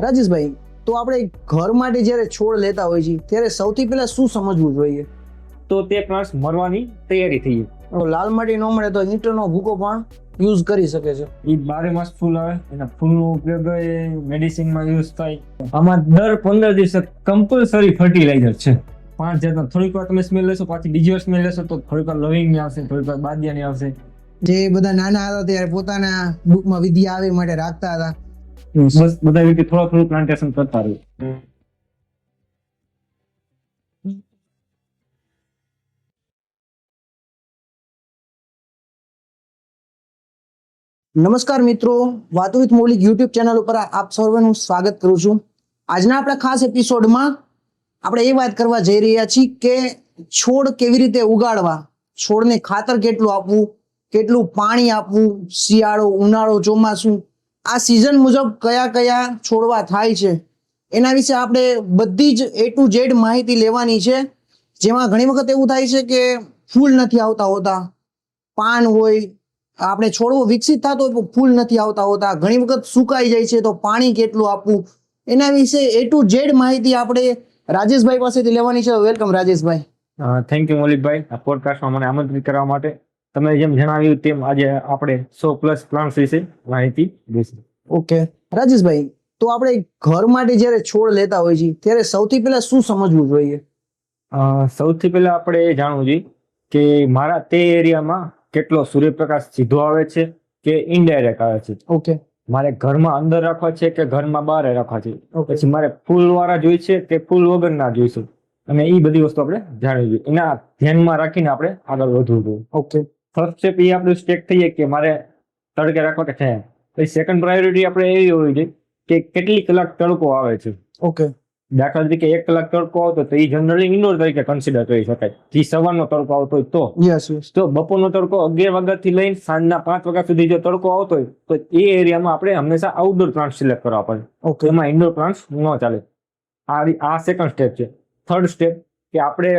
રાજેશભાઈ, તો આપણે ઘર માટે જ્યારે છોડ લેતા હોય છે ત્યારે સૌથી પહેલા શું સમજવું જોઈએ? તો તે પ્લાન્ટ્સ મરવાની તૈયારી થઈ જાય. લાલ માટી ન મળે તો ઈંટનો ભૂકો પણ યુઝ કરી શકે છે. એ 12 માસ ફૂલ આવે, એના ફૂલનો ઉપયોગ એ મેડિસિનમાં યુઝ થાય. આમાં દર 15 દિવસે કમ્પલસરી ફર્ટિલાઇઝર છે. 5 જાતના. થોડીક વાર તમે સ્મેલ લેશો, પાછી બીજી વાર સ્મેલ લેશો તો થોડીક વાર લવિંગની આવશે, થોડીક વાર બાદિયાની આવશે. જે બધા નાના હતા ત્યારે પોતાના બુકમાં વિદ્યા આવે માટે રાખતા હતા. બસ બધા રીતે થોડું પ્લાન્ટેશન કરતા રહ્યું. નમસ્કાર મિત્રો, વાતો વિથ મૌલિક યુટ્યુબ ચેનલ ઉપર આપ સર્વેનું સ્વાગત કરું છું. આજના આપણા ખાસ એપિસોડમાં આપણે એ વાત કરવા જઈ રહ્યા છીએ કે છોડ કેવી રીતે ઉગાડવા, છોડને ખાતર કેટલું આપવું, કેટલું પાણી આપવું, શિયાળો, ઉનાળો, ચોમાસું, આ સિઝન મુજબ કયા કયા છોડવા થાય છે એના વિશે આપણે બધી જ A to Z માહિતી લેવાની છે. જેમાં ઘણી વખત એવું થાય છે કે ફૂલ નથી આવતા હોતા, પાન હોય, આપણે છોડવો વિકસિત થતો હોય ફૂલ નથી આવતા હોતા, ઘણી વખત સુકાઈ જાય છે તો પાણી કેટલું આપવું, એના વિશે A to Z માહિતી આપણે રાજેશભાઈ પાસેથી લેવાની છે. વેલકમ રાજેશભાઈ. થેન્ક યુ મૌલિકભાઈ, આ પોડકાસ્ટમાં મને આમંત્રિત કરવા માટે. તમે જેમ જણાવ્યું તેમ આજે આપણે 100+ પ્લાન્ટ્સ વિશે માહિતી દઈશું. ઓકે રાજેશભાઈ, તો આપણે ઘર માટે જ્યારે છોડ લેતા હોય છે ત્યારે સૌથી પહેલા શું સમજવું જોઈએ? સૌથી પહેલા આપણે એ જાણવું જોઈએ કે મારા તે એરિયામાં કેટલો સૂર્યપ્રકાશ સીધો આવે છે કે ઇનડાયરેક્ટ આવે છે. ઓકે, મારે ઘરમાં અંદર રાખવા છે કે ઘરમાં બહાર રાખવા છે. પછી મારે ફૂલ વાળા જોઈ છે કે ફૂલ વગરના જોઈશું, અને એ બધી વસ્તુ આપણે જાણવી જોઈએ. એના ધ્યાનમાં રાખીને આપણે આગળ વધવું જોઈએ. ઓકે, ફર્સ્ટ સ્ટેપ એ આપણું સ્ટેપ થઈએ કે મારે તડકે રાખવા કે છાંયા. પછી સેકન્ડ પ્રાયોરિટી આપણે એવી હોવી જોઈએ કે કેટલી કલાક તડકો આવે છે. ઓકે, દાખલા તરીકે 1 કલાક તડકો આવતો તો એ જનરલી ઇન્ડોર તરીકે કન્સિડર કરી શકાય. જે સવારનો તડકો આવતો હોય તો યસ યસ, તો બપોરનો તડકો 11 વાગ્યાથી લઈને સાંજના 5 વાગ્યા સુધી જો તડકો આવતો હોય તો એ એરિયામાં આપણે હંમેશા આઉટડોર પ્લાન્ટ સિલેક્ટ કરવા પડે. ઓકે, એમાં ઇન્ડોર પ્લાન્ટ્સ ન ચાલે. આ સેકન્ડ સ્ટેપ છે. થર્ડ સ્ટેપ કે આપણે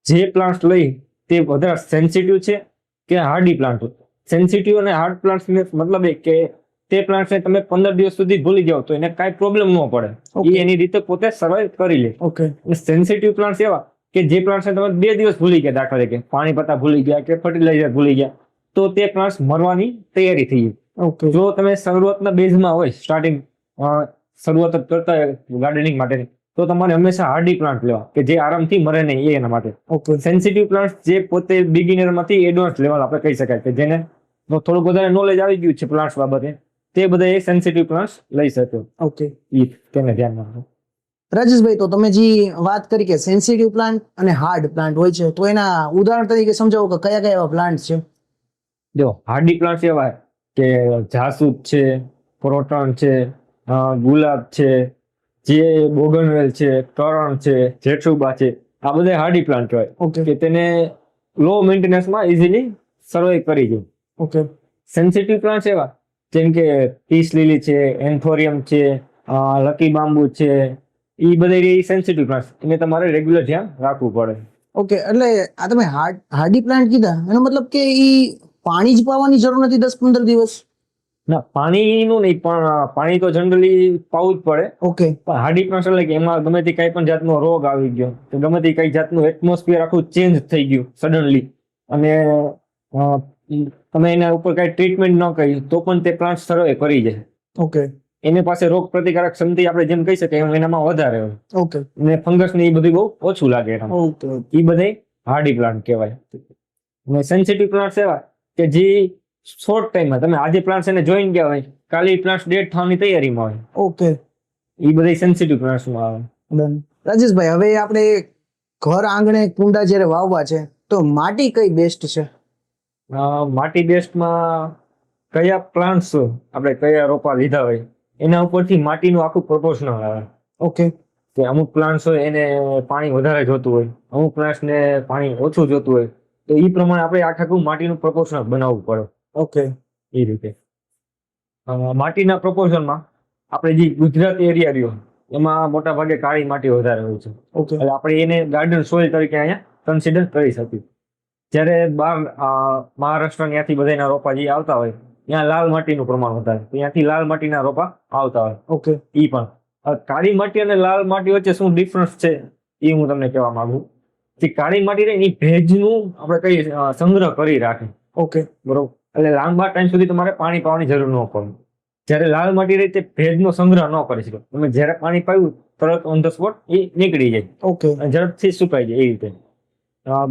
જે પ્લાન્ટ્સ લઈ તે વધારે સેન્સિટિવ છે કે હાર્ડી પ્લાન્ટ. સેન્સિટિવ અને હાર્ડ પ્લાન્ટ્સ મતલબ એ કે તે પ્લાન્ટ્સને તમે 15 દિવસ સુધી ભૂલી જાઓ તો એને કાંઈ પ્રોબ્લેમ ન પડે. એ એની રીતે પોતે સર્વાઈવ કરી લે. ઓકે, સેન્સિટિવ પ્લાન્ટ્સ એવા કે જે પ્લાન્ટ્સને તમે 2 દિવસ ભૂલી ગયા, દાખલા તરીકે પાણી પતા ભૂલી ગયા કે ફર્ટિલાઇઝર ભૂલી ગયા, તો તે પ્લાન્ટ્સ મરવાની તૈયારી થઈ ગઈ. ઓકે, જો તમે શરૂઆતના બેઝમાં હોય, સ્ટાર્ટિંગ શરૂઆત જ કરતા હોય ગાર્ડનિંગ માટેની, તો તમારે હંમેશા હાર્ડી પ્લાન્ટ લેવા કે જે આરામથી મરે નહીં એના માટે. ઓકે, સેન્સિટિવ પ્લાન્ટ્સ જે પોતે બિગિનરમાંથી એડવાન્સ લેવલ આપણે કહી શકાય કે જેને થોડું વધારે નોલેજ આવી ગયું છે પ્લાન્ટ્સ બાબતે, તે બધા એ સેન્સિટિવ પ્લાન્ટ્સ લઈ શકે. ઓકે, એ તેને ધ્યાનમાં રાખો. રાજેશભાઈ, તો તમે જે વાત કરી કે સેન્સિટિવ પ્લાન્ટ અને હાર્ડ પ્લાન્ટ હોય છે, તો એના ઉદાહરણ તરીકે સમજાવો કે કયા કયા એવા પ્લાન્ટ છે? જો હાર્ડી પ્લાન્ટ્સ એવા કે જાસૂદ છે, ક્રોટન છે, ગુલાબ છે, જે બોગનવેલ છે, કરણ છે, જેઠુબા છે, આ બધા હાર્ડી પ્લાન્ટ કહેવાય. ઓકે, કે તેને લો મેન્ટેનન્સમાં ઇઝીલી સર્વાઈવ કરી જાય. ઓકે, સેન્સિટિવ પ્લાન્ટ્સ એવા જેમ કે પીસ લીલી છે, એન્થોરિયમ છે, લકી બાંબુ છે, એ બધા સેન્સિટિવ પ્લાન્ટ્સ, એને તમારે રેગ્યુલર ધ્યાન રાખવું પડે. ઓકે. એટલે આ તમે હાર્ડી પ્લાન્ટ કીધા, એનો મતલબ કે ઈ પાણી જ પાવાની જરૂર નથી 10-15 દિવસ? ના, પાણીનું નહીં, પણ પાણી તો જનરલી પાવું જ પડે. ઓકે, પણ હાર્ડી પ્લાન્ટ એટલે કે એમાં ગમે તે કઈ પણ જાતનો રોગ આવી ગયો, તો ગમે તે કઈ જાતનું એટમોસ્ફિયર આખું ચેન્જ થઈ ગયું સડનલી, અને તમે એના ઉપર કઈ ટ્રીટમેન્ટ ન કરી તો પણ તે પ્લાન્ટ સર્વાઈવ કરી જાય. ઓકે, એની પાસે રોગ પ્રતિકારક ક્ષમતા આપણે જેમ કહી શકીએ એનામાં વધારે હોય, ઓકે, અને ફંગસ ને એ બધું બહુ ઓછું લાગે એનામાં. ઓકે, એ બધા હાર્ડી પ્લાન્ટ કહેવાય. અને સેન્સિટિવ પ્લાન્ટ એવા કે જે શોર્ટ ટાઈમમાં તમે આજે પ્લાન્ટ એને જોઈને ગયા હોય, કાલે પ્લાન્ટ ડેડ થવાની તૈયારીમાં હોય. ઓકે, એ બધા સેન્સિટિવ પ્લાન્ટ્સમાં આવે. ડન. રાજેશભાઈ, હવે આપણે ઘર આંગણે કુંડા જ્યારે વાવવા છે તો માટી કઈ બેસ્ટ છે? માટી બેસ્ટમાં કયા પ્લાન્ટ્સ આપણે કયા રોપા લીધા હોય એના ઉપરથી માટીનું આખું પ્રોપોર્શનલ આવે. ઓકે, કે અમુક પ્લાન્ટ્સ હોય એને પાણી વધારે જોતું હોય, અમુક પ્લાન્ટ્સને પાણી ઓછું જોતું હોય, તો એ પ્રમાણે આપણે આખું માટીનું પ્રોપોર્શનલ બનાવવું પડે. ઓકે, એ રીતે માટીના પ્રોપોર્શનમાં આપણે જે ગુજરાત એરિયા રહ્યો એમાં મોટા ભાગે કાળી માટી વધારે હોય છે. ઓકે, એટલે આપણે એને ગાર્ડન સોઇલ તરીકે અહીંયા કન્સિડર કરી શકીએ. જ્યારે બહાર મહારાષ્ટ્ર ત્યાંથી બધાના રોપા જે આવતા હોય ત્યાં લાલ માટીનું પ્રમાણ વધારે, ત્યાંથી લાલ માટીના રોપા આવતા હોય. ઓકે ઈ પણ હવે કાળી માટી અને લાલ માટી વચ્ચે શું ડિફરન્સ છે એ હું તમને કહેવા માંગુ. જે કાળી માટી રહે એ ભેજનું આપણે કહીએ સંગ્રહ કરી રાખે, ઓકે બરોબર, એટલે લાંબા ટાઈમ સુધી તમારે પાણી પાવાની જરૂર ન પડે. જ્યારે લાલ માટી રહી તે ભેજનો સંગ્રહ ન કરી શકે, તમે જ્યારે પાણી પાયું તરત ઓન ધ સ્પોટ એ નીકળી જાય ઓકે અને ઝડપથી સુકાઈ જાય. એ રીતે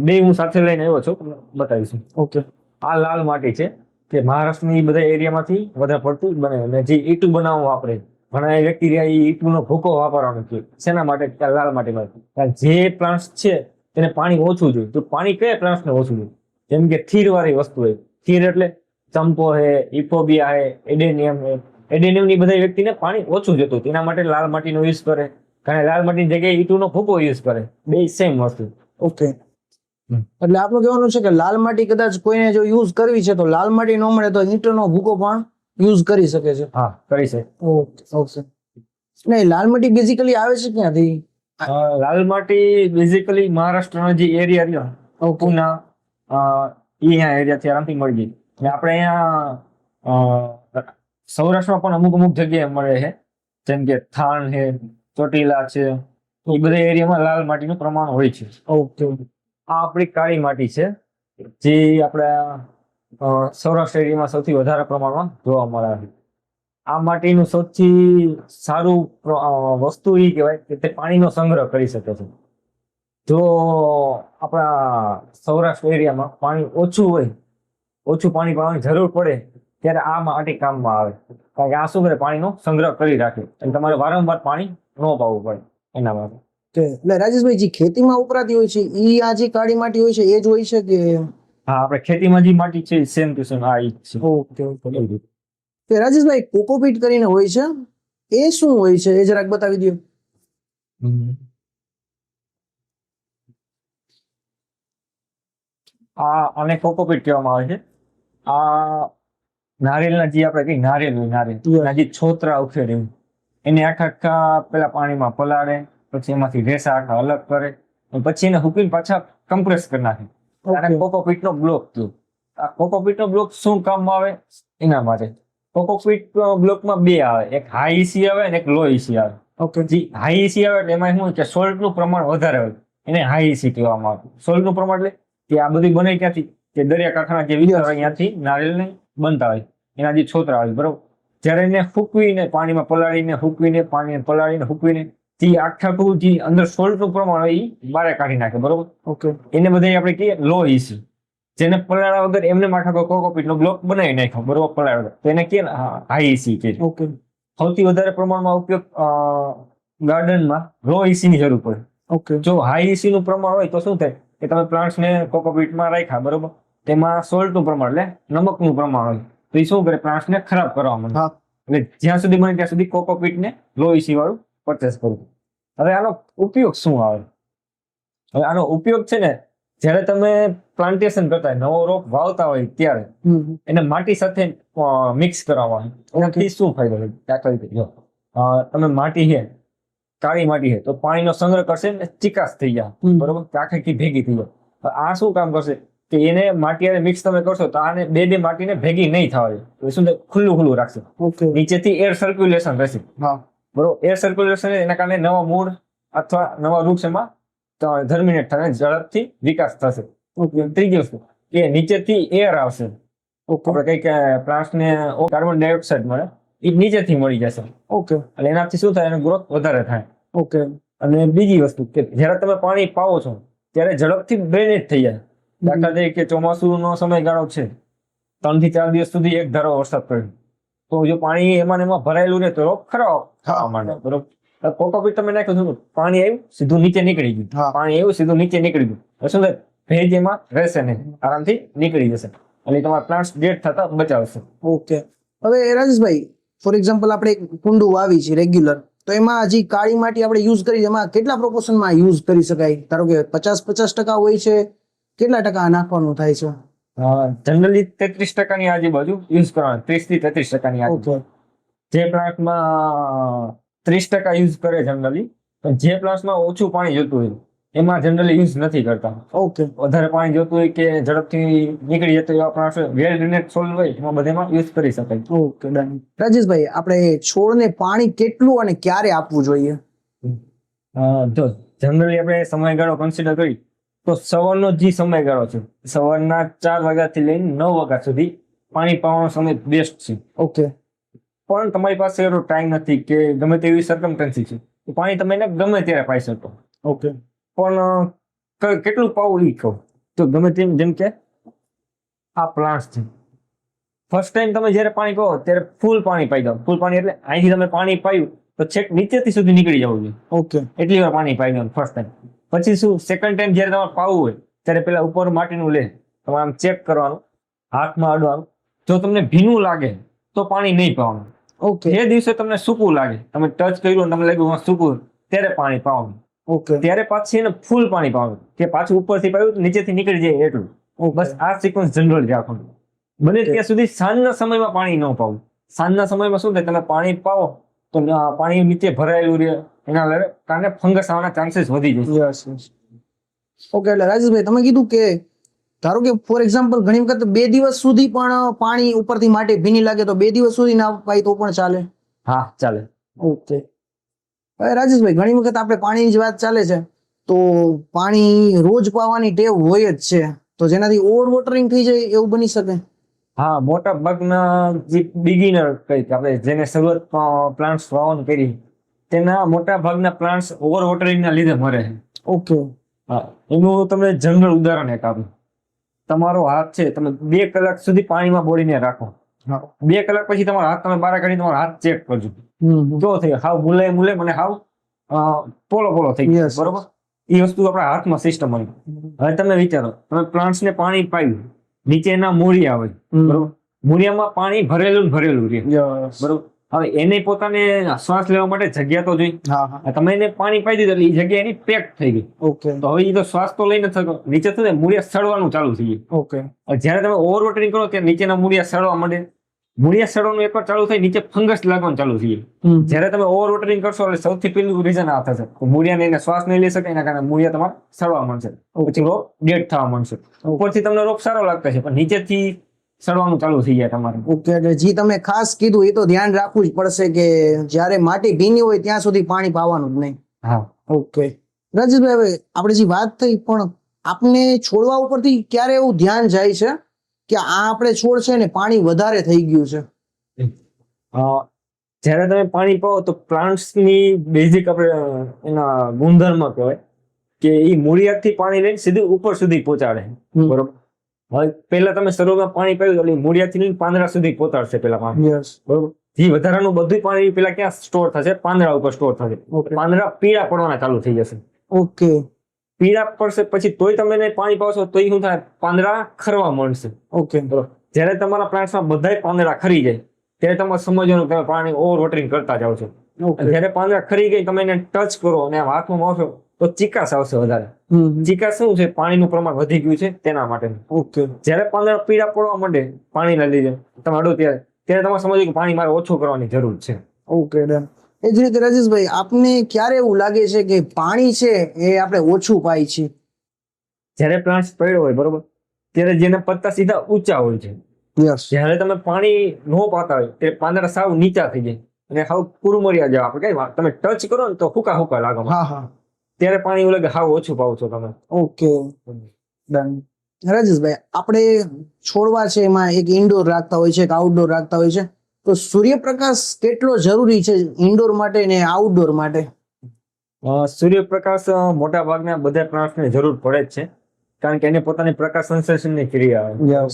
બે હું સાથે લઈને આવ્યો છું, તમને બતાવીશું. ઓકે આ લાલ માટી છે કે મહારાષ્ટ્રની બધા એરિયામાંથી વધારે પડતું બને, અને જે ઈંટું બનાવવા વાપરે ઘણા વ્યક્તિ રહ્યા એ ઈંટનો ભૂકો વાપરવાનો છે. શેના માટે? કે લાલ માટીમાં. કારણ જે પ્લાન્ટ છે તેને પાણી ઓછું જોઈએ. તો પાણી કયા પ્લાન્ટ્સને ઓછું જોઈએ? જેમ કે થીર વાળી વસ્તુ હોય. થીર એટલે ચંપો હે, ઇફોબિયા હે, એડેનિયમ હે. એડેનિયમ ની બધા વ્યક્તિને પાણી ઓછું જતું, તેના માટે લાલ માટીનો યુઝ કરે. કારણ લાલ માટીની જગ્યાએ ઈંટુનો ભૂકો યુઝ કરે. બે સેમ વસ્તુ. ઓકે એટલે આપનું કહેવાનું છે કે લાલ માટી કદાચ કોઈને જો યુઝ કરવી છે તો લાલ માટી ન મળે તો ઈંટનો ભૂકો પણ યુઝ કરી શકે છે. હા, કરી છે. ઓકે ઓકે નહીં, લાલ માટી બેઝિકલી આવે છે ક્યાંથી? લાલ માટી બેઝિકલી મહારાષ્ટ્રનો જે એરિયા રહ્યો, ઓકે પુના, અહીંયા એરિયાથી આરામથી મળી જાય. અને આપણે અહીંયા સૌરાષ્ટ્રમાં પણ અમુક અમુક જગ્યાએ મળે છે, જેમ કે થાન છે, ચોટીલા છે, એ બધા એરિયામાં લાલ માટીનું પ્રમાણ હોય છે. ઓકે આ આપણી કાળી માટી છે, જે આપણા સૌરાષ્ટ્ર એરિયામાં સૌથી વધારે પ્રમાણમાં જોવા મળે છે. આ માટીનું સૌથી સારું વસ્તુ એ કહેવાય કે તે પાણીનો સંગ્રહ કરી શકે છે. જો આપણા સૌરાષ્ટ્ર એરિયામાં પાણી ઓછું હોય, ઓછું પાણી પાવાની જરૂર પડે, ત્યારે આ માટી કામમાં આવે. કારણ કે આ શું કરે? પાણીનો સંગ્રહ કરી રાખે અને તમારે વારંવાર પાણી ન પાવું પડે એના માટે. એટલે રાજેશભાઈ, જે ખેતીમાં વપરાતી હોય છે ઈ આ જે કાળી માટી હોય છે એ જ હોય છે કે? હા, આપણે ખેતીમાં જે માટી છે સેમ ટુ સેમ આ ઈ જ છે. ઓકે ઓકે તે રાજેશભાઈ, કોકોપીટ કરીને હોય છે, એ શું હોય છે એ જરાક બતાવી દો. આને કોકોપીટ કહેવામાં આવે છે. આ નારિયેળના જે આપણે કઈ નારિયેળ હોય, નારિયેળના જે છોતરા ઉખેડે એને આખા પેલા પાણીમાં પલાળે, પછી એમાંથી રેસા આખા અલગ કરે, અને પછી એને હુકીને પાછા કમ્પ્રેસ કરી નાખે. આને કોકોપીટનો બ્લોક કયો. આ કોકોપીટનો બ્લોક શું કામમાં આવે? એના માટે કોકોપીટ બ્લોકમાં બે આવે, એક હાઈ ઈસી આવે અને એક લો ઈસી આવે. ઓકે જે હાઈ ઈસી આવે એટલે એમાં શું કે સોલ્ટનું પ્રમાણ વધારે હોય, એને હાઈ ઈસી કહેવામાં આવે. સોલ્ટનું પ્રમાણ એટલે કે આ બધું બને ક્યાંથી? કે દરિયાકાંઠાના જે વિસ્તાર હોય ત્યાંથી નારિયેળને બનતા હોય, એના જે છોતરા હોય, બરોબર. જ્યારે એને ફૂકવીને પાણીમાં પલાળીને હૂકવીને પાણીને પલાળીને હૂકવીને જે આખું જે અંદર સોલ્ટનું પ્રમાણ હોય એ બહાર કાઢી નાખે, બરોબર. ઓકે એને બધા આપણે કહીએ લો ઈસી. જેને પલાળ્યા વગર એમને આખા કોકોપીટનો બ્લોક બનાવી નાખ્યો, બરોબર, પલાળ્યા વગર, તો એને કે હાઈ ઈસી કે. ઓકે સૌથી વધારે પ્રમાણમાં ઉપયોગ ગાર્ડનમાં લો ઈસી ની જરૂર પડે. ઓકે જો હાઈ ઈસી નું પ્રમાણ હોય તો શું થાય કે તમે પ્લાન્ટ્સને કોકોપીટમાં રાખ્યા, બરોબર, તેમાં સોલ્ટનું પ્રમાણ એટલે નમકનું પ્રમાણ હોય, તો એ શું કરે? પ્લાન્ટ્સને ખરાબ કરવા માંડે. એટલે જ્યાં સુધી બને ત્યાં સુધી કોકોપીટને લો ઈસી વાળું પરચેસ કરવું. હવે આનો ઉપયોગ શું આવે? હવે આનો ઉપયોગ છે ને, જ્યારે તમે પ્લાન્ટેશન કરતા હોય, નવો રોપ વાવતા હોય ત્યારે એને માટી સાથે મિક્સ કરાવવા હોય. એનાથી શું ફાયદો થાય? દાખલા તરીકે જો તમે માટી છે, કાળી માટી છે, તો પાણીનો સંગ્રહ કરશે ને ચિકાસ થઈ જાય, બરોબર, આખી ભેગી થઈ જાય. આ શું કામ કરશે કે એને માટી અને મિક્સ તમે કરશો તો આને બે માટીને ભેગી નહીં થવા દે, તો શું થાય? ખુલ્લું ખુલ્લું રાખશે. નીચેથી એર સર્ક્યુલેશન રહેશે, બરોબર. એર સર્ક્યુલેશન એના કારણે નવા મૂળ અથવા નવા વૃક્ષ એમાં જર્મિનેટ થાય, ઝડપથી વિકાસ થશે. ત્રીજી વસ્તુ કે નીચેથી એર આવશે. આપણે કઈ પ્લાન્ટ્સને કાર્બન ડાયોક્સાઇડ મળે, એ નીચેથી મળી જશે. ઓકે, એટલે એનાથી શું થાય? એનો ગ્રોથ વધારે થાય. ઓકે, અને બીજી વસ્તુ કે જ્યારે તમે પાણી પાવો છો ત્યારે ઝડપથી ડ્રેનેજ થઈ જાય. દાખલા તરીકે ચોમાસુનો સમયગાળો છે, 3 થી 4 દિવસ સુધી એક ધારો વરસાદ પડ્યો, તો જો પાણી એમાં ભરાયેલું રહે તો રોપ ખરાબ થવા માંડે, બરોબર. કોકોપીટ તમે નાખ્યું, પાણી આવ્યું સીધું નીચે નીકળી ગયું, પાણી આવ્યું સીધું નીચે નીકળી ગયું, શું થાય? ભેજ એમાં રહેશે નહીં, આરામથી નીકળી જશે, અને તમારા પ્લાન્ટ્સ ડેડ થતા બચાવશે. ઓકે, હવે રાજેશભાઈ, ફોર એક્ઝામ્પલ આપણે એક કુંડું વાવી છે રેગ્યુલર, તો એમાં હજી કાળી માટી આપણે યુઝ કરી, એમાં કેટલા પ્રોપોર્શનમાં યુઝ કરી શકાય? ધારો કે 50% હોય છે, કેટલા ટકા નાખવાનું થાય છે? જનરલી 33% આજુબાજુ યુઝ કરવાનું, 30 થી 33% આજુબાજુ. જે પ્લાન્ટમાં 30% યુઝ કરે જનરલી, જે પ્લાન્ટમાં ઓછું પાણી જતું હોય એમાં જનરલી યુઝ નથી કરતા. ઓકે વધારે પાણી જોતું હોય કે ઝડપથી નીકળી જતું એવા પ્લાન્ટ્સ વેલ ડ્રેનેજ સોઇલ હોય એમાં બધામાં યુઝ કરી શકાય. Okay done. રાજેશભાઈ, આપણે છોડને પાણી કેટલું અને ક્યારે આપવું જોઈએ? જો જનરલી આપણે સમયગાળો કન્સિડર કરી તો સવારનો જે સમયગાળો છે, સવારના 4 વાગ્યાથી લઈને 9 વાગ્યા સુધી પાણી પાવાનો સમય બેસ્ટ છે. ઓકે પણ તમારી પાસે એવો ટાઈમ નથી કે ગમે તેવી સર્કમસ્ટન્સી છે તો પાણી તમે એને ગમે ત્યારે પાઈ શકો. ઓકે પણ કેટલું પાવું એ કહો તો ગમે તેમ, જેમ કે આ પ્લાન્ટ્સ છે, ફર્સ્ટ ટાઈમ તમે જ્યારે પાણી પાવો ત્યારે ફૂલ પાણી પાઈ દો. ફૂલ પાણી એટલે અહીંથી તમે પાણી પાયું તો છેક નીચેથી સુધી નીકળી જવું જોઈએ. ઓકે એટલી વાર પાણી પાઈ દો ફર્સ્ટ ટાઈમ. પછી શું, સેકન્ડ ટાઈમ જ્યારે તમારે પાવું હોય ત્યારે પેલા ઉપર માટીનું લે તમારે આમ ચેક કરવાનું, હાથમાં અડવાનું. જો તમને ભીનું લાગે તો પાણી નહીં પાવાનું. ઓકે જે દિવસે તમને સૂકું લાગે, તમે ટચ કર્યું અને તમને લાગ્યું સૂકું, ત્યારે પાણી પાવાનું. ઓકે ત્યારે પાછી એને ફૂલ પાણી પાવાનું કે પાછું ઉપરથી પાયું નીચેથી નીકળી જાય એટલું. બસ આ સિક્વન્સ જનરલ રાખવાનું. બને ત્યાં સુધી સાંજના સમયમાં પાણી ન પાવું. સાંજના સમયમાં શું થાય, તમે પાણી પાવો તો પાણી નીચે ભરાયેલું રહે, એના કારણે ફંગસ આવવાના ચાન્સીસ વધી જાય. Yes yes. ઓકે, એટલે રાજેશભાઈ તમે કીધું કે ધારો કે ફોર એક્ઝામ્પલ ઘણી વખત 2 દિવસ સુધી પણ પાણી ઉપરથી માટી ભીની લાગે તો 2 દિવસ સુધી ના પાય તો પણ ચાલે? હા, ચાલે. ઓકે. હવે રાજેશભાઈ, ઘણી વખત આપણે પાણીની જ વાત ચાલે છે તો પાણી રોજ પાવાની ટેવ હોય જ છે, તો જેનાથી ઓવર વોટરિંગ થઈ જાય એવું બની શકે? હા, મોટા ભાગના જે બિગિનર કહીએ આપણે જેને શરૂઆતમાં પ્લાન્ટ્સ વાવવાનું કરી તેના મોટા ભાગના પ્લાન્ટ્સ ઓવર વોટરિંગના લીધે મરે છે. ઓકે. હા, એનું તમને જનરલ ઉદાહરણ એક આપું. તમારો હાથ છે, તમે 2 કલાક સુધી પાણીમાં બોળીને રાખો. 2 કલાક પછી તમારો હાથ તમે બહાર કાઢી તમારો હાથ ચેક કરજો. જો થઈ હાવ મુલાયમ અને હાવ પોલો થઈ ગયો. Yes. બરોબર, એ વસ્તુ આપણા હાથમાં સિસ્ટમ આવી. હવે તમે વિચારો, તમે પ્લાન્ટ્સ ને પાણી પાયું, નીચે એના મૂળિયા હોય, બરોબર, મૂળિયામાં પાણી ભરેલું રહે, બરોબર. હવે એને પોતાને શ્વાસ લેવા માટે જગ્યા તો જોઈ. તમે એને પાણી પાઈ દીધું એટલે એ જગ્યા એની પેક થઈ ગઈ. ઓકે. તો હવે એ તો શ્વાસ તો લઈ નથી શકો, નીચે શું થાય, મૂળિયા સડવાનું ચાલુ થઈ જાય. ઓકે. જ્યારે તમે ઓવર વોટરિંગ કરો ત્યારે નીચેના મૂળિયા સડવા માંડે. મૂળિયા સડવાનું એકવાર ચાલુ થાય નીચે ફંગસ લાગવાનું ચાલુ થઈ જાય. જ્યારે તમે ઓવર વોટરિંગ કરશો એટલે સૌથી પહેલું રીઝન આ થશે, મૂળિયાને એને શ્વાસ નહીં લઈ શકે, એના કારણે મૂળિયા તમારા સડવા માંડશે, પછી રોપ ડેડ થવા માંડશે. ઉપરથી તમને રોપ સારો લાગતો છે પણ નીચેથી સડવાનું ચાલુ થઈ જાય તમારે. ઓકે, એટલે જે તમે ખાસ કીધું એ તો ધ્યાન રાખવું જ પડશે કે જ્યારે માટી ભીની હોય ત્યાં સુધી પાણી પાવાનું જ નહીં. હા. ઓકે. રાજેશભાઈ, હવે આપણે જે વાત થઈ પણ આપને છોડવા ઉપરથી ક્યારે એવું ધ્યાન જાય છે કે આ આપણે છોડ છે ને પાણી વધારે થઈ ગયું છે? જ્યારે તમે પાણી પાવો તો પ્લાન્ટ્સની બેઝિક આપણે એના ગુણધર્મ કહેવાય કે એ મૂળિયાથી પાણી લઈને સીધું ઉપર સુધી પહોંચાડે. બરોબર. હવે પહેલા તમે શરૂઆતમાં પાણી પાયું એટલે મૂળિયાથી લઈને પાંદડા સુધી પહોંચાડશે પેલા પાણી. બરોબર. જે વધારાનું બધું પાણી પેલા ક્યાં સ્ટોર થશે? પાંદડા ઉપર સ્ટોર થશે. પાંદડા પીળા પડવાના ચાલુ થઈ જશે. ઓકે. પીળા પડશે પછી તોય તમે એને પાણી પાવશો તો શું થાય? પાંદડા ખરવા માંડશે. ઓકે. બરોબર. જ્યારે તમારા પ્લાન્ટ્સમાં બધાય પાંદડા ખરી જાય ત્યારે તમારે સમજવાનું તમે પાણી ઓવર વોટરિંગ કરતા જાવ છો. જ્યારે પાંદડા ખરી ગઈ તમે એને ટચ કરો અને હાથમાં મારશો તો ચીકાશ આવશે વધારે. ચીકાશ શું છે? પાણીનું પ્રમાણ વધી ગયું છે તેના માટે. ઓકે. જ્યારે પાંદડા પીળા પડવા માંડે પાણીના લીધે તમે અડો ત્યારે તમારે સમજો કે પાણી મારે ઓછું કરવાની જરૂર છે. Okay done. એ જ રીતે રાજેશભાઈ, આપને ક્યારે એવું લાગે છે કે પાણી છે એ આપણે ઓછું પાઈ છીએ? જ્યારે પ્લાન્ટ પડ્યો હોય, બરોબર, ત્યારે જેના પત્તા સીધા ઊંચા હોય છે. જ્યારે તમે પાણી ન પાતા હોય ત્યારે પાંદડા સાવ નીચા થઈ જાય અને હાવ કુરમરિયા જેવા આપણે કઈ તમે ટચ કરો ને તો હુકા લાગે. ત્યારે પાણી એવું લાગે હાવ ઓછું પાવ છો તમે. Okay done. રાજેશભાઈ, આપણે છોડવા છે એમાં એક ઇન્ડોર રાખતા હોય છે, એક આઉટડોર રાખતા હોય છે, તો સૂર્યપ્રકાશ કેટલો જરૂરી છે ઇન્ડોર માટે ને આઉટડોર માટે? સૂર્યપ્રકાશ મોટા ભાગના બધા પ્લાન્ટ્સને જરૂર પડે જ છે કારણ કે એને પોતાની પ્રકાશ સંશ્લેષણની ક્રિયા આવે.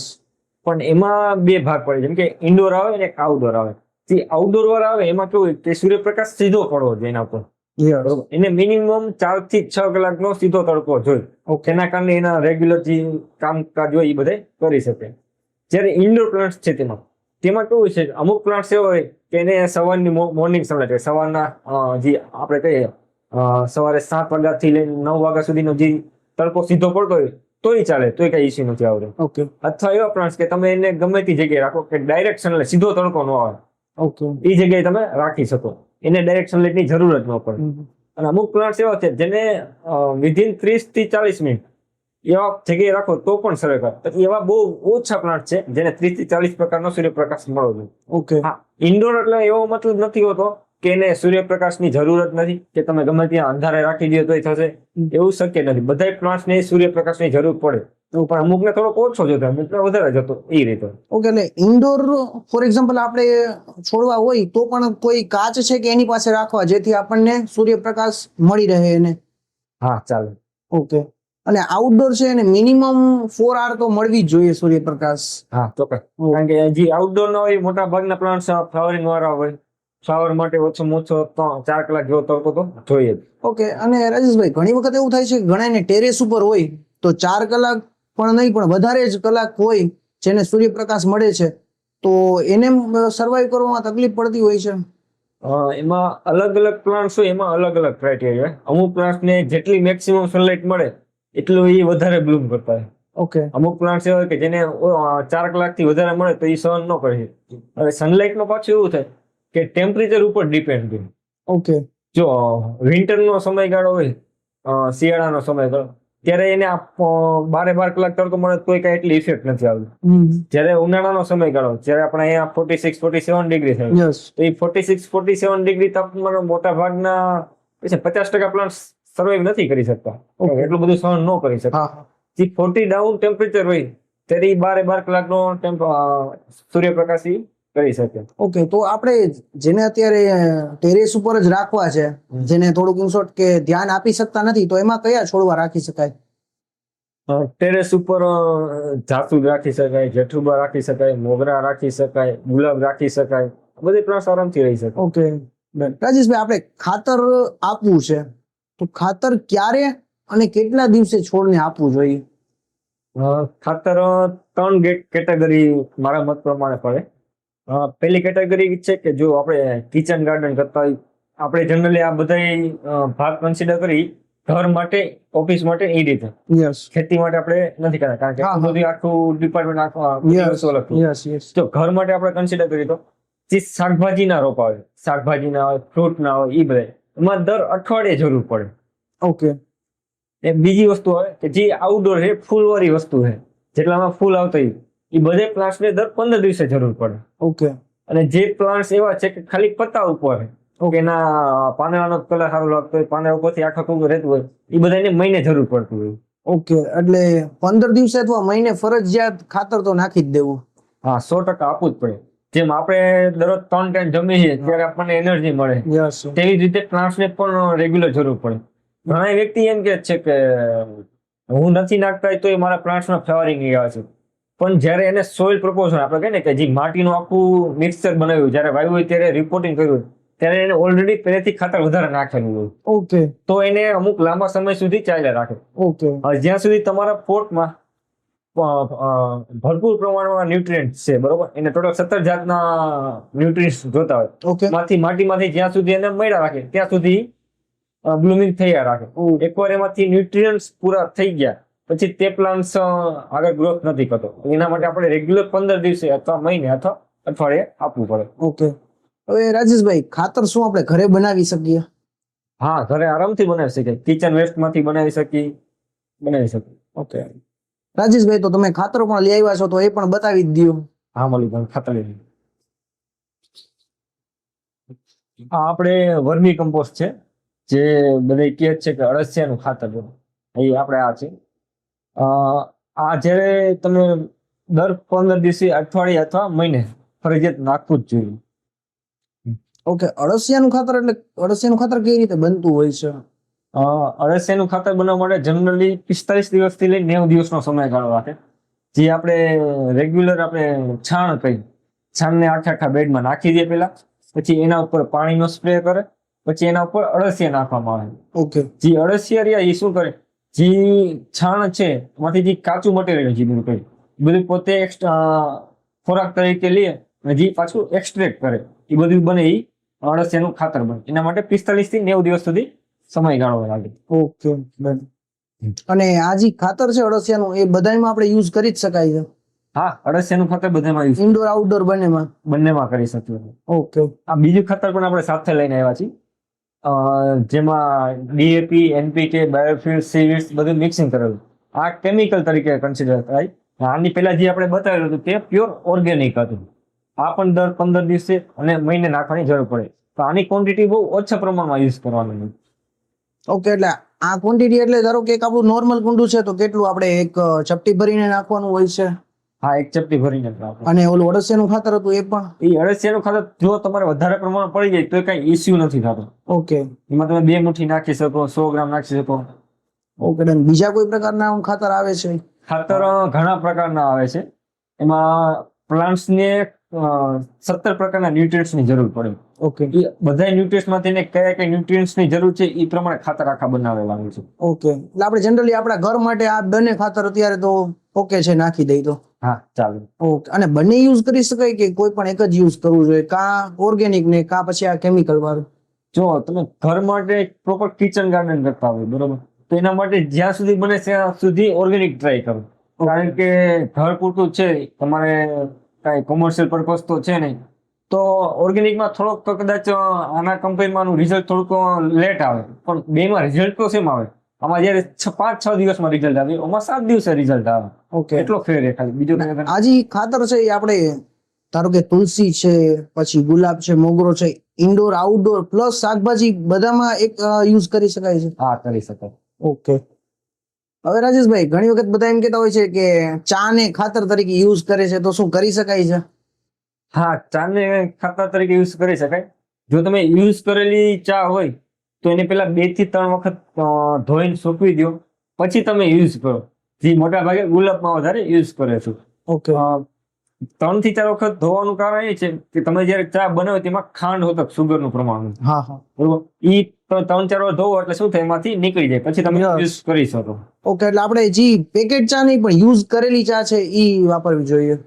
પણ એમાં 2 ભાગ પડે, જેમ કે ઇન્ડોર આવે ને એક આઉટડોર આવે. જે આઉટડોર વાળા આવે એમાં કેવું કે સૂર્યપ્રકાશ સીધો પડવો જોઈએ એના ઉપર. એને મિનિમમ 4 થી 6 કલાકનો સીધો તડકો જોઈએ. તેના કારણે એના રેગ્યુલર જે કામકાજ હોય એ બધા કરી શકે. જ્યારે ઇન્ડોર પ્લાન્ટ્સ છે તેમાં કેવું છે, અમુક પ્લાન્ટ્સ એવા હોય કે એને સવારની મોર્નિંગ સનલાઇટ, સવારના જે આપણે કહીએ સવારે 7 વાગ્યાથી લઈને 9 વાગ્યા સુધીનો જે તડકો સીધો પડતો હોય તોય ચાલે, તોય કઈ ઇસ્યુ નથી આવતો. ઓકે. અથવા એવા પ્લાન્ટ્સ કે તમે એને ગમે તે જગ્યાએ રાખો કે ડાયરેક્ટ સનલાઇટ સીધો તડકો ન આવે. ઓકે. એ જગ્યાએ તમે રાખી શકો, એને ડાયરેક્ટ સનલાઇટની જરૂર જ ન પડે. અને અમુક પ્લાન્ટ્સ એવા છે જેને વિધિન 30 થી 40 મિનિટ એવા જગ્યાએ રાખો તો પણ સરળ કરે. પછી એવા બહુ ઓછા પ્લાન્ટ છે જેને 30 થી 40 પ્રકારનો સૂર્યપ્રકાશ મળવો જોઈએ. ઓકે. હા, ઇન્ડોર એટલે એવો મતલબ નથી હોતો કે એને સૂર્યપ્રકાશની જરૂર જ નથી, કે તમે ગમે ત્યાં અંધારે રાખી દો તોય થશે, એવું શક્ય નથી. બધા પ્લાન્ટ્સને સૂર્યપ્રકાશની જરૂર પડે, પણ અમુકને થોડોક ઓછો જતો, અમુકને વધારે જતો, એ રીતે. ઓકે, એટલે ઇન્ડોર ફોર એક્ઝામ્પલ આપણે છોડવા હોય તો પણ કોઈ કાચ છે કે એની પાસે રાખવા જેથી આપણને સૂર્યપ્રકાશ મળી રહે એને? હા, ચાલે. ઓકે. અને આઉટડોર છે એને મિનિમમ 4 hour તો મળવી જ જોઈએ સૂર્યપ્રકાશ. હા, ચોક્કસ. કારણ કે જે આઉટડોર ના હોય મોટા ભાગના પ્લાન્ટ્સ ફ્લાવરિંગ વાળા હોય, ફ્લાવર માટે ઓછામાં ઓછો 4 કલાક જેવો તડકો તો જોઈએ જ. ઓકે. અને રાજેશભાઈ, ઘણી વખત એવું થાય છે કે ઘણાને ટેરેસ ઉપર હોય તો 4 કલાક પણ નહીં પણ વધારે જ કલાક હોય જેને સૂર્યપ્રકાશ મળે છે, તો એને સર્વાઈવ કરવામાં તકલીફ પડતી હોય છે. એમાં અલગ અલગ પ્લાન્ટ્સ હોય, એમાં અલગ અલગ ક્રાઇટેરિયા હોય. અમુક પ્લાન્ટ્સને જેટલી મેક્સિમમ સનલાઇટ મળે એટલું એ વધારે બ્લૂમ કરતા હોય. ઓકે. અમુક પ્લાન્ટ્સ એવા હોય કે જેને 4 કલાકથી વધારે મળે તો એ સહન ન કરી શકે. હવે સનલાઇટમાં પાછું એવું થાય કે ટેમ્પરેચર ઉપર ડિપેન્ડ કરે. ઓકે. જો વિન્ટરનો સમયગાળો હોય, શિયાળાનો સમયગાળો, ત્યારે એને 12 કલાક તડકો મળે તોય કાંઈ એટલી ઇફેક્ટ નથી આવતી. જ્યારે ઉનાળાનો સમયગાળો, જ્યારે આપણે અહીંયા 46-47 ડિગ્રી થાય, યસ. તો એ 46-47 ડિગ્રી તાપમાન મોટા ભાગના 50% પ્લાન્ટ સર્વાઈવ નથી કરી શકતા. એટલું બધું સહન ન કરી શકતા. હા. જે 40 ડાઉન ટેમ્પરેચર હોય ત્યારે 12 કલાકનો સૂર્યપ્રકાશ ઈ કરી શકે. ઓકે. તો આપણે જેને અત્યારે ટેરેસ ઉપર જ રાખવા છે, જેને થોડુંક ઇનશોર્ટ કે ધ્યાન આપી શકતા નથી, તો એમાં કયા છોડવા રાખી શકાય? ટેરેસ ઉપર જાસૂદ રાખી શકાય, જેઠુબા રાખી શકાય, મોગરા રાખી શકાય, ગુલાબ રાખી શકાય. બધી પ્લાન્ટ આરામથી રહી શકે. ઓકે. રાજેશભાઈ, આપણે ખાતર આપવું છે તો ખાતર ક્યારે અને કેટલા દિવસે છોડને આપવું જોઈએ? ખાતર 3 કેટેગરી મારા મત પ્રમાણે પડે. પહેલી કેટેગરી છે કે જો આપણે કિચન ગાર્ડન કરતા હોય, આપણે જનરલી આ બધા ભાગ કન્સિડર કરી ઘર માટે, ઓફિસ માટે, એ રીતે. યસ. ખેતી માટે આપણે નથી કરતા કારણ કે બધું આખું ડિપાર્ટમેન્ટ આખું. યસ. યસ. જો ઘર માટે આપણે કન્સિડર કરીએ તો જે શાકભાજીના રોપા હોય, શાકભાજીના હોય, ફ્રૂટના હોય, એ બધા એમાં દર અઠવાડિયે જરૂર પડે. ઓકે. એક બીજી વસ્તુ હોય કે જે આઉટડોર છે, ફૂલવાળી વસ્તુ છે, જેટલામાં ફૂલ આવતા હોય એ બધે પ્લાન્ટ્સને દર 15 દિવસે જરૂર પડે. ઓકે. અને જે પ્લાન્ટ્સ એવા છે કે ખાલી પત્તા ઉપર કે એના પાંદડાનો કલર સારો લાગતો હોય, પાંદડા ઉપરથી આખા કુંભ રહેતું હોય, એ બધાને મહિને જરૂર પડતું હોય. ઓકે. એટલે 15 દિવસે અથવા મહિને ફરજિયાત ખાતર તો નાખી જ દેવું. હા, 100% આપવું જ પડે. જેમ આપણે દરરોજ 3 ટાઈમ જમીએ ત્યારે આપણને એનર્જી મળે, યસ. તેવી જ રીતે પ્લાન્ટ્સને પણ રેગ્યુલર જરૂર પડે. ઘણા વ્યક્તિ એમ કે છે કે હું નથી નાખતા તો મારા પ્લાન્ટ્સમાં ફ્લાવરિંગ આવે છે, પણ જ્યારે એને સોઇલ પ્રપોઝન આપણે કહીએ ને કે જે માટીનું આખું મિક્સચર બનાવ્યું, જ્યારે વાવ્યું હોય ત્યારે રિપોર્ટિંગ કર્યું ત્યારે એને ઓલરેડી પહેલેથી ખાતર વધારે નાખેલું હોય. ઓકે. તો એને અમુક લાંબા સમય સુધી ચાલ્યા રાખે. ઓકે. જ્યાં સુધી તમારા પોટમાં ભરપૂર પ્રમાણમાં ન્યુટ્રિયન્ટ છે, બરોબર, એને ટોટલ 17 જાતના ન્યુટ્રિયન્ટ્સ જોતા હોય, ઓકે. માટીમાંથી જ્યાં સુધી એને મળ્યા રાખે ત્યાં સુધી બ્લૂમિંગ થયા રાખે. એકવાર એમાંથી ન્યુટ્રિયન્ટ્સ પૂરા થઈ ગયા પછી તે પ્લાન્ટ્સ આગળ ગ્રોથ નથી કરતો. એના માટે આપણે રેગ્યુલર 15 દિવસે અથવા મહિને અથવા અઠવાડિયે આપવું પડે. ઓકે. હવે રાજેશભાઈ, ખાતર શું આપણે ઘરે બનાવી શકીએ? હા, ઘરે આરામથી બનાવી શકીએ. કિચન વેસ્ટ માંથી બનાવી શકીએ. ઓકે. રાજેશભાઈ, તો તમે ખાતર પણ લઈ આવ્યા છો તો એ પણ બતાવી જ દો. હા, મળી ખાતર લઈ. હા, આપણે વર્મી કમ્પોસ્ટ છે, જે બધા કહે છે કે અળસિયાનું ખાતર, એ આપણે આ છે. આ જ્યારે તમે દર 15 દિવસે, અઠવાડિયે અથવા મહિને ફરજિયાત નાખવું જ જોઈએ. ઓકે. અળસિયાનું ખાતર એટલે અળસિયાનું ખાતર કઈ રીતે બનતું હોય છે? અળસિયાનું ખાતર બનાવવા માટે જનરલી 45 દિવસથી લઈને 90 દિવસનો સમયગાળો રાખે. જે આપણે રેગ્યુલર આપણે છાણ કહી, છાણને આખા બેડમાં નાખી દે પેલા, પછી એના ઉપર પાણીનો સ્પ્રે કરે, પછી એના ઉપર અળસિયા નાખવામાં આવે. ઓકે. જે અળસિયા રહ્યા એ શું કરે, જે છાણ છે એમાંથી જે કાચું મટીરિયલ જે બધું કહી બધું પોતે ખોરાક તરીકે લે અને જે પાછું એક્સટ્રેક્ટ કરે, એ બધું બને, એ અળસિયાનું ખાતર બને. એના માટે 45 થી 90 દિવસ સુધી સમયગાળો લાગે. ઓકે. અને આ જે ખાતર છે અળસિયાનું, એ બધામાં આપણે યુઝ કરી જ શકાય છે? હા, અળસિયાનું ખાતર બધામાં યુઝ, ઇન્ડોર આઉટડોર બંનેમાં કરી શકીએ. ઓકે. આ બીજું ખાતર પણ આપણે સાથે લઈને આવ્યા છીએ. જેમાં ડીએપી, એનપીકે, બાયોફ્યુલ, સીવીડ્સ બધું મિક્સિંગ કરેલું. આ કેમિકલ તરીકે કન્સિડર થાય. આની પહેલા જે આપણે બતાવેલું હતું તે પ્યોર ઓર્ગેનિક હતું. આ પણ દર 15 દિવસે અને મહિને નાખવાની જરૂર પડે. તો આની ક્વોન્ટિટી બહુ ઓછા પ્રમાણમાં યુઝ કરવાની. ઓકે, એટલે આ ક્વોન્ટિટી એટલે ધારો કે એક આપણું નોર્મલ કુંડું છે તો કેટલું આપણે એક ચપટી ભરીને નાખવાનું હોય છે? હા, એક ચપટી ભરીને જ નાખો. અને ઓલું અળસિયાનું ખાતર હતું એ પણ? એ અળસિયાનું ખાતર જો તમારે વધારે પ્રમાણ પડી જાય તો કઈ ઇસ્યુ નથી થતો. ઓકે. એમાં તમે 2 મુઠ્ઠી નાખી શકો, 100 ગ્રામ નાખી શકો. Okay, done. બીજા કોઈ પ્રકારના ખાતર આવે છે? ખાતર ઘણા પ્રકારના આવે છે. એમાં પ્લાન્ટ્સને 17 પ્રકારના ન્યુટ્રિયન્ટ્સની જરૂર પડે. ઓકે. એ બધા ન્યુટ્રિયન્ટ્સમાં તેને કયા કયા ન્યુટ્રિયન્ટ્સની જરૂર છે એ પ્રમાણે ખાતર આખા બનાવેલા હોય છે. ઓકે, એટલે આપણે જનરલી આપણા ઘર માટે આ બંને ખાતર અત્યારે તો ઓકે છે, નાખી દઈ તો? હા, ચાલે. ઓકે. અને બંને યુઝ કરી શકાય કે કોઈ પણ એક જ યુઝ કરવું જોઈએ? કા ઓર્ગેનિક ને કા પછી આ કેમિકલ વાળું? જો તમે ઘર માટે પ્રોપર કિચન ગાર્ડન કરતા હોય બરોબર, તો એના માટે જ્યાં સુધી બને ત્યાં સુધી ઓર્ગેનિક ટ્રાય કરો. કારણ કે ઘર પૂરતું છે, તમારે કઈ કોમર્શિયલ પર્પઝ તો છે નહીં, તો ઓર્ગેનિકમાં થોડોક તો કદાચ આના કમ્પેરમાં રિઝલ્ટ થોડુંક લેટ આવે, પણ બેમાં રિઝલ્ટ તો સેમ આવે. આમાં જયારે 5-6 દિવસમાં રિઝલ્ટ આવે, આમાં 7 દિવસે રિઝલ્ટ આવે. ઓકે. એટલો ફેર ખાલી, બીજો કઈ. આજી ખાતર છે એ આપણે ધારો કે તુલસી છે, પછી ગુલાબ છે, મોગરો છે, ઇન્ડોર આઉટડોર પ્લસ શાકભાજી બધામાં એક યુઝ કરી શકાય છે? હા, કરી શકાય. ઓકે. હવે રાજેશભાઈ, ઘણી વખત બધા એમ કહેતા હોય છે કે ચા ને ખાતર તરીકે યુઝ કરે છે, તો શું કરી શકાય છે? હા, ચાને ખાતર તરીકે યુઝ કરી શકાય. જો તમે યુઝ કરેલી ચા હોય તો એને પેલા 2 થી 3 વખત ધોઈને સૂકવી દો, પછી તમે યુઝ કરો. જે મોટા ભાગે ગુલાબમાં વધારે યુઝ કરે છે. ઓકે. 3 થી 4 વખત ધોવાનું કારણ એ છે કે તમે જયારે ચા બનાવો તેમાં ખાંડ હોતક સુગરનું પ્રમાણ હોય. હા હા. બરોબર, ઈ 3-4 વાર ધોવો એટલે શું થાય, એમાંથી નીકળી જાય, પછી તમે Yes. યુઝ કરી શકો. ઓકે, એટલે આપણે જે પેકેટ ચા નહીં પણ યુઝ કરેલી ચા છે ઈ વાપરવી જોઈએ?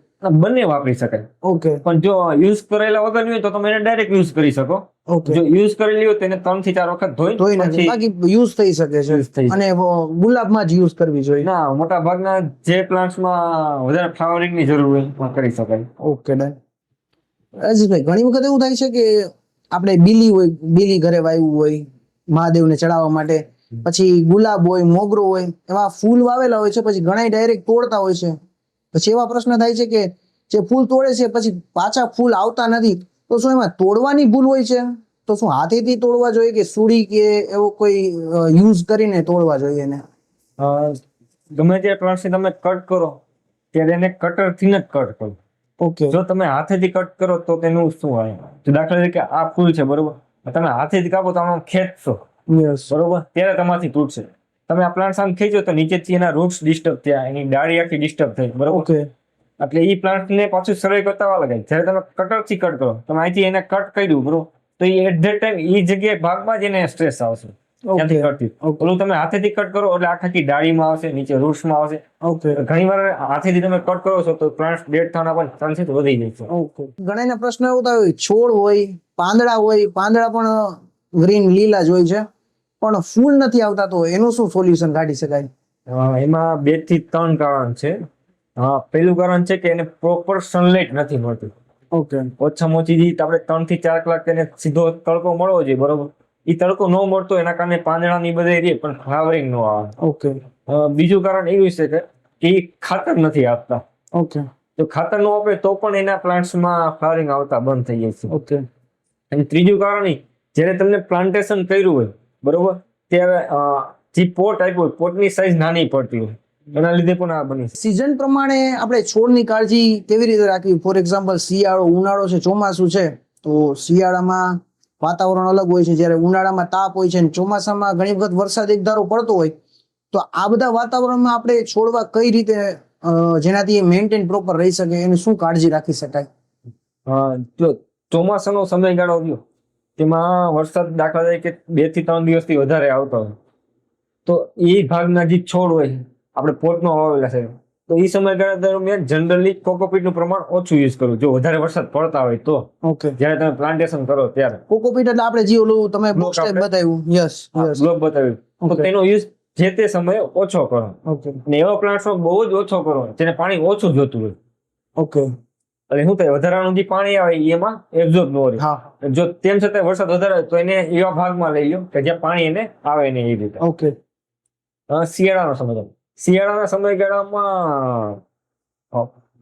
બંને વાપરી શકાય. ઓકે. પણ જો યુઝ કરેલા વગરની હોય તો તમે એને ડાયરેક્ટ યુઝ કરી શકો. ઓકે. જો યુઝ કરેલી હોય તો એને 3 થી 4 વખત ધોઈ ધોઈ નાખી, પછી બાકી યુઝ થઈ શકે છે. યુઝ થઈ અને ગુલાબમાં જ યુઝ કરવી જોઈએ? ના, મોટા ભાગના જે પ્લાન્ટ્સમાં વધારે ફ્લાવરિંગ ની જરૂર હોય એમાં કરી શકાય. Okay done. રાજેશભાઈ, ઘણી વખત એવું થાય છે કે આપણે બીલી હોય, બીલી ઘરે વાવ્યું હોય મહાદેવને ચડાવવા માટે, પછી ગુલાબ હોય, મોગરો હોય, એવા ફૂલ વાવેલા હોય છે, પછી ઘણા ડાયરેક્ટ તોડતા હોય છે. પછી એવા પ્રશ્ન થાય છે કે જે ફૂલ તોડે છે પછી પાછા ફૂલ આવતા નથી, તો શું એમાં તોડવાની ભૂલ હોય છે? તો શું હાથેથી તોડવા જોઈએ કે સુડી કે એવો કોઈ યુઝ કરીને તોડવા જોઈએ એને? ગમે તે પ્લાન્ટ્સને તમે કટ કરો ત્યારે એને કટર થી જ કટ કરો. ઓકે. જો તમે હાથેથી કટ કરો તો તેનું શું હોય? જો દાખલા તરીકે આ ફૂલ છે બરોબર, તમે હાથેથી કાપો તો આમાં ખેંચશો યસ. બરોબર, ત્યારે તમારાથી તૂટશે. તમે આ પ્લાન્ટ આમ ખેંચો તો નીચેથી એના રૂટ્સ ડિસ્ટર્બ થયા, એની ડાળી આખી ડિસ્ટર્બ થઈ, બરોબર. ઓકે. એટલે એ પ્લાન્ટ ને પાછું સર્વે કરતા વાર લાગે. જ્યારે તમે કટર થી કટ કરો, તમે અહીંથી એને કટ કર્યું બરોબર, તો એ એટ ધેટ ટાઈમ એ જગ્યાએ ભાગમાં જ એને સ્ટ્રેસ આવશે. ત્યાંથી કટથી ઓલું તમે હાથેથી કટ કરો એટલે આખી ડાળીમાં આવશે, નીચે રૂટ્સમાં આવશે. ઓકે. ઘણી વાર હાથેથી તમે કટ કરો છો તો પ્લાન્ટ ડેડ થવાના પણ ચાન્સીસ વધી જાય છે. ઓકે. ઘણા પ્રશ્ન એવો થાય, છોડ હોય, પાંદડા હોય, પાંદડા પણ ગ્રીન લીલા જ હોય છે, પણ ફૂલ નથી આવતા, તો એનું શું સોલ્યુશન કાઢી શકાય? એમાં 2 થી 3 કારણ છે. પહેલું કારણ છે કે એને પ્રોપર સનલાઇટ નથી મળતું. ઓકે. ઓછામાં ઓછી આપણે 3 થી 4 કલાક એને સીધો તડકો મળવો જોઈએ બરોબર. એ તડકો ન મળતો એના કારણે પાંદડાની બધે રહે પણ ફ્લાવરિંગ ન આવે. ઓકે. બીજું કારણ એવું છે કે એ ખાતર નથી આપતા. ઓકે. જો ખાતર ન આપે તો પણ એના પ્લાન્ટ્સમાં ફ્લાવરિંગ આવતા બંધ થઈ જાય છે. ઓકે. અને ત્રીજું કારણ જ્યારે તમને પ્લાન્ટેશન કર્યું હોય બરોબર, ત્યારે જે પોટ આપ્યું હોય પોટની સાઈઝ નાની પડતી હોય, એના લીધે પણ આ બની છે. સિઝન પ્રમાણે આપણે છોડની કાળજી કેવી રીતે રાખવી? ફોર એક્ઝામ્પલ, શિયાળો, ઉનાળો છે, ચોમાસું છે, તો શિયાળામાં વાતાવરણ અલગ હોય છે, જ્યારે ઉનાળામાં તાપ હોય છે, અને ચોમાસામાં ઘણી વખત વરસાદ એકધારો પડતો હોય, તો આ બધા વાતાવરણમાં આપણે છોડવા કઈ રીતે જેનાથી મેન્ટેન પ્રોપર રહી શકે, એની શું કાળજી રાખી શકાય? જો ચોમાસાનો સમયગાળો રહ્યો તેમાં વરસાદ દાખલા તરીકે 2 થી 3 દિવસથી વધારે આવતો હોય, તો એ ભાગના જે છોડ હોય આપણે પોટમાં વાવેલા છે, તો એ સમયગાળા દરમિયાન જનરલી કોકોપીટનું પ્રમાણ ઓછું યુઝ કરવું જો વધારે વરસાદ પડતા હોય તો. ઓકે. જ્યારે તમે પ્લાન્ટેશન કરો ત્યારે કોકોપીટ એટલે આપણે જે ઓલું તમે બોક્સ ટાઈપ બતાવ્યું, યસ યસ, બ્લોક બતાવ્યું, તો તેનો યુઝ જે તે સમયે ઓછો કરો. ઓકે. અને એવા પ્લાન્ટ્સમાં બહુ જ ઓછો કરો જેને પાણી ઓછું જોતું હોય. ઓકે. એટલે શું થાય, વધારાનું જે પાણી આવે એ એમાં એબ્ઝોર્બ ન રહે. હા જો તેમ છતાં વરસાદ વધારે હોય તો એને એવા ભાગમાં લઈ લો કે જ્યાં પાણી એને આવે નહીં એ રીતે. ઓકે શિયાળાનો સમય, શિયાળાના સમયગાળામાં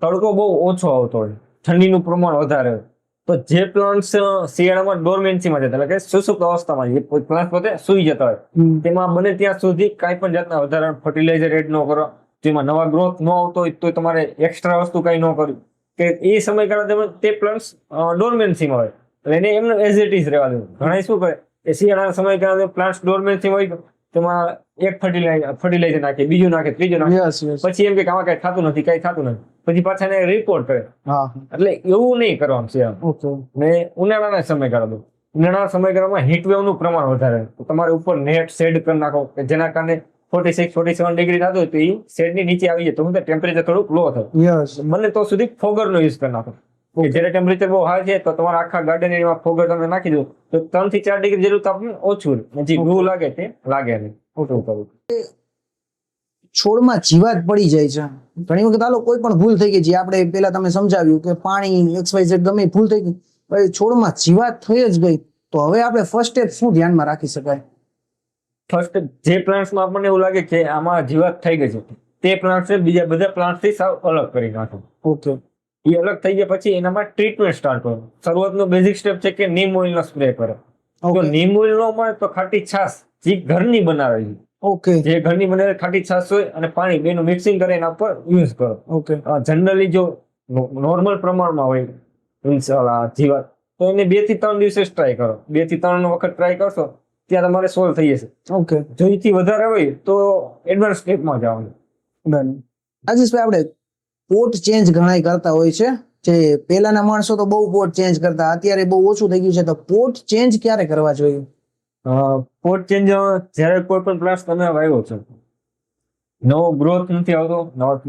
તડકો બહુ ઓછો આવતો હોય, ઠંડીનું પ્રમાણ વધારે હોય, તો જે પ્લાન્ટ્સ શિયાળામાં ડોર્મેન્સીમાં જતા, એટલે કે સુસુપ્ત અવસ્થામાં જે પ્લાન્ટ પોતે સુઈ જતા હોય, તેમાં બને ત્યાં સુધી કાંઈ પણ જાતના વધારાનું ફર્ટિલાઇઝર એડ ન કરો. જેમાં નવા ગ્રોથ ન આવતો હોય તો તમારે એક્સ્ટ્રા વસ્તુ કાંઈ ન કરવી, કે એ સમયગાળા દરમિયાન તે પ્લાન્ટ્સ ડોર્મેન્સીમાં હોય એટલે એને એમને એઝ ઇટ ઇઝ રહેવા દેવું. ઘણા શું કરે કે શિયાળાના સમયગાળા પ્લાન્ટ્સ ડોર્મેન્સીમાં હોય તેમાં એક ફર્ટિલાઇઝર નાખે, બીજું નાખે, ત્રીજું નાખે, યસ યસ પછી એમ કે આમાં કઈ થતું નથી, કઈ થતું નથી, પછી પાછા એને રિપોર્ટ કરે. હા એટલે એવું નહીં કરવાનું છે. ઓકે ને ઉનાળાના સમયગાળા દો, ઉનાળાના સમયગાળામાં હીટવેવ નું પ્રમાણ વધારે, તો તમારે ઉપર નેટ શેડ કરી નાખો કે જેના કારણે 46-47 ડિગ્રી થતું હોય તો એ શેડ ની નીચે આવી જાય તો ટેમ્પરેચર થોડુંક લો થાય. યસ બને તો સુધી ફોગર નો યુઝ કરી નાખો, કે જ્યારે ટેમ્પરેચર બહુ હાઈ છે તો તમારા આખા ગાર્ડન એરિયામાં ફોગર તમે નાખી દો તો 3 થી 4 ડિગ્રી જેટલું તાપમાન ઓછું રહે, જે લૂ લાગે તે લાગે નહીં. ખોટું કરવું. છોડમાં જીવાત પડી જાય છે ઘણી વખત. હાલો કોઈ પણ ભૂલ થઈ ગઈ, જે આપણે પેલા તમે સમજાવ્યું કે પાણી XYZ ગમે એ ભૂલ થઈ ગઈ, હવે છોડમાં જીવાત થઈ જ ગઈ, તો હવે આપણે ફર્સ્ટ સ્ટેપ શું ધ્યાનમાં રાખી શકાય? ફર્સ્ટ જે પ્લાન્ટ્સમાં આપણને એવું લાગે કે આમાં જીવાત થઈ ગઈ છે તે પ્લાન્ટ બીજા બધા પ્લાન્ટ થી સાવ અલગ કરી નાખો. ઓકે એ અલગ થઈ ગયા પછી એનામાં ટ્રીટમેન્ટ સ્ટાર્ટ કરો. શરૂઆતનો બેઝિક સ્ટેપ છે કે નીમ ઓઇલ નો સ્પ્રે કરો. જો નીમ ઓઇલ નો મળે તો ખાટી છાશ જે ઘરની બનાવે છે, ઓકે જે ઘરની બનાવેલી ખાટી છાશ હોય અને પાણી બેનું મિક્સિંગ કરે એના પર યુઝ કરો. ઓકે જનરલી જો નોર્મલ પ્રમાણમાં હોય જીવાત તો એને 2 થી 3 દિવસે ટ્રાય કરો. 2 થી 3 વખત ટ્રાય કરશો ત્યાં તમારે સોલ્વ થઈ જશે. ઓકે જો એથી વધારે હોય તો એડવાન્સ સ્ટેપમાં જવાનું. ડન. રાજેશભાઈ, આપણે પોટ ચેન્જ ઘણા કરતા હોય છે, જે પહેલાના માણસો તો બહુ પોટ ચેન્જ કરતા, અત્યારે બહુ ઓછું થઈ ગયું છે, તો પોટ ચેન્જ ક્યારે કરવા જોઈએ? પોટ ચેન્જ જ્યારે કોઈ પણ પ્લાન્ટ તમે વાવ્યો છો, નવો ગ્રોથ નથી આવતો,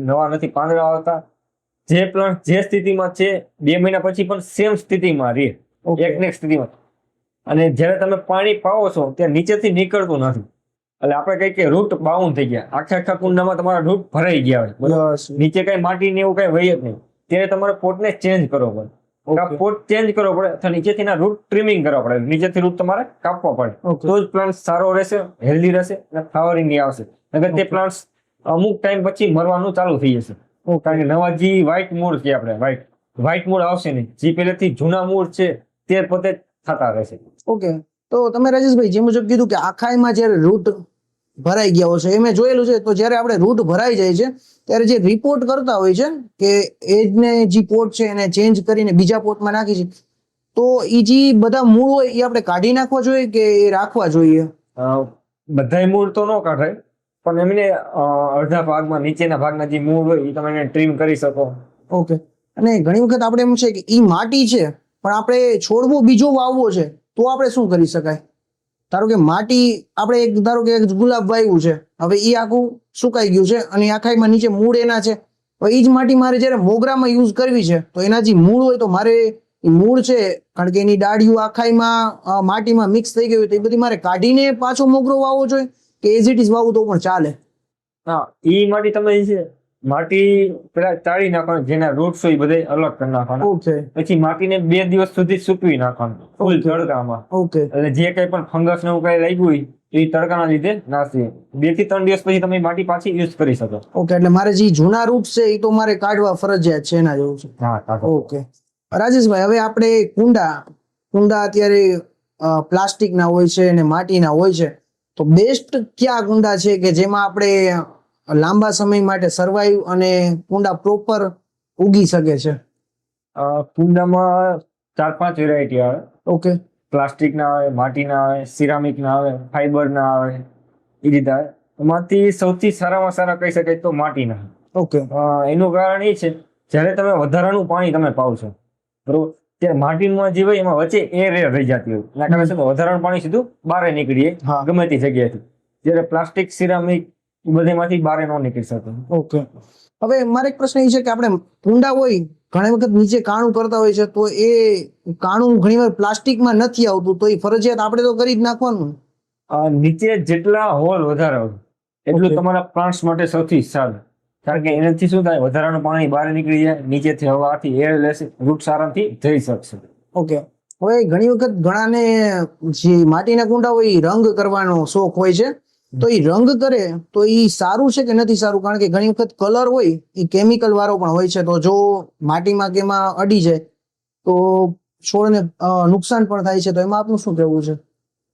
નવા નથી પાંદડા આવતા, જે પ્લાન્ટ જે સ્થિતિમાં છે 2 મહિના પછી પણ સેમ સ્થિતિમાં રહે, એક ને એક સ્થિતિમાં, અને જ્યારે તમે પાણી પાવો છો ત્યાં નીચેથી નીકળતું નથી, એટલે આપણે કઈ કે રૂટ બાઉન્ડ થઈ ગયા, આખા કુંડામાં તમારા રૂટ ભરાઈ ગયા હોય, બરાબર? નીચે કઈ માટી ને એવું કઈ વહી જ નહીં, ત્યારે તમારે પોટને ચેન્જ કરવો પડે. પોટ ચેન્જ કરવો પડે અથવા નીચેથી રૂટ ટ્રીમિંગ કરવા પડે, નીચેથી રૂટ તમારે કાપવા પડે, તો જ પ્લાન્ટ સારો રહેશે, હેલ્ધી રહેશે અને ફ્લાવરિંગ આવશે. નકર તે પ્લાન્ટ અમુક ટાઈમ પછી મરવાનું ચાલુ થઈ જશે, કારણ કે નવા જે વ્હાઇટ મૂળ છે, આપણે વ્હાઇટ મૂળ આવશે નહીં, જે પહેલેથી જૂના મૂળ છે તે પોતે થતા રહેશે. ઓકે, તો તમે રાજેશભાઈ જે મુજબ કીધું કે આખાઈમાં જ્યારે રૂટ ભરાઈ ગયા હોય છે, એ મેં જોયેલું છે, તો જ્યારે આપણે રૂટ ભરાઈ જાય છે ત્યારે જે રિપોર્ટ કરતા હોય છે કે એજને જે પોટ છે એને ચેન્જ કરીને બીજા પોટમાં નાખી છે, તો એ જે બધા મૂળ હોય એ આપણે કાઢી નાખવા જોઈએ કે એ રાખવા જોઈએ? બધાય મૂળ તો ન કાઢાય, પણ એમને અડધા ભાગમાં નીચેના ભાગના જે મૂળ હોય એ તમે એને ટ્રીમ કરી શકો. ઓકે. અને ઘણી વખત આપણે એમ છે કે એ માટી છે પણ આપણે છોડવો બીજો વાવવો છે, તો આપણે શું કરી શકાય? ધારો કે માટી આપણે એક ગુલાબ વાવ્યું છે, હવે એ આખું સુકાઈ ગયું છે અને આખાઈમાં નીચે મૂળ એના છે, હવે એ જ માટી મારે જ્યારે મોગરામાં યુઝ કરવી છે તો એના જે મૂળ હોય તો મારે એ મૂળ છે, કારણ કે એની ડાળીઓ આખાઈમાં માટીમાં મિક્સ થઈ ગઈ હોય તો એ બધી મારે કાઢીને પાછો મોગરો વાવવો જોઈએ કે એઝ ઇટ ઇઝ વાવું તો પણ ચાલે? હા, એ માટી તમે છે માટી પેલા ચાળી નાખવાનું, જેના રૂટ્સ હોય એ બધે અલગ કરી નાખવાના. ઓકે. પછી માટીને 2 દિવસ સુધી સૂકવી નાખવાનું ફૂલ તડકામાં. ઓકે. એટલે જે કઈ પણ ફંગસ ને એવું કઈ લાગ્યું હોય એ તડકાના લીધે નાશી. 2 થી 3 દિવસ પછી તમે માટી પાછી યુઝ કરી શકો. ઓકે, એટલે મારે જે જૂના રૂટ છે એ તો મારે કાઢવા ફરજિયાત છે, એના જેવું છે. હા, કાઢો. ઓકે રાજેશભાઈ, હવે આપણે કુંડા અત્યારે પ્લાસ્ટિકના હોય છે અને માટીના હોય છે, તો બેસ્ટ કયા કુંડા છે કે જેમાં આપણે લાંબા સમય માટે સર્વાઈવ અને કુંડા પ્રોપર ઉગી શકે છે? કુંડામાં 4-5 વેરાયટી આવે. ઓકે. પ્લાસ્ટિક ના આવે, માટીના આવે, સિરામિક ના આવે, ફાઈબર ના આવે, એ રીતે આવે. એમાંથી સૌથી સારામાં સારા કહી શકાય તો માટીના. ઓકે. એનું કારણ એ છે જ્યારે તમે વધારાનું પાણી તમે પાવ છો, બરોબર, ત્યારે માટીમાં જે હોય એમાં વચ્ચે એર રહી જતી હોય, એના કારણે શું વધારાનું પાણી સીધું બહાર નીકળીએ ગમે તે જગ્યાએથી. જ્યારે પ્લાસ્ટિક, સિરામિક એ બધેમાંથી બહાર ન નીકળી શકે. ઓકે. હવે મારે એક પ્રશ્ન એ છે કે આપણે કુંડા હોય ઘણી વખત નીચે કાણું કરતા હોય છે, તો એ કાણું ઘણીવાર પ્લાસ્ટિકમાં નથી આવતું, તો એ ફરજિયાત આપણે તો કરી જ નાખવાનું. નીચે જેટલા હોલ વધારે હોય એટલું તમારા પ્લાન્ટ્સ માટે સૌથી સારું. કારણ કે એનાથી શું થાય, વધારાનું પાણી બહાર નીકળી જાય, નીચેથી હવાથી એર લેશે, રૂટ આરામથી જઈ શકશે. ઓકે. હવે ઘણી વખત ઘણાને જે માટીના કુંડા હોય એ રંગ કરવાનો શોખ હોય છે, તો એ રંગ કરે તો એ સારું છે કે નથી સારું? કારણ કે ઘણી વખત કલર હોય એ કેમિકલ વાળો પણ હોય છે, તો જો માટીમાં કે એમાં અડી જાય તો છોડને નુકસાન પણ થાય છે, તો એમાં આપનું શું કહેવું છે?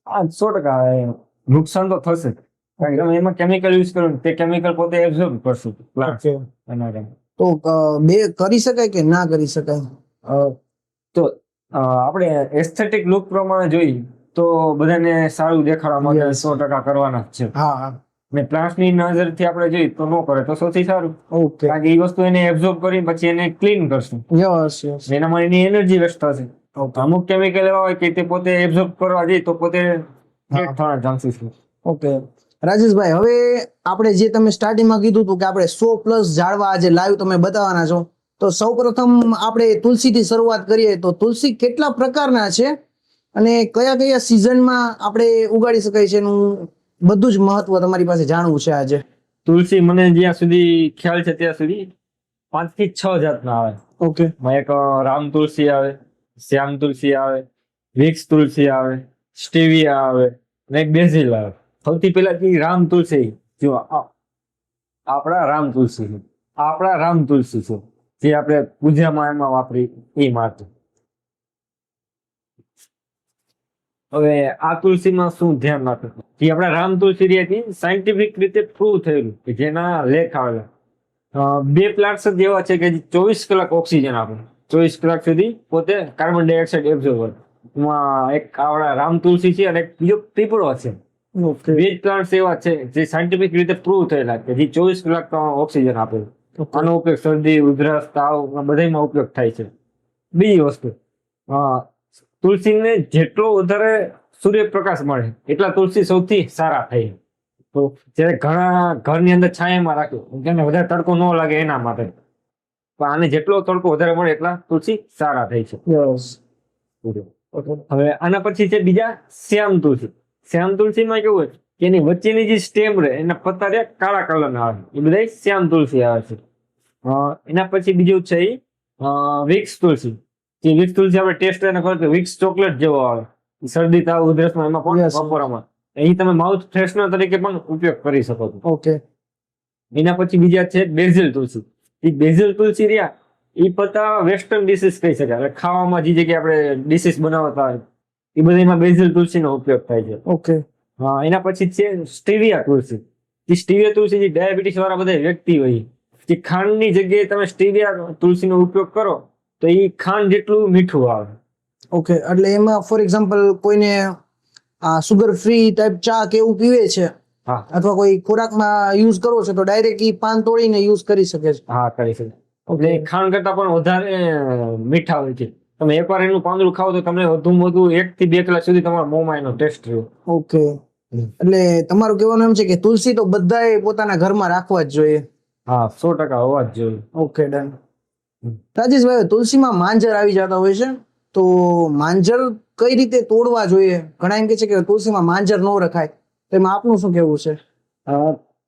આ 100% નુકસાન તો થશે જ. કારણ કે તમે એમાં કેમિકલ યુઝ કરો ને, તે કેમિકલ પોતે એબ્ઝોર્બ કરશે પ્લાન્ટ. તો બે કરી શકાય કે ના કરી શકાય? તો આપણે એસ્થેટિક લુક પ્રમાણે જોઈએ તો બધાને સારું દેખાડવા માટે Yes. 100% કરવાના જ છે. હા. ને પ્લાન્ટની નજરથી આપણે જોઈએ તો ન કરે તો સૌથી સારું. ઓકે. કારણ કે એ વસ્તુ એને એબ્ઝોર્બ કરી પછી એને ક્લીન કરશે, યસ યસ. એનામાં એની એનર્જી વેસ્ટ થશે. ઓકે. અમુક કેમિકલ એવા હોય કે તે પોતે એબ્ઝોર્બ કરવા જાય તો પોતે ડેડ થવાના ચાન્સીસ છે. ઓકે રાજેશભાઈ, હવે આપણે જે તમે સ્ટાર્ટિંગમાં કીધું હતું કે આપણે 100+ ઝાડવા આજે લાઈવ તમે બતાવવાના છો, તો સૌપ્રથમ આપણે તુલસીથી શરૂઆત કરીએ તો તુલસી કેટલા પ્રકારના છે અને કયા કયા સિઝનમાં આપણે ઉગાડી શકાય છે એનું બધું જ મહત્વ તમારી પાસે જાણવું છે આજે. તુલસી મને જ્યાં સુધી ખ્યાલ છે ત્યાં સુધી 5 થી 6 જાતના આવે. ઓકે. એમાં એક રામ તુલસી આવે, શ્યામ તુલસી આવે, વિક્સ તુલસી આવે, સ્ટીવિયા આવે અને એક બેઝિલ આવે. સૌથી પહેલા રામ તુલસી, જો આપણા રામ તુલસી છે, આપણા રામ તુલસી છે જે આપણે પૂજામાં એમાં વાપરી એ માટે. હવે આ તુલસીમાં શું ધ્યાન રાખવું, જે આપણા રામ તુલસી રહ્યા સાયન્ટિફિક રીતે પ્રૂવ થયેલું કે જેના લેખ આવેલા. બે પ્લાન્ટ્સ જ એવા છે કે 24 કલાક ઓક્સિજન આપે, 24 કલાક સુધી પોતે કાર્બન ડાયોક્સાઇડ એબ્ઝોર્બ કરે. એમાં એક આપણા રામ તુલસી છે અને એક બીજો પીપળો છે. બે જ પ્લાન્ટ્સ એવા છે જે સાયન્ટિફિક રીતે પ્રૂવ થયેલા કે જે 24 કલાક ઓક્સિજન આપે. આનો ઉપયોગ શરદી, ઉધરસ, તાવ બધામાં ઉપયોગ થાય છે. બીજી વસ્તુ, તુલસીને જેટલો વધારે સૂર્યપ્રકાશ મળે એટલા તુલસી સૌથી સારા થાય. તો જ્યારે ઘણા ઘરની અંદર છાયામાં રાખ્યું તેને વધારે તડકો ન લાગે એના માટે, પણ આને જેટલો તડકો વધારે મળે એટલા તુલસી સારા થાય છે. હવે આના પછી છે બીજા શ્યામ તુલસી. શ્યામ તુલસીમાં કેવું હોય કે એની વચ્ચેની જે સ્ટેમ રહે એના પત્તા રે કાળા કલરના આવે, એ બધા શ્યામ તુલસી આવે છે. એના પછી બીજું છે વિક્સ તુલસી. જે વિક્સ તુલસી આપણે ટેસ્ટ એને કરો તો વિક્સ ચોકલેટ જેવો આવે, શરદી તાવ ઉધરસમાં એમાં પણ વાપરવામાં. અહીં તમે માઉથ ફ્રેશનર તરીકે પણ ઉપયોગ કરી શકો છો. ઓકે. એના પછી બીજા છે બેઝિલ તુલસી. એ બેઝિલ તુલસી રહ્યા એ પત્તા વેસ્ટર્ન ડિશિસ કહી શકાય, ખાવામાં જે જગ્યાએ આપણે ડિશિસ બનાવતા હોય એ બધામાં બેઝિલ તુલસીનો ઉપયોગ થાય છે. ઓકે. એના પછી છે સ્ટીવિયા તુલસી. જે સ્ટીવિયા તુલસી જે ડાયાબિટીસ વાળા બધા વ્યક્તિ હોય, જે ખાંડની જગ્યાએ તમે સ્ટીવિયા તુલસીનો ઉપયોગ કરો તો એ ખાંડ જેટલું મીઠું આવે. ઓકે, એટલે એમાં ફોર એક્ઝામ્પલ કોઈને સુગર ફ્રી ટાઈપ ચા કે એવું પીવે છે, હા, અથવા કોઈ ખોરાકમાં યુઝ કરવો છે તો ડાયરેક્ટ ઈ પાન તોડીને યુઝ કરી શકે છે. હા કરી શકે. એટલે ખાંડ કરતા પણ વધારે મીઠા હોય છે. તમે એકવાર એનું પાંદડું ખાવ તો તમને વધુમાં વધુ 1 થી 2 કલાક સુધી તમારા મોંમાં એનો ટેસ્ટ રહ્યો. ઓકે. એટલે તમારું કહેવાનું એમ છે કે તુલસી તો બધાએ પોતાના ઘરમાં રાખવા જ જોઈએ. હા, 100% હોવા જ જોઈએ. Okay, done. રાજેશભાઈ, તુલસીમાં માંજર આવી જતા હોય છે, તો માંજર કઈ રીતે તોડવા જોઈએ? ઘણા એમ કે છે કે તુલસીમાં માંજર ન રખાય, તો એમાં આપનું શું કેવું છે?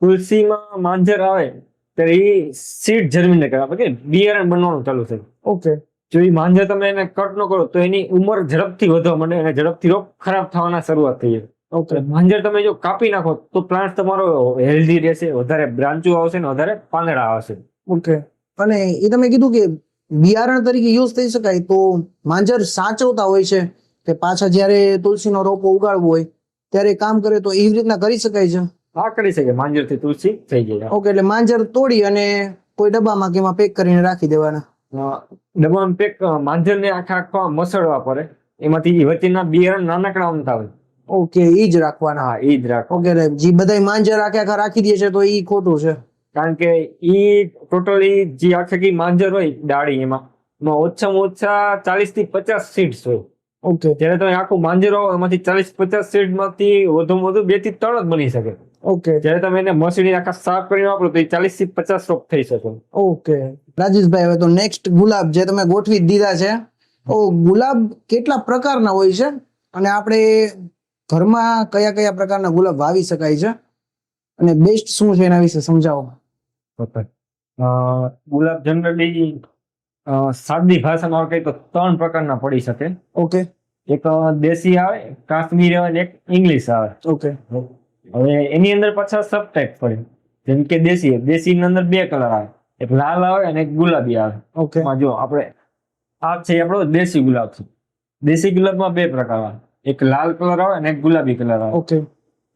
તુલસીમાં માંજર આવે ત્યારે એ સીડ જર્મિનેટ કરે, આપણે કે બિયારણ બનવાનું ચાલુ થાય. ઓકે. જો એ માંજર તમે એને કટ ન કરો તો એની ઉંમર ઝડપથી વધવા માંડે અને ઝડપથી રોગ ખરાબ થવાના શરૂઆત થઈ જાય. ઓકે. માંજર તમે જો કાપી નાખો તો પ્લાન્ટ તમારો હેલ્ધી રહેશે, વધારે બ્રાન્ચો આવશે ને વધારે પાંદડા આવશે. ઓકે. અને એ તમે કીધું કે બિયારણ તરીકે યુઝ થઈ શકાય, તો માંજર સાચવતા હોય છે કે પાછા જ્યારે તુલસીનો રોપો ઉગાડવો હોય ત્યારે કામ કરે, તો એવી રીતના કરી શકાય છે? હા, કરી શકે. માંજરથી તુલસી થઈ જાય. ઓકે, એટલે માંજર તોડી અને કોઈ ડબ્બામાં કે એમાં પેક કરીને રાખી દેવાના. ડબ્બામાં પેક, માંજરને આખા મસળવા પડે, એમાંથી વચ્ચેના બિયારણ નાનકડા અમતા હોય. ઓકે, ઈ જ રાખવાના. હા, ઈ જ રાખો. ઓકે, જે બધા માંજર આખા રાખી દે છે તો ઈ ખોટું છે. કારણ કે ઈ ટોટલી જે આખી માંજર હોય ડાળી એમાં ઓછામાં ઓછા 40 થી 50 સીડ્સ હોય. ઓકે. જ્યારે તમે આખું માંજર હોય એમાંથી 40-50 સીડ માંથી વધુમાં વધુ 2 થી 3 જ બની શકે. ઓકે. જ્યારે તમે એને મશીન આખા સાફ કરીને વાપરો તો 40 થી 50 રોપ થઈ શકે. ઓકે રાજેશભાઈ, હવે તો નેક્સ્ટ ગુલાબ જે તમે ગોઠવી દીધા છે, તો ગુલાબ કેટલા પ્રકારના હોય છે અને આપણે ઘરમાં કયા કયા પ્રકારના ગુલાબ વાવી શકાય છે અને બેસ્ટ શું છે એના વિશે સમજાવો. ગુલાબ જનરલી સાદી ભાષામાં કહીએ તો 3 પ્રકારના પડી શકે. ઓકે એક દેશી આવે, કાશ્મીરી આવે, અને એક ઇંગ્લિશ આવે. ઓકે હવે એની અંદર પાછા સબ ટાઈપ પડે. જેમ કે દેશી ની અંદર 2 કલર આવે, એક લાલ આવે અને એક ગુલાબી આવે. ઓકે એમાં જો આપણે આ છે આપણો દેશી ગુલાબ છે. દેશી ગુલાબમાં 2 પ્રકાર આવે, એક લાલ કલર આવે અને એક ગુલાબી કલર આવે. ઓકે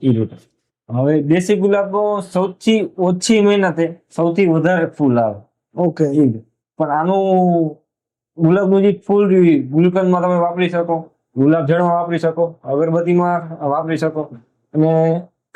એ રીતે હવે દેશી ગુલાબમાં સૌથી ઓછી મહેનતે સૌથી વધારે ફૂલ આવે. ઓકે એ રીતે. પણ આનું ગુલાબનું જે ફૂલ રહ્યું ગુલકંદમાં તમે વાપરી શકો, ગુલાબ જળમાં વાપરી શકો, અગરબત્તીમાં વાપરી શકો અને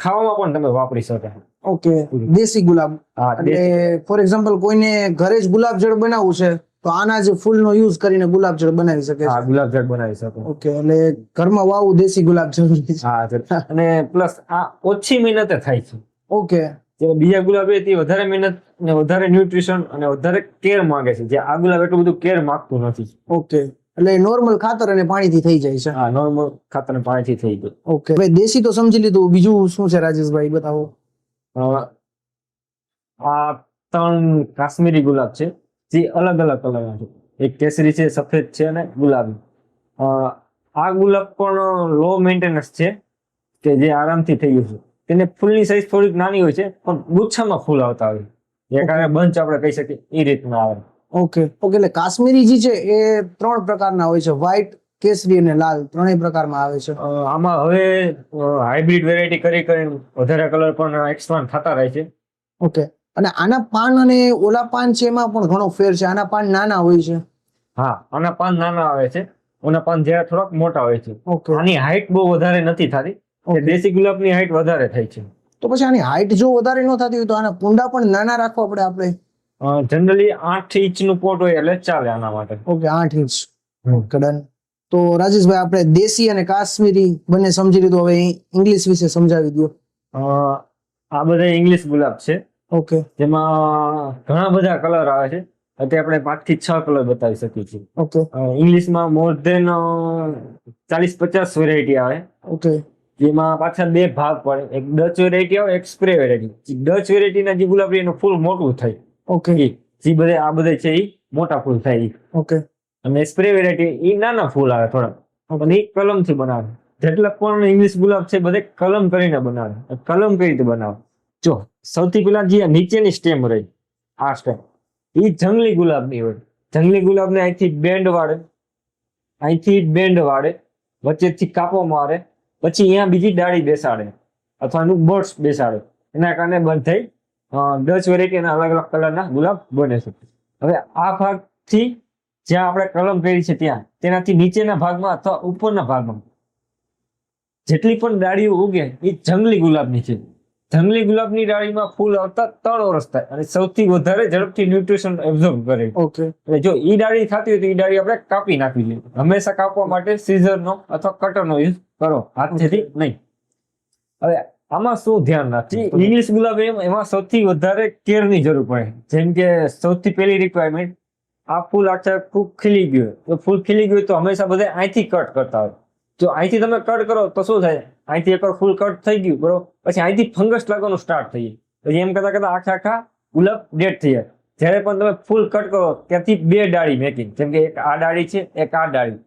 ખાવામાં પણ તમે વાપરી શકો. ઓકે દેશી ગુલાબ. હા, એટલે ફોર એક્ઝામ્પલ કોઈને ઘરે જ ગુલાબ જળ બનાવવું છે તો આના જ ફૂલનો યુઝ કરીને ગુલાબ જળ બનાવી શકે હા, છે. ગુલાબ જળ બનાવી શકો. ઓકે એટલે ઘરમાં વાવવું દેશી ગુલાબ જરૂરી છે. હા, અને પ્લસ આ ઓછી મહેનતે થાય છે. ઓકે જે બીજા ગુલાબ છે તે વધારે મહેનત અને વધારે ન્યુટ્રિશન અને વધારે કેર માંગે છે, જે આ ગુલાબ એટલું બધું કેર માંગતું નથી. ઓકે એટલે નોર્મલ ખાતર અને પાણીથી થઈ જાય છે. હા, નોર્મલ ખાતર અને પાણીથી થઈ ગયું. ઓકે ભાઈ દેશી તો સમજી લીધું, બીજું શું છે રાજેશભાઈ બતાવો. આ 3 કાશ્મીરી ગુલાબ છે જે અલગ અલગ કલરના છે. એક કેસરી છે, સફેદ છે અને ગુલાબી. આ ગુલાબ પણ લો મેન્ટેનન્સ છે કે જે આરામથી થઈ ગયું છે. તેને ફૂલની સાઈઝ થોડીક નાની હોય છે પણ ગુચ્છામાં ફૂલ આવતા હોય. એક આવે બંચ આપણે કહી શકીએ એ રીતના આવે. ઓકે ઓકે એટલે કાશ્મીરી જે છે એ 3 પ્રકારના હોય છે, વ્હાઈટ, કેસરી અને લાલ, 3 પ્રકારમાં આવે છે. આમાં હવે હાઇબ્રિડ વેરાયટી કરીને વધારે કલર પણ એક્સપાન્ડ થતા રહે છે. ઓકે અને આના પાન અને ઓલા પાન છે એમાં પણ ઘણો ફેર છે. આના પાન નાના હોય છે. હા, આના પાન નાના આવે છે, ઓના પાન જરા થોડાક મોટા હોય છે. ઓકે આની હાઈટ બહુ વધારે નથી થતી. દેશી ગુલાબની હાઈટ વધારે થાય છે. તો પછી આની હાઈટ જો વધારે ન થતી હોય તો આના કુંડા પણ નાના રાખવા પડે આપણે. જનરલી 8 ઇંચનું પોટ હોય એટલે ચાલે આના માટે. Okay 8 inch. Okay done. તો રાજેશભાઈ આપણે દેશી અને કાશ્મીરી બંને સમજી લીધું, હવે ઇંગ્લિશ વિશે સમજાવી દો. આ બધા ઇંગ્લિશ ગુલાબ છે. ઓકે જેમાં ઘણા બધા કલર આવે છે. અત્યારે આપણે 5 થી 6 કલર બતાવી શકીએ છીએ. ઓકે ઇંગ્લિશમાં મોર ધેન 40-50 વેરાયટી આવે. ઓકે જેમાં પાછા 2 ભાગ પડે, એક ડચ વેરાયટી આવે, એક સ્પ્રે વેરાયટી. ડચ વેરાયટીના જે ગુલાબ એનું ફૂલ મોટું થાય. ઓકે જે બધે આ બધે છે એ મોટા ફૂલ થાય. ઓકે અને સ્પ્રે વેરાયટી એ નાના ફૂલ આવે થોડા, પણ એ કલમથી બનાવે. જેટલા પણ ઇંગ્લિશ ગુલાબ છે બધે કલમ કરીને બનાવે. કલમ કઈ રીતે બનાવે જો, સૌથી પહેલા જે નીચેની સ્ટેમ રહી, આ સ્ટેમ એ જંગલી ગુલાબની હોય. જંગલી ગુલાબને અહીંથી બેન્ડ વાળે, વચ્ચેથી કાપો મારે, પછી અહીંયા બીજી ડાળી બેસાડે અથવા એનું બર્ડ્સ બેસાડે. એના કારણે બંધ થઈ ડચ વેરાયટી અને અલગ અલગ કલરના ગુલાબ બને છે. હવે આ ભાગથી જ્યાં આપણે કલમ કરી છે ત્યાં, તેનાથી નીચેના ભાગમાં અથવા ઉપરના ભાગમાં જેટલી પણ ડાળીઓ ઉગે એ જંગલી ગુલાબની છે. જંગલી ગુલાબની ડાળીમાં ફૂલ આવતા 3 વર્ષ થાય અને સૌથી વધારે ઝડપથી ન્યુટ્રિશન એબ્ઝોર્બ કરે. ઓકે એટલે જો ઈ ડાળી થતી હોય તો ઈ ડાળી આપણે કાપી નાખવી જોઈએ. હંમેશા કાપવા માટે સીઝરનો અથવા કટરનો યુઝ કરો, હાથથી નહીં. હવે આમાં શું ધ્યાન રાખવું, ઇંગ્લિશ ગુલાબ એમાં સૌથી વધારે કેરની જરૂર પડે. જેમ કે સૌથી પહેલી રિક્વાયરમેન્ટ, આ ફૂલ આખા ખૂબ ખીલી ગયું હોય તો ફૂલ ખીલી ગયું તો હંમેશા બધા અહીંથી કટ કરતા હોય. જો અહીંથી તમે કટ કરો તો શું થાય, અહીંથી એકવાર ફૂલ કટ થઈ ગયું બરોબર, પછી અહીંથી ફંગસ લાગવાનું સ્ટાર્ટ થઈ જાય. પછી એમ કરતા કરતા આખા ગુલાબ ડેડ થઈ જાય. જ્યારે પણ તમે ફૂલ કટ કરો ત્યાંથી 2 ડાળી મેકિંગ, જેમ કે એક આ ડાળી છે, એક આ ડાળી,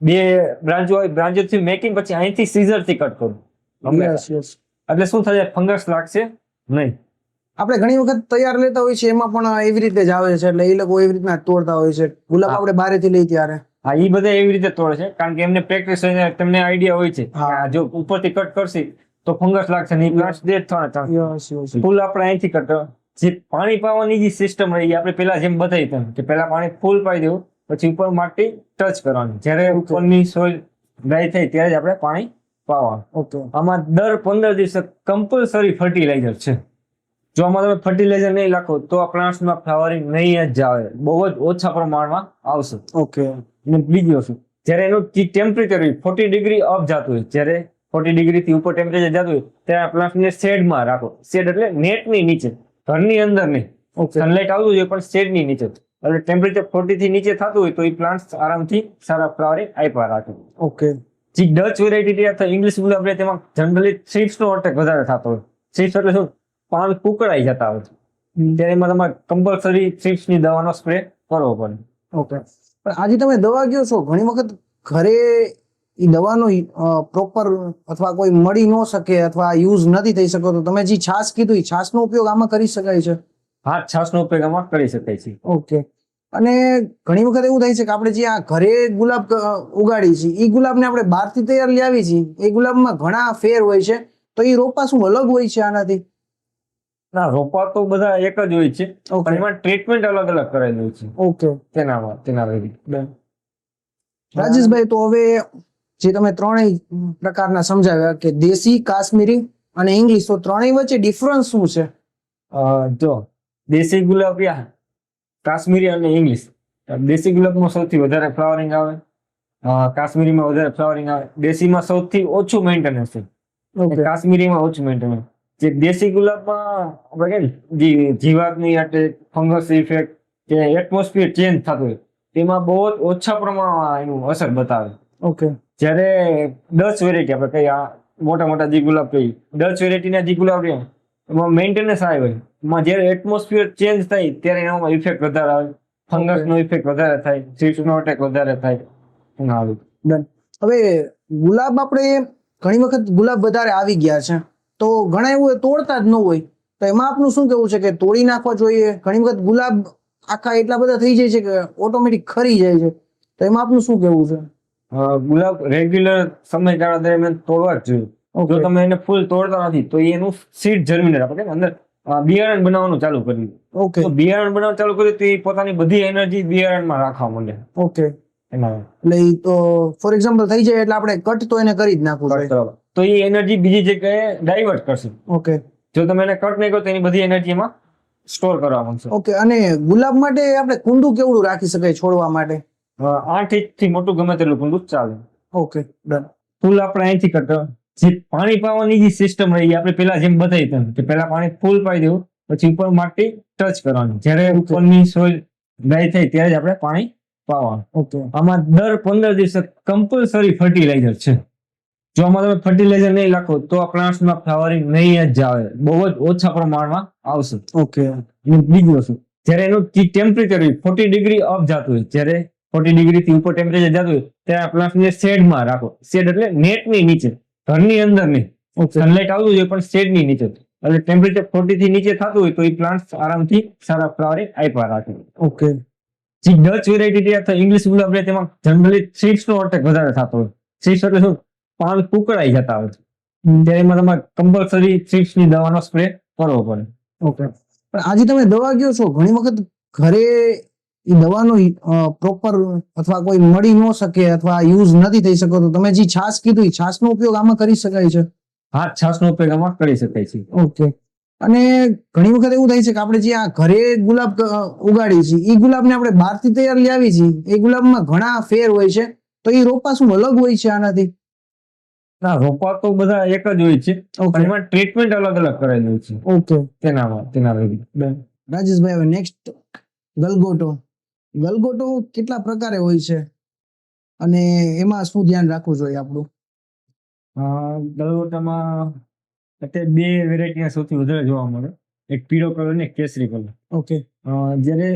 2 બ્રાન્ચો હોય, બ્રાન્ચોથી મેકિંગ, પછી અહીંથી સીઝરથી કટ કરો. એટલે શું થશે, ફંગસ લાગશે નહીં. આપણે ઘણી વખત તૈયાર લેતા હોય છે એમાં પણ એવી રીતે જ આવે છે, એટલે એ લોકો એવી રીતના તોડતા હોય છે ગુલાબ આપણે બહારેથી લઈ ત્યારે. હા, એ બધા એવી રીતે તોડે છે કારણ કે એમને પ્રેક્ટિસ હોય, તેમને આઈડિયા હોય છે જો ઉપરથી કટ કરશે તો ફંગસ લાગશે નહીં, પ્લાન્ટ ડેડ થવાના ચાન્સ. ફૂલ આપણે અહીંથી કટ કરો. જે પાણી પાવાની જે સિસ્ટમ રહી આપણે પેલા જેમ બતાવી તેમ કે પેલા પાણી ફૂલ પાઈ દેવું, પછી ઉપર માટી ટચ કરવાની, જ્યારે ઉપરની સોઇલ ડ્રાય થાય ત્યારે જ આપણે પાણી પાવાનું. ઓકે આમાં દર 15 દિવસે કમ્પલસરી ફર્ટિલાઇઝર છે. જો આમાં તમે ફર્ટિલાઇઝર નહીં નાખો તો આ પ્લાન્ટ્સમાં ફ્લાવરિંગ નહીં જ આવે, બહુ જ ઓછા પ્રમાણમાં આવશે. ઓકે બીજું શું, જ્યારે એનું ટેમ્પરેચર 40 ડિગ્રી અપ જતું હોય, જ્યારે 40 ડિગ્રીથી ઉપર ટેમ્પરેચર જતું હોય ત્યારે પ્લાન્ટને શેડમાં રાખો. શેડ એટલે નેટની નીચે, ઘરની અંદર નહીં. સનલાઇટ આવતું હોય પણ શેડની નીચે. એટલે ટેમ્પરેચર 40 થી નીચે થતું હોય તો એ પ્લાન્ટ આરામથી સારા ફ્લાવરિંગ આપ્યા રાખે. ઓકે જે ડચ વેરાયટી અથવા ઇંગ્લિશ ગુલાબ રહે તેમાં જનરલી થ્રીપ્સનો અટેક વધારે થતો હોય. થ્રીપ્સ એટલે શું, પાન કુકડાઈ જતા હોય. ત્યારે એમાં તમારે કમ્પલસરી થ્રિપ્સની દવાનો સ્પ્રે કરવો પડે. ઓકે. પણ આજે તમે દવા કયો છો, ઘણી વખત ઘરે એ દવાનો પ્રોપર અથવા કોઈ મળી ન શકે અથવા યુઝ નથી થઈ શકો, તો તમે જે છાશ કીધું એ છાશનો ઉપયોગ આમાં કરી શકાય છે? હા, છાશનો ઉપયોગ આમાં કરી શકાય છે. ઓકે. અને ઘણી વખત એવું થાય છે કે આપણે જે આ ઘરે ગુલાબ ઉગાડી છે એ ગુલાબને આપણે બહારથી તૈયાર લાવી છીએ, એ ગુલાબમાં ઘણા ફેર હોય છે, તો એ રોપા શું અલગ હોય છે આનાથી? ના, રોપા તો બધા એક જ હોય છે, ઓકે. પણ એમાં ટ્રીટમેન્ટ અલગ અલગ કરેલી હોય છે. ઓકે તેના લીધે. રાજેશભાઈ, તો હવે જે તમે ત્રણેય પ્રકારના સમજાવ્યા કે દેશી, કાશ્મીરી અને ઇંગ્લિશ, તો ત્રણેય વચ્ચે ડિફરન્સ શું છે? જો દેશી ગુલાબ યા કાશ્મીરી અને ઇંગ્લિશ, દેશી ગુલાબમાં સૌથી વધારે ફ્લાવરિંગ આવે, કાશ્મીરીમાં વધારે ફ્લાવરિંગ આવે, દેશીમાં સૌથી ઓછું મેન્ટેનન્સ છે, ઓકે. કાશ્મીરીમાં ઓછું મેન્ટેનન્સ. જે દેશી ગુલાબમાં આપણે કે જીવાતની અટેક, ફંગસ ઇફેક્ટ કે એટમોસ્ફિયર ચેન્જ થતું હોય, તેમાં બહુ જ ઓછા પ્રમાણમાં એનું અસર બતાવે. ઓકે. જ્યારે ડચ વેરાયટી આપણે કઈ આ મોટા મોટા જે ગુલાબ કહીએ, ડચ વેરાયટીના જે ગુલાબ રહે એમાં મેન્ટેનન્સ આવે હોય, એમાં જ્યારે એટમોસ્ફિયર ચેન્જ થાય ત્યારે એનામાં ઇફેક્ટ વધારે આવે, ફંગસનો ઇફેક્ટ વધારે થાય, થ્રિપ્સનો અટેક વધારે થાય. Done. હવે ગુલાબ આપણે ઘણી વખત ગુલાબ વધારે આવી ગયા છે, તો ઘણા એવું તોડતા જ ન હોય, તો એમાં આપનું શું કેવું છે કે તોડી નાખવા જોઈએ? ઘણી વખત ગુલાબ આખા એટલા બધા થઈ જાય છે કે ઓટોમેટિક ખરી જાય છે, તો એમાં આપનું શું કેવું છે? ગુલાબ રેગ્યુલર સમયગાળા દરમિયાન તોડવા જ જોઈએ. જો તમે એને ફૂલ તોડતા નથી તો એનું સીડ જર્મિનેટ આપણે અંદર બિયારણ બનાવવાનું ચાલુ કર્યું. ઓકે. તો બિયારણ બનાવવાનું ચાલુ કર્યું તો એ પોતાની બધી એનર્જી બિયારણમાં રાખવા માંડે. ઓકે. એના એટલે ઈ તો ફોર એક્ઝામ્પલ થઈ જાય એટલે આપણે કટ તો એને કરી જ નાખવું જોઈએ. તો એ એનર્જી બીજી જગ્યાએ ડાયવર્ટ કરશે. ઓકે. જો તમે એને કટ નહીં કરો તો એની બધી એનર્જી એમાં સ્ટોર કરવા માંડશે. ઓકે. અને ગુલાબ માટે આપણે કુંડું કેવડું રાખી શકાય છોડવા માટે? 8 ઇંચથી મોટું ગમે તેટલું કુંડું ચાલે. ઓકે. ડન. ફૂલ આપણે અહીંથી કરતા જે પાણી પાવાની જે સિસ્ટમ રહી આપણે પેલા જેમ બતાવી તેમ કે પેલા પાણી ફૂલ પાઈ દેવું, પછી ઉપર માટી ટચ કરવાની, જ્યારે ઉપરની સોઇલ ડ્રાય થાય ત્યારે જ આપણે પાણી પાવાનું. ઓકે. આમાં દર 15 દિવસે કમ્પલસરી ફર્ટિલાઇઝર છે. જો આમાં તમે ફર્ટિલાઇઝર નહીં નાખો તો આ પ્લાન્ટ્સમાં ફ્લાવરિંગ નહીં જ આવે, બહુ જ ઓછા પ્રમાણમાં આવશે. ઓકે. બીજું વસ્તુ, જ્યારે એનું ટેમ્પરેચર 40 ડિગ્રી અપ જતું હોય, જ્યારે 40 ડિગ્રી થી ઉપર ટેમ્પરેચર જતું હોય ત્યારે પ્લાન્ટને શેડમાં રાખો. શેડ એટલે નેટની નીચે, ઘરની અંદર નહીં. સનલાઇટ આવતું હોય પણ શેડની નીચે, એટલે ટેમ્પરેચર 40 થી નીચે થતું હોય તો એ પ્લાન્ટ આરામથી સારા ફ્લાવરિંગ આપ્યા રાખે. ઓકે. જે ડચ વેરાયટી અથવા ઇંગ્લિશ ગુલાબ રહે તેમાં જનરલી થ્રિપ્સનો અટેક વધારે થતો હોય. થ્રિપ્સ એટલે શું, પાન કુકડાઈ જતા હોય, ત્યારે એમાં તમારે કમ્પલસરી થ્રિપ્સની દવાનો સ્પ્રે કરવો પડે. ઓકે. પણ આજે તમે દવા કયો છો, ઘણી વખત ઘરે એ દવાનો પ્રોપર અથવા કોઈ મળી ન શકે અથવા યુઝ નથી થઈ શકો, તો તમે જે છાશ કીધું એ છાશનો ઉપયોગ આમાં કરી શકાય છે? હા, છાશનો ઉપયોગ આમાં કરી શકાય છે. ઓકે. અને ઘણી વખત એવું થાય છે કે આપણે જે આ ઘરે ગુલાબ ઉગાડી છે એ ગુલાબને આપણે બહારથી તૈયાર લાવી છીએ, એ ગુલાબમાં ઘણા ફેર હોય છે, તો એ રોપા શું અલગ હોય છે આનાથી? ના, રોપા તો બધા એક જ હોય છે, પણ એમાં ટ્રીટમેન્ટ અલગ અલગ કરેલી હોય છે. ઓકે. તેના લીધે. રાજેશભાઈ, હવે નેક્સ્ટ ગલગોટો. ગલગોટો કેટલા પ્રકારે હોય છે અને એમાં શું ધ્યાન રાખવું જોઈએ આપણું? ગલગોટામાં અત્યારે 2 વેરાયટીના સૌથી વધારે જોવા મળે, એક પીળો કલર ને એક કેસરી કલર. ઓકે. જ્યારે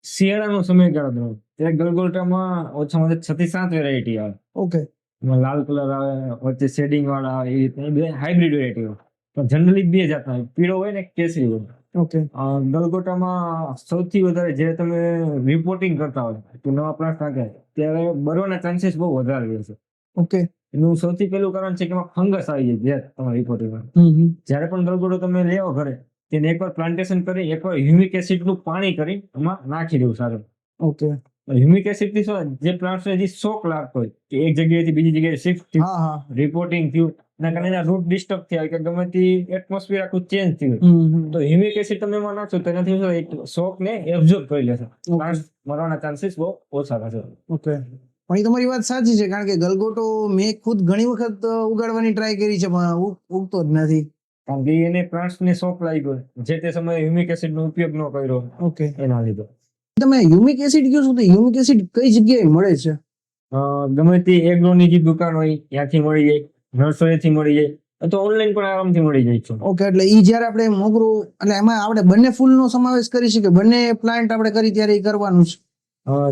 શિયાળાનો સમયગાળો દરમિયાન ત્યારે ગલગોટામાં ઓછામાં ઓછા 6 થી 7 વેરાયટી આવે. ઓકે. એમાં લાલ કલર આવે, વચ્ચે શેડિંગ વાળા આવે, એ રીતે બે હાઇબ્રિડ વેરાયટી હોય, પણ જનરલી 2 જાતના હોય, પીળો હોય ને કેસરી હોય. ઓકે. ગલગોટામાં સૌથી વધારે જે તમે રિપોર્ટિંગ કરતા હોય તો નવા પ્લાન્ટ નાખે ત્યારે બરવાના ચાન્સીસ બહુ વધારે રહે છે. ઓકે. એનું સૌથી પહેલું કારણ છે કે એમાં ફંગસ આવી જાય જે તમારી રિપોર્ટિંગમાં. જ્યારે પણ ગલગોટો તમે લેવો ઘરે, તેને એકવાર પ્લાન્ટેશન કરી, એકવાર હ્યુમિક એસિડનું પાણી કરી એમાં નાખી દેવું સારું. ઓકે. હ્યુમિક એસિડ થી શું, જે પ્લાન્ટ્સને જે શોક લાગતો હોય કે એક જગ્યાએથી બીજી જગ્યાએ શિફ્ટ થયું, રિપોર્ટિંગ થયું, એના કારણે એના રૂટ ડિસ્ટર્બ થયા કે ગમે તે એટમોસ્ફિયર આખું ચેન્જ થયું, તો હ્યુમિક એસિડ તમે એમાં નાખશો તો એનાથી શોક ને એબ્ઝોર્બ કરી લેશે, પ્લાન્ટ મરવાના ચાન્સીસ બહુ ઓછા થશે. ઓકે. પણ એ તમારી વાત સાચી છે, કારણ કે ગલગોટો મેં ખુદ ઘણી વખત ઉગાડવાની ટ્રાય કરી છે પણ ઉગતો જ નથી, કારણ કે એને પ્લાન્ટ્સ ને શોક લાગ્યો, જે તે સમયે હ્યુમિક એસિડ નો ઉપયોગ ન કર્યો. ઓકે. એના લીધે. તમે હ્યુમિક એસિડ કહો છો તો હ્યુમિક એસિડ કઈ જગ્યાએ મળે છે? ગમે તે એગ્રોની જે દુકાન હોય ત્યાંથી મળી જાય, નર્સરીથી મળી જાય, તો ઓનલાઈન પણ આરામથી મળી જાય છે. ઓકે, એટલે ઈ જ્યારે આપણે મોગરો એટલે એમાં આપણે બંને ફૂલનો સમાવેશ કરી શકીએ, બંને પ્લાન્ટ આપણે કરી ત્યારે ઈ કરવાનું છે.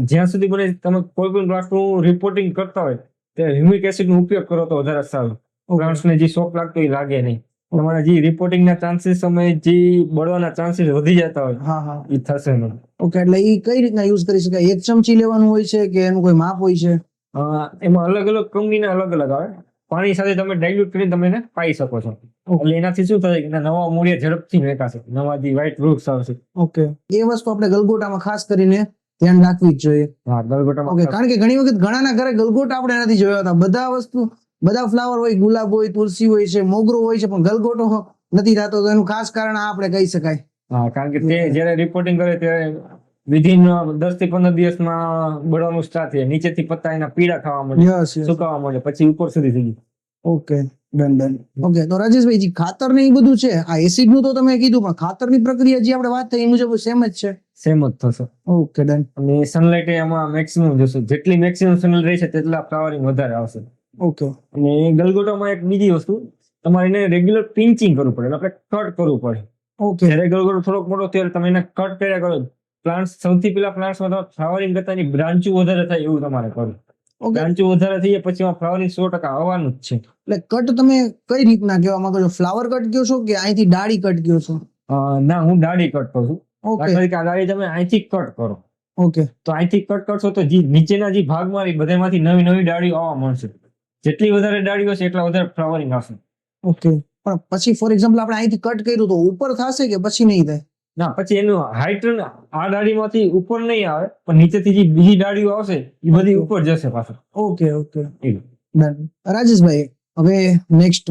જ્યાં સુધી બને તમે કોઈ પણ પ્લાન્ટનું રિપોર્ટિંગ કરતા હોય ત્યારે હ્યુમિક એસિડનો ઉપયોગ કરો તો વધારે સારું. પ્લાન્ટ્સને જે શોક લાગતો હોય એ લાગે નહીં. તમારા જે રિપોર્ટિંગના ચાન્સીસ સમયે જે બળવાના ચાન્સીસ વધી જતા હોય હા હા. એ થશે નહીં. ઓકે, એટલે ઈ કઈ રીતના યુઝ કરી શકાય? 1 ચમચી લેવાનું હોય છે કે એનું કોઈ માપ હોય છે? એમાં અલગ અલગ કંપનીના અલગ અલગ આવે. પાણી સાથે તમે ડાયલ્યુટ કરીને તમે એને પાઈ શકો છો. એટલે એનાથી શું થાય કે એના નવા મૂળિયા ઝડપથી વેકાશે, નવા જે વ્હાઇટ રૂટ્સ આવશે. ઓકે, એ વસ્તુ આપણે ગલગોટામાં ખાસ કરીને ધ્યાન રાખવી જ જોઈએ. હા, ગલગોટામાં ઓકે, કારણ કે ઘણી વખત ઘણાના ઘરે ગલગોટા આપણે નથી જોયા હતા. બધા ફ્લાવર હોય, ગુલાબ હોય, તુલસી હોય છે, મોગરો હોય છે, પણ ગલગોટો નથી થતો. તો એનું ખાસ કારણ આ આપણે કહી શકાય. હા, કારણ કે તે જ્યારે રિપોર્ટિંગ કરે ત્યારે વિધિન 10 થી 15 દિવસમાં બળવાનું સ્ટાર્ટ થાય. નીચેથી પત્તા એના પીળા થવા માંડે, યસ યસ. સુકાવા માંડે, પછી ઉપર સુધી થઈ જાય. Okay, done. ઓકે, તો રાજેશભાઈ જી ખાતર ને એ બધું છે, આ એસિડ નું તો તમે કીધું, પણ ખાતરની પ્રક્રિયા જે આપણે વાત થઈ એ મુજબ સેમ જ છે? સેમ જ થશે. Okay, done. અને સનલાઇટ એમાં મેક્સિમમ જશે. જેટલી મેક્સિમમ સનલાઇટ રહેશે તેટલા ફ્લાવરિંગ વધારે આવશે. ઓકે. અને ગલગોટામાં એક બીજી વસ્તુ, તમારે એને રેગ્યુલર પિંચિંગ કરવું પડે, આપણે કટ કરવું પડે. ઓકે. જ્યારે ગલગોટો થોડોક મોટો થયો તમે એને કટ કર્યા કરો. પ્લાન્ટ્સ સૌથી પહેલા પ્લાન્ટ્સમાં ફ્લાવરિંગ કરતા એની બ્રાન્ચો વધારે થાય એવું તમારે કરવું. ઓકે, બ્રાન્ચો વધારે થઈ જાય પછી ફ્લાવરિંગ 100% આવવાનું જ છે. એટલે કટ તમે કઈ રીતના કહેવા માંગો છો? ફ્લાવર કટ કહો છો કે અહીંથી ડાળી કટ કહો છો? ના, હું દાઢી કટ કરું છું. ઓકે. દાખલા તરીકે આ દાઢી તમે અહીંથી કટ કરો ઓકે. તો અહીંથી કટ કરશો તો જે નીચેના જે ભાગમાં બધામાંથી નવી નવી ડાળીઓ આવવા મળશે. જેટલી વધારે ડાળીઓ હશે એટલા વધારે ફ્લાવરિંગ આવશે. ઓકે, પણ પછી ફોર એક્ઝામ્પલ આપણે અહીંથી કટ કર્યું તો ઉપર થશે કે પછી નહીં થાય? ના, પછી એનું હાઇટ આ ડાળીમાંથી ઉપર નહીં આવે, પણ નીચેથી જે બીજી ડાળીઓ આવશે એ બધી ઉપર જશે પાછળ. ઓકે ઓકે, એવું. ડન. રાજેશભાઈ, હવે નેક્સ્ટ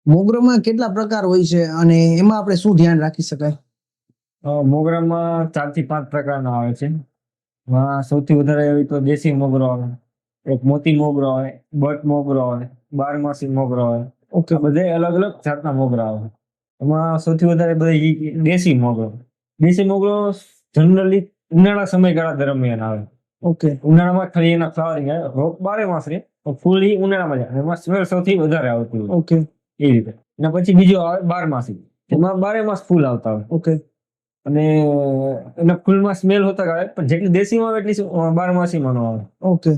મોગરોમાં કેટલા પ્રકાર હોય છે અને એમાં આપણે શું ધ્યાન રાખી શકાય? મોગરામાં 4 થી 5 પ્રકારના આવે છે. એમાં સૌથી વધારે એવી તો દેશી મોગરો આવે, એક મોતી મોગરો આવે, બટ મોગરો આવે, બારમાસી મોગરો આવે. ઓકે. બધે અલગ અલગ જાતના મોગરા આવે. એમાં સૌથી વધારે બધા દેશી મોગરો જનરલી ઉનાળા સમયગાળા દરમિયાન આવે. ઓકે. ઉનાળામાં ખાલી એના ફ્લાવરિંગ આવે, રોપ 12 માસ રહે, પણ ફૂલ ઈ ઉનાળામાં જ આવે. એમાં સ્મેલ સૌથી વધારે આવતી હોય ઓકે. એ રીતે. અને પછી બીજો આવે બારમાસી, એમાં 12 માસ ફૂલ આવતા હોય. ઓકે. અને એના ફૂલમાં સ્મેલ હોતા આવે, પણ જેટલી દેશીમાં આવે એટલી બારમાસીમાં નો આવે. ઓકે.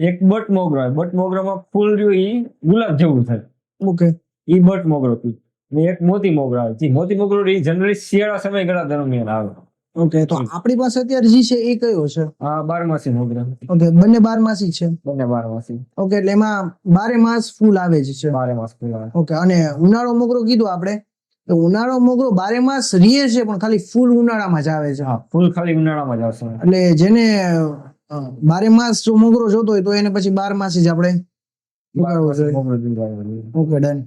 એક બટ મોગરો આવે, બટ મોગરામાં ફૂલ રહ્યું ઈ ગુલાબ જેવું થાય, ઓકે. ઈ બટ મોગરો કીધું. અને એક મોતી મોગરો આવે, જે મોતી મોગરો ઈ જનરલી શિયાળા સમયગાળા દરમિયાન આવે. ઓકે, તો આપણી પાસે અત્યારે જે છે એ કયો છે? આ બારમાસી મોગરા. ઓકે, બંને બારમાસી છે? બંને બારમાસી. ઓકે, એટલે એમાં 12 માસ ફૂલ આવે જ છે? 12 માસ ફૂલ આવે. ઓકે, અને ઉનાળો મોગરો કીધું આપણે, તો ઉનાળો મોગરો 12 માસ રીએ છે પણ ખાલી ફૂલ ઉનાળામાં જ આવે છે? હા, ફૂલ ખાલી ઉનાળામાં જ આવશે. એટલે જેને 12 માસ જો મોગરો જોતો હોય તો એને પછી 12 માસ જ આપણે ઉગાડવો જોઈએ. Okay, done.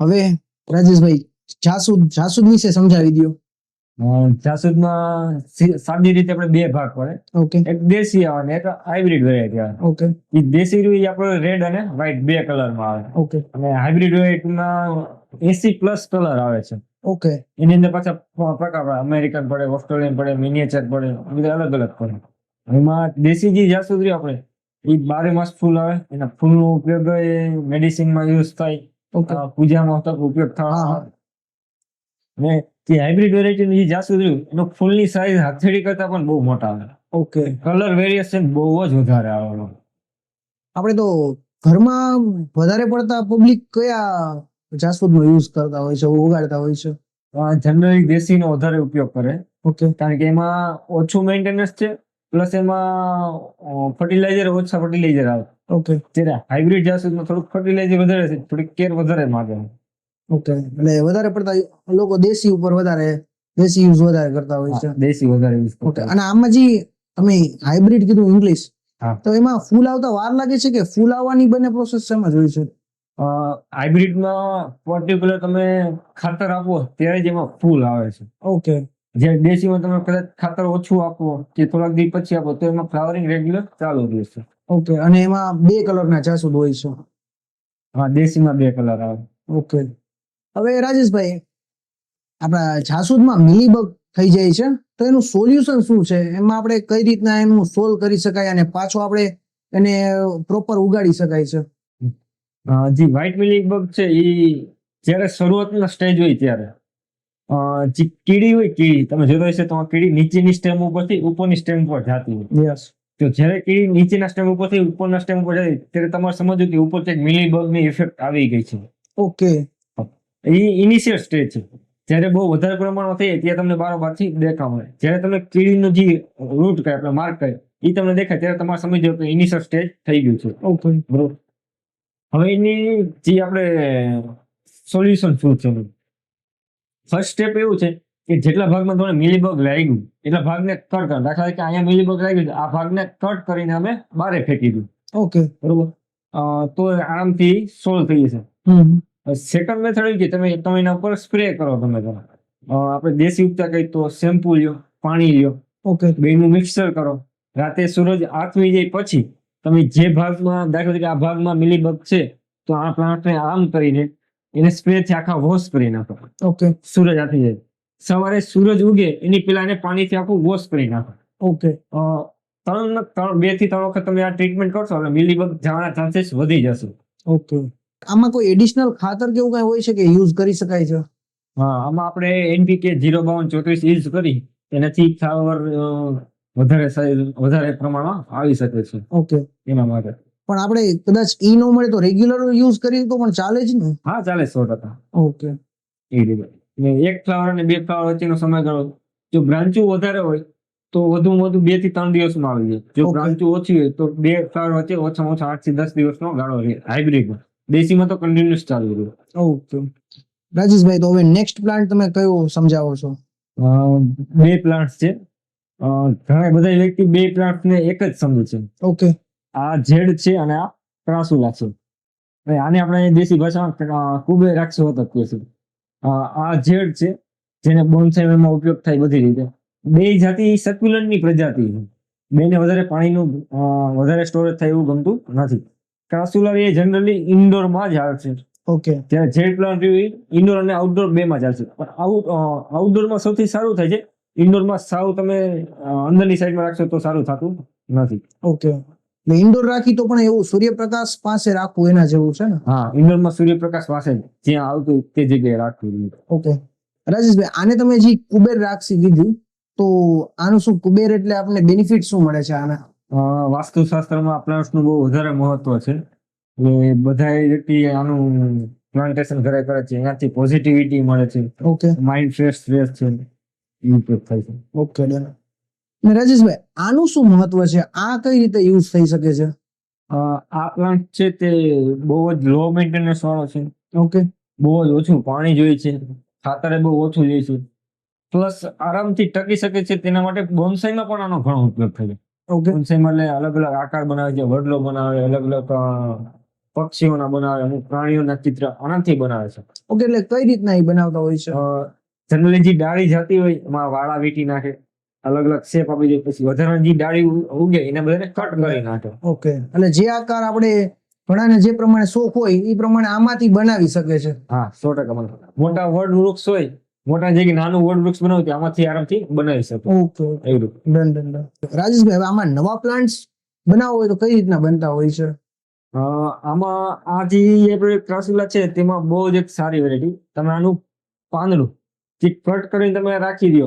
હવે રાજેશભાઈ, જાસૂદ વિશે સમજાવી દો. જાસૂદમાં સાદી રીતે આપણે 2 ભાગ પડે. ઓકે. એક દેશી આવે ને એક હાઇબ્રિડ વેરાયટી આવે. ઓકે. એ દેશી રૂ આપણે રેડ અને વ્હાઇટ 2 કલરમાં આવે. ઓકે. અને હાઇબ્રિડ વેરાયટીમાં 80+ કલર આવે છે. ઓકે. એની અંદર પાછા પ્રકાર પડે, અમેરિકન પડે, ઓસ્ટ્રેલિયન પડે, મિનિએચર પડે, બધા અલગ અલગ પડે. એમાં દેશી જે જાસૂદ રહ્યો આપણે એ 12 માસ ફૂલ આવે. એના ફૂલનો ઉપયોગ મેડિસિનમાં યુઝ થાય, પૂજામાં ઉપયોગ થાય. અને જે હાઇબ્રિડ વેરાયટીનું જે જાસૂદ રહ્યું એનો ફૂલની સાઈઝ હથેળી કરતા પણ બહુ મોટા આવે. ઓકે. કલર વેરિએશન બહુ જ વધારે આવે. આપણે તો ઘરમાં વધારે પડતા પબ્લિક કયા જાસૂદનો યુઝ કરતા હોય છે, ઉગાડતા હોય છે? જનરલી દેશીનો વધારે ઉપયોગ કરે. ઓકે. કારણ કે એમાં ઓછું મેન્ટેનન્સ છે, પ્લસ એમાં ફર્ટિલાઇઝર ઓછા ફર્ટિલાઇઝર આવે. ઓકે. જ્યારે હાઇબ્રિડ જાસૂદમાં થોડુંક ફર્ટિલાઇઝર વધારે છે, થોડીક કેર વધારે માંગે. ઓકે, એટલે વધારે પડતા લોકો દેશી યુઝ વધારે કરતા હોય છે. દેશી વધારે યુઝ. ઓકે, અને આમાં જે તમે હાઇબ્રિડ કીધું ઇંગ્લિશ, હા, તો એમાં ફૂલ આવતા વાર લાગે છે કે ફૂલ આવવાની બંને પ્રોસેસ શેમાં જોઈ છે? હાઇબ્રિડમાં પર્ટિક્યુલર તમે ખાતર આપો ત્યારે જ એમાં ફૂલ આવે છે. ઓકે. જે દેશીમાં તમે કદાચ ખાતર ઓછું આપો કે થોડાક દિવસ પછી આપો તો એમાં ફ્લાવરિંગ રેગ્યુલર ચાલુ રહેશે. ઓકે, અને એમાં 2 કલરના જાસૂદ હોય છે? હા, દેશીમાં 2 કલર આવે. ઓકે. હવે રાજેશભાઈ, આપણા જાસૂદમાં મિલીબગ થઈ જાય છે, તો એનું સોલ્યુશન શું છે? એમાં આપણે કઈ રીતના એનું સોલ્વ કરી શકાય અને પાછો આપણે એને પ્રોપર ઉગાડી શકાય છે? જે વ્હાઇટ મિલીબગ છે એ જ્યારે શરૂઆતના સ્ટેજ હોય ત્યારે જે કીડી હોય કીડી તમે જોતા હશે તો આ કીડી નીચેની સ્ટેમ ઉપરથી ઉપરની સ્ટેમ ઉપર જતી હોય. યસ. તો જ્યારે કીડી નીચેના સ્ટેમ ઉપરથી ઉપરના સ્ટેમ ઉપર જાય ત્યારે તમારે સમજવું કે ઉપર એક મિલીબગની ઇફેક્ટ આવી ગઈ છે. ઓકે. એ ઇનિશિયલ સ્ટેજ છે. જ્યારે બહુ વધારે પ્રમાણમાં થઈ ત્યારે તમને બારોબારથી દેખાવ મળે. જ્યારે તમે કીડીનું જે રૂટ કહે આપણે માર્ક કહે એ તમને દેખાય ત્યારે તમારે સમજો કે ઇનિશિયલ સ્ટેજ થઈ ગયું છે. ઓકે. બરોબર. હવે એની જે આપણે સોલ્યુશન શું છે? ફર્સ્ટ સ્ટેપ એવું છે કે જેટલા ભાગમાં તમને મિલીબગ લાગ્યું એટલા ભાગને કટ કરો. દાખલા તરીકે અહીંયા મિલીબગ લાગ્યું છે, આ ભાગને કટ કરીને અમે બહાર ફેંકી દઉં. ઓકે. બરોબર. તો આરામથી સોલ્વ થઈ જશે. સેકન્ડ મેથડ એ કે તમે એના ઉપર સ્પ્રે કરો. તમે આપણે દેશી ઉપચાર કહીએ તો શેમ્પુ લ્યો, પાણી લ્યો, ઓકે. બેનું મિક્સર કરો. રાતે સૂરજ આથમી જાય પછી તમે જે ભાગમાં દાખલા તરીકે આ ભાગમાં મિલીબગ છે તો આ પ્લાન્ટને આમ કરીને એને સ્પ્રે થી આખા વોશ કરી નાખો. ઓકે. સૂરજ આથી જાય સવારે સૂરજ ઉગે એની પેલા એને પાણીથી આખું વોશ કરી નાખો. ઓકે. 2 થી 3 વખત તમે આ ટ્રીટમેન્ટ કરશો એટલે મિલીબગ જવાના ચાન્સીસ વધી જશે. ઓકે. આમાં કોઈ એડિશનલ ખાતર કેવું કઈ હોય છે કે યુઝ કરી શકાય છે? હા, આમાં આપણે NPK 05234 યુઝ કરી એનાથી ફ્લાવર વધારે પ્રમાણમાં આવી શકે છે. ઓકે. એના માટે પણ આપણે કદાચ ઈ ન મળે તો રેગ્યુલર યુઝ કરીએ તો પણ ચાલે જ ને? હા ચાલે 100%. ઓકે. એ રીતે એક ફ્લાવર અને 2 ફ્લાવર વચ્ચેનો સમયગાળો જો બ્રાન્ચો વધારે હોય તો વધુમાં વધુ 2 થી 3 દિવસમાં આવી જાય. જો Okay. બ્રાન્ચો ઓછી હોય તો 2 ફ્લાવર વચ્ચે ઓછામાં ઓછા 8 થી 10 દિવસનો ગાળો રહે. હાઇબ્રિડમાં દેશીમાં તો કન્ટિન્યુઅસ ચાલુ રહે. ઓકે. રાજેશભાઈ, તો હવે નેક્સ્ટ પ્લાન્ટ તમે કયો સમજાવો છો? 2 પ્લાન્ટ્સ છે. ઘણા બધા વ્યક્તિ 2 પ્લાન્ટ્સને એક જ સમજે છે. ઓકે. આ ઝેડ છે અને આ ક્રાસુલા છે. હવે આને આપણે દેશી ભાષામાં કુબેર રાક્ષસ હોત કહે છે. આ ઝેડ છે જેને બોન્સાઈમાં ઉપયોગ થાય બધી રીતે. 2 જાતિ સક્યુલન્ટની પ્રજાતિ છે. 2ને વધારે પાણીનું વધારે સ્ટોરેજ થાય એવું ગમતું નથી. ક્રાસુલા એ જનરલી ઇન્ડોરમાં જ આવે છે. ઓકે. ત્યારે ઝેડ પ્લાન્ટ ઇન્ડોર અને આઉટડોર બેમાં ચાલશે. પણ આઉટડોરમાં સૌથી સારું થાય છે. ઇન્ડોરમાં સાવ તમે અંદરની સાઈડમાં રાખશો તો સારું થતું નથી. ઓકે. એટલે ઇન્ડોર રાખી તો પણ એવું સૂર્યપ્રકાશ પાસે રાખવું એના જેવું છે ને? હા, ઇન્ડોરમાં સૂર્યપ્રકાશ પાસે જ્યાં આવતું તે જગ્યાએ રાખવું. ઓકે. રાજેશભાઈ, આને તમે જે કુબેર રાક્ષી કીધું તો આનું શું કુબેર એટલે આપણને બેનિફિટ શું મળે છે આના? વાસ્તુશાસ્ત્રમાં પ્લાન્ટ્સનું બહુ વધારે મહત્વ છે. એટલે બધા વ્યક્તિ આનું પ્લાન્ટેશન ઘરે કરે છે એનાથી પોઝિટિવિટી મળે છે. ઓકે. માઇન્ડ ફ્રેશ છે એ ઉપયોગ થાય છે. ઓકે. ને રાજેશભાઈ, આનું શું મહત્વ છે? આ કઈ રીતે યુઝ થઈ શકે છે? આ પ્લાન્ટ છે તે બહુ જ લો મેન્ટેનન્સ વાળો છે. ઓકે. બહુ જ ઓછું પાણી જોઈએ છે, ખાતરે બહુ ઓછું જોઈએ છે, પ્લસ આરામથી ટકી શકે છે. તેના માટે બોન્સાઈમાં પણ આનો ઘણો ઉપયોગ થાય છે. ઓકે. બોન્સાઈમાં એટલે અલગ અલગ આકાર બનાવે છે, વડલો બનાવે, અલગ અલગ પક્ષીઓના બનાવે, અમુક પ્રાણીઓના ચિત્ર આનાથી બનાવે છે. ઓકે. એટલે કઈ રીતના એ બનાવતા હોય છે? જનરલી જે ડાળી જતી હોય એમાં વાળા વીંટી નાખે, અલગ અલગ શેપ આપી દે, પછી વધારાની જે ડાળી ઉગે એને બધાને કટ કરી નાખે. ઓકે. એટલે જે આકાર આપણે ઘણાને જે પ્રમાણે શોખ હોય એ પ્રમાણે આમાંથી બનાવી શકે છે. હા, 100% બનાવે. મોટા વડ વૃક્ષ હોય, મોટા જગ્યાએ નાનું વડ વૃક્ષ બનાવું તો આમાંથી આરામથી બનાવી શકે. ઓકે. એવું. ડન. રાજેશભાઈ, હવે આમાં નવા પ્લાન્ટ્સ બનાવવા હોય તો કઈ રીતના બનતા હોય છે? આમાં આ જે આપણે ક્રાસુલા છે તેમાં બહુ જ એક સારી વેરાયટી. તમે આનું પાંદડું જે કટ કરીને તમે રાખી દો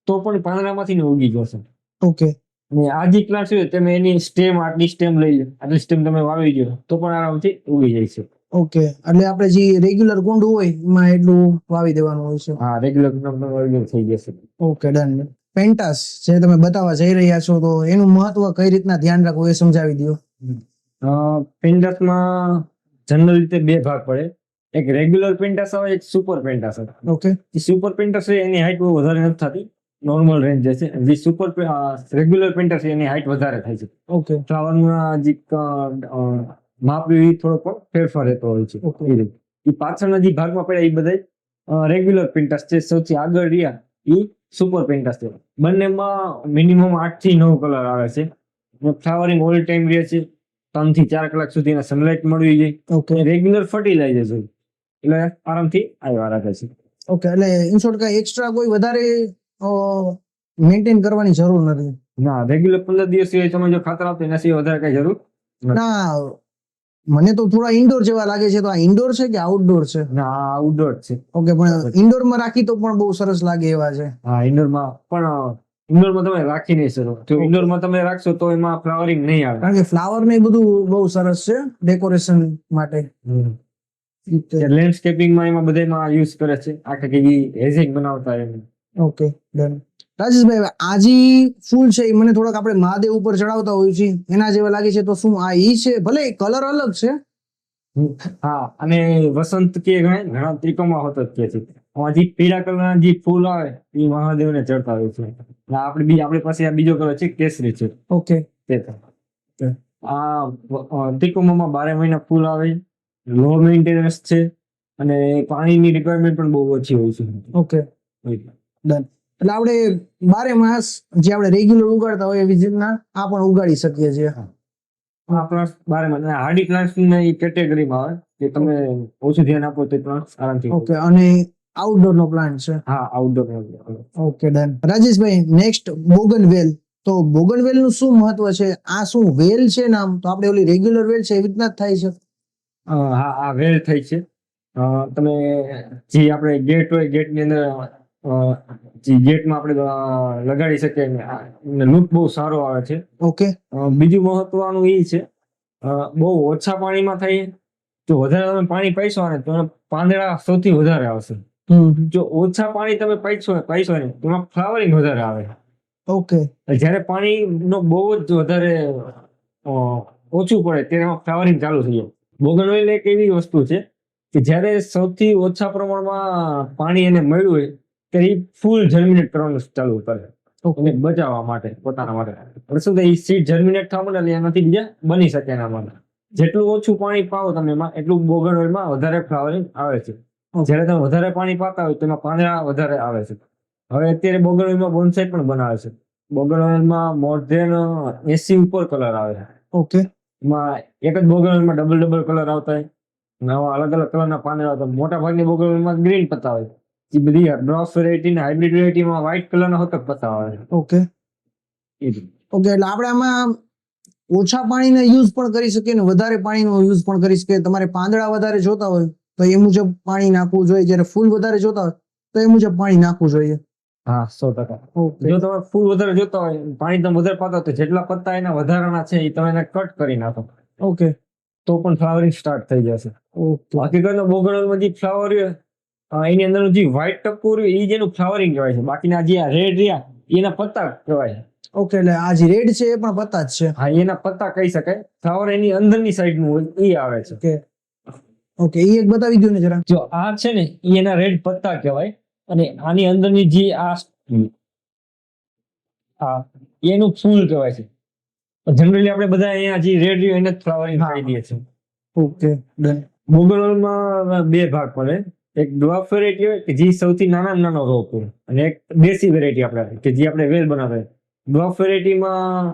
તો પણ પાંદડામાંથી ને ઉગી જશે. ઓકે. અને આ જે પ્લાન્ટ છે તમે એની સ્ટેમ આટલી સ્ટેમ લઈ લો, આટલી સ્ટેમ તમે વાવી દો તો પણ આરામથી ઉગી જાય છે. ઓકે. એટલે આપણે જે રેગ્યુલર કુંડું હોય એમાં એટલું વાવી દેવાનું હોય છે? હા, રેગ્યુલર થઈ જશે. ઓકે. ડન. પેન્ટાસ જે તમે બતાવવા જઈ રહ્યા છો તો એનું મહત્વ કઈ રીતના ધ્યાન રાખવું એ સમજાવી દો. પેન્ટાસમાં જનરલ રીતે 2 ભાગ પડે. એક રેગ્યુલર પેન્ટાસ આવે, એક સુપર પેન્ટાસ આવે. ઓકે. જે સુપર પેન્ટાસ છે એની હાઈટ બહુ વધારે નથી થતી, નોર્મલ રેન્જ છે. જે રેગ્યુલર પેન્ટાસ છે એની હાઈટ વધારે થાય છે. ઓકે. ફ્લાવરના જે માપ થોડો પણ ફેરફાર રહેતો હોય છે. ઓકે. એ રીતે એ પાછળના જે ભાગમાં પડ્યા એ બધા રેગ્યુલર પેન્ટાસ છે. સૌથી આગળ રહ્યા એ સુપર પેન્ટાસ છે. બંનેમાં મિનિમમ 8 થી 9 કલર આવે છે. ફ્લાવરિંગ ઓલ ટાઈમ રહે છે. 3 થી 4 કલાક સુધીના સનલાઇટ મળવી જોઈએ. ઓકે. રેગ્યુલર ફર્ટિલાઇઝર હોય એટલે આરામથી આવ્યા રાખે છે. ઓકે. એટલે ઇન શોર્ટ કઈ એક્સ્ટ્રા કોઈ વધારે મેન્ટેન કરવાની જરૂર નથી? ના, રેગ્યુલર 15 દિવસ સિવાય તમે જો ખાતર આપો એના સિવાય વધારે કઈ જરૂર નથી. ના, મને તો થોડા ઇન્ડોર જેવા લાગે છે, તો આ ઇન્ડોર છે કે આઉટડોર છે? ના આઉટડોર છે. ઓકે, પણ ઇન્ડોર માં રાખી તો પણ બહુ સરસ લાગે એવા છે. હા ઇન્ડોરમાં પણ ઇન્ડોરમાં તમે રાખી નહીં શકો. જો ઇન્ડોરમાં તમે રાખશો તો એમાં ફ્લાવરિંગ નહીં આવે. કારણ કે ફ્લાવર ને એ બધું બહુ સરસ છે ડેકોરેશન માટે. લેન્ડસ્કેપિંગમાં એમાં બધામાં યુઝ કરે છે. આખે કે હેઝિંગ બનાવતા એમ. Okay done. રાજેશભાઈ, હવે આ જે ફૂલ છે એ મને થોડાક આપણે મહાદેવ ઉપર ચડાવતા હોય છે એના જેવા લાગે છે, તો શું આ ઈ છે? ભલે કલર અલગ છે. હા, અને વસંત કે ઘણા ત્રિકોમાં હોતો જ કે છે. આમાં જે પીળા કલરના જે ફૂલ આવે એ મહાદેવને ચડતા હોય છે. અને આપણી પાસે આ બીજો કલર છે કેસરી છે. ઓકે. તે આ ત્રિકોમાં 12 મહિના ફૂલ આવે, લો મેન્ટેનન્સ છે અને પાણીની રિક્વાયરમેન્ટ પણ બહુ ઓછી હોય છે. Okay done. એટલે આપણે 12 માસ જે આપણે રેગ્યુલર ઉગાડતા હોય એવી રીતના આ પણ ઉગાડી શકીએ છીએ. આ પ્લાન્ટ 12 મહિના હાર્ડી પ્લાન્ટ્સ ની કેટેગરીમાં આવે કે તમે ઓછું ધ્યાન આપો તો પ્લાન્ટ આરામથી. ઓકે, અને આઉટડોર નો પ્લાન્ટ છે. હા આઉટડોર. Okay done. રાજેશભાઈ, નેક્સ્ટ બોગનવેલ. તો બોગનવેલ નું શું મહત્વ છે? આ શું વેલ છે નામ? તો આપણે ઓલી રેગ્યુલર વેલ છે એવી રીતના જ થાય છે? હા આ વેલ થઈ છે. તમે જે આપણે ગેટ હોય ગેટની અંદર જે ગેટમાં આપણે લગાડી શકીએ, લુક બહુ સારો આવે છે. ઓકે. બીજું મહત્વનું એ છે બહુ ઓછા પાણીમાં થાય. જો વધારે તમે પાણી પાઈશો ને તો પાંદડા સૌથી વધારે આવશે. જો ઓછા પાણી તમે પાઈશો ને તો એમાં ફ્લાવરિંગ વધારે આવે. ઓકે. જ્યારે પાણીનો બહુ જ વધારે ઓછું પડે ત્યારે એમાં ફ્લાવરિંગ ચાલુ થઈ જાય. બોગનવેલ એક એવી વસ્તુ છે કે જ્યારે સૌથી ઓછા પ્રમાણમાં પાણી એને મળ્યું હોય ત્યારે એ ફૂલ જર્મિનેટ કરવાનું ચાલુ કરે. એને બચાવવા માટે, પોતાના માટે. એટલે શું થાય, સીડ જર્મિનેટ થવા માટે એનાથી બીજા બની શકે એના માટે. જેટલું ઓછું પાણી પાવો તમે એમાં એટલું બોગનવેલમાં વધારે ફ્લાવરિંગ આવે છે. જ્યારે તમે વધારે પાણી પાતા હોય તો એમાં પાંદડા વધારે આવે છે. હવે અત્યારે બોગનવેલમાં બોન્સાઈ પણ બનાવે છે. બોગનવેલમાં મોર ધેન 80 ઉપર કલર આવે છે. ઓકે. એમાં એક જ બોગનવેલમાં ડબલ કલર આવતા હોય, નવા અલગ અલગ કલરના પાંદડા આવતા. મોટા ભાગની બોગનવેલમાં ગ્રીન પત્તા હોય. જે બધી ડ્રોપ વેરાયટી ને હાઇબ્રિડ વેરાયટીમાં વ્હાઇટ કલરના હોતા પત્તા આવે. ઓકે. ઓકે, એટલે આપણે આમાં ઓછા પાણીનો યુઝ પણ કરી શકીએ ને વધારે પાણીનો યુઝ પણ કરી શકીએ. તમારે પાંદડા વધારે જોતા હોય તો એ મુજબ પાણી નાખવું જોઈએ, જ્યારે ફૂલ વધારે જોતા હોય તો એ મુજબ પાણી નાખવું જોઈએ. હા 100%. જો તમે ફૂલ વધારે જોતા હોય, પાણી તમે વધારે પાતા હોય તો જેટલા પત્તા એના વધારાના છે એ તમે એને કટ કરી નાખો. ઓકે. તો પણ ફ્લાવરિંગ સ્ટાર્ટ થઈ જશે. હકીકતમાં બોગનવેલમાં જે ફ્લાવર એની અંદરનું જે વ્હાઇટ ટપકું રહ્યું એ જેનું ફ્લાવરિંગ કહેવાય છે. બાકીના જે રેડ રહ્યા એના પત્તા કહેવાય. ઓકે, એટલે આ જે રેડ છે એ પણ પત્તા જ છે. હા એના પત્તા કહી શકાય. ફ્લાવર એની અંદરની સાઈડ નું એ આવે છે. ઓકે. ઓકે, એ એક બતાવી દો ને જરા. જો આ છે ને એ એના રેડ પત્તા કહેવાય અને આની અંદરની જે આ એનું ફૂલ કહેવાય છે. જનરલી આપણે બધા અહીંયા જે રેડ રહ્યું એને જ ફ્લાવરિંગ કહી દઈએ છીએ. Okay done. બોગનવેલમાં 2 ભાગ પડે. એક ડ્વાર્ફ વેરાયટી હોય કે જે સૌથી નાનો રોપ હોય, અને એક દેશી વેરાયટી આપણે કે જે આપણે વેલ બનાવે. ડ્વાર્ફ વેરાયટીમાં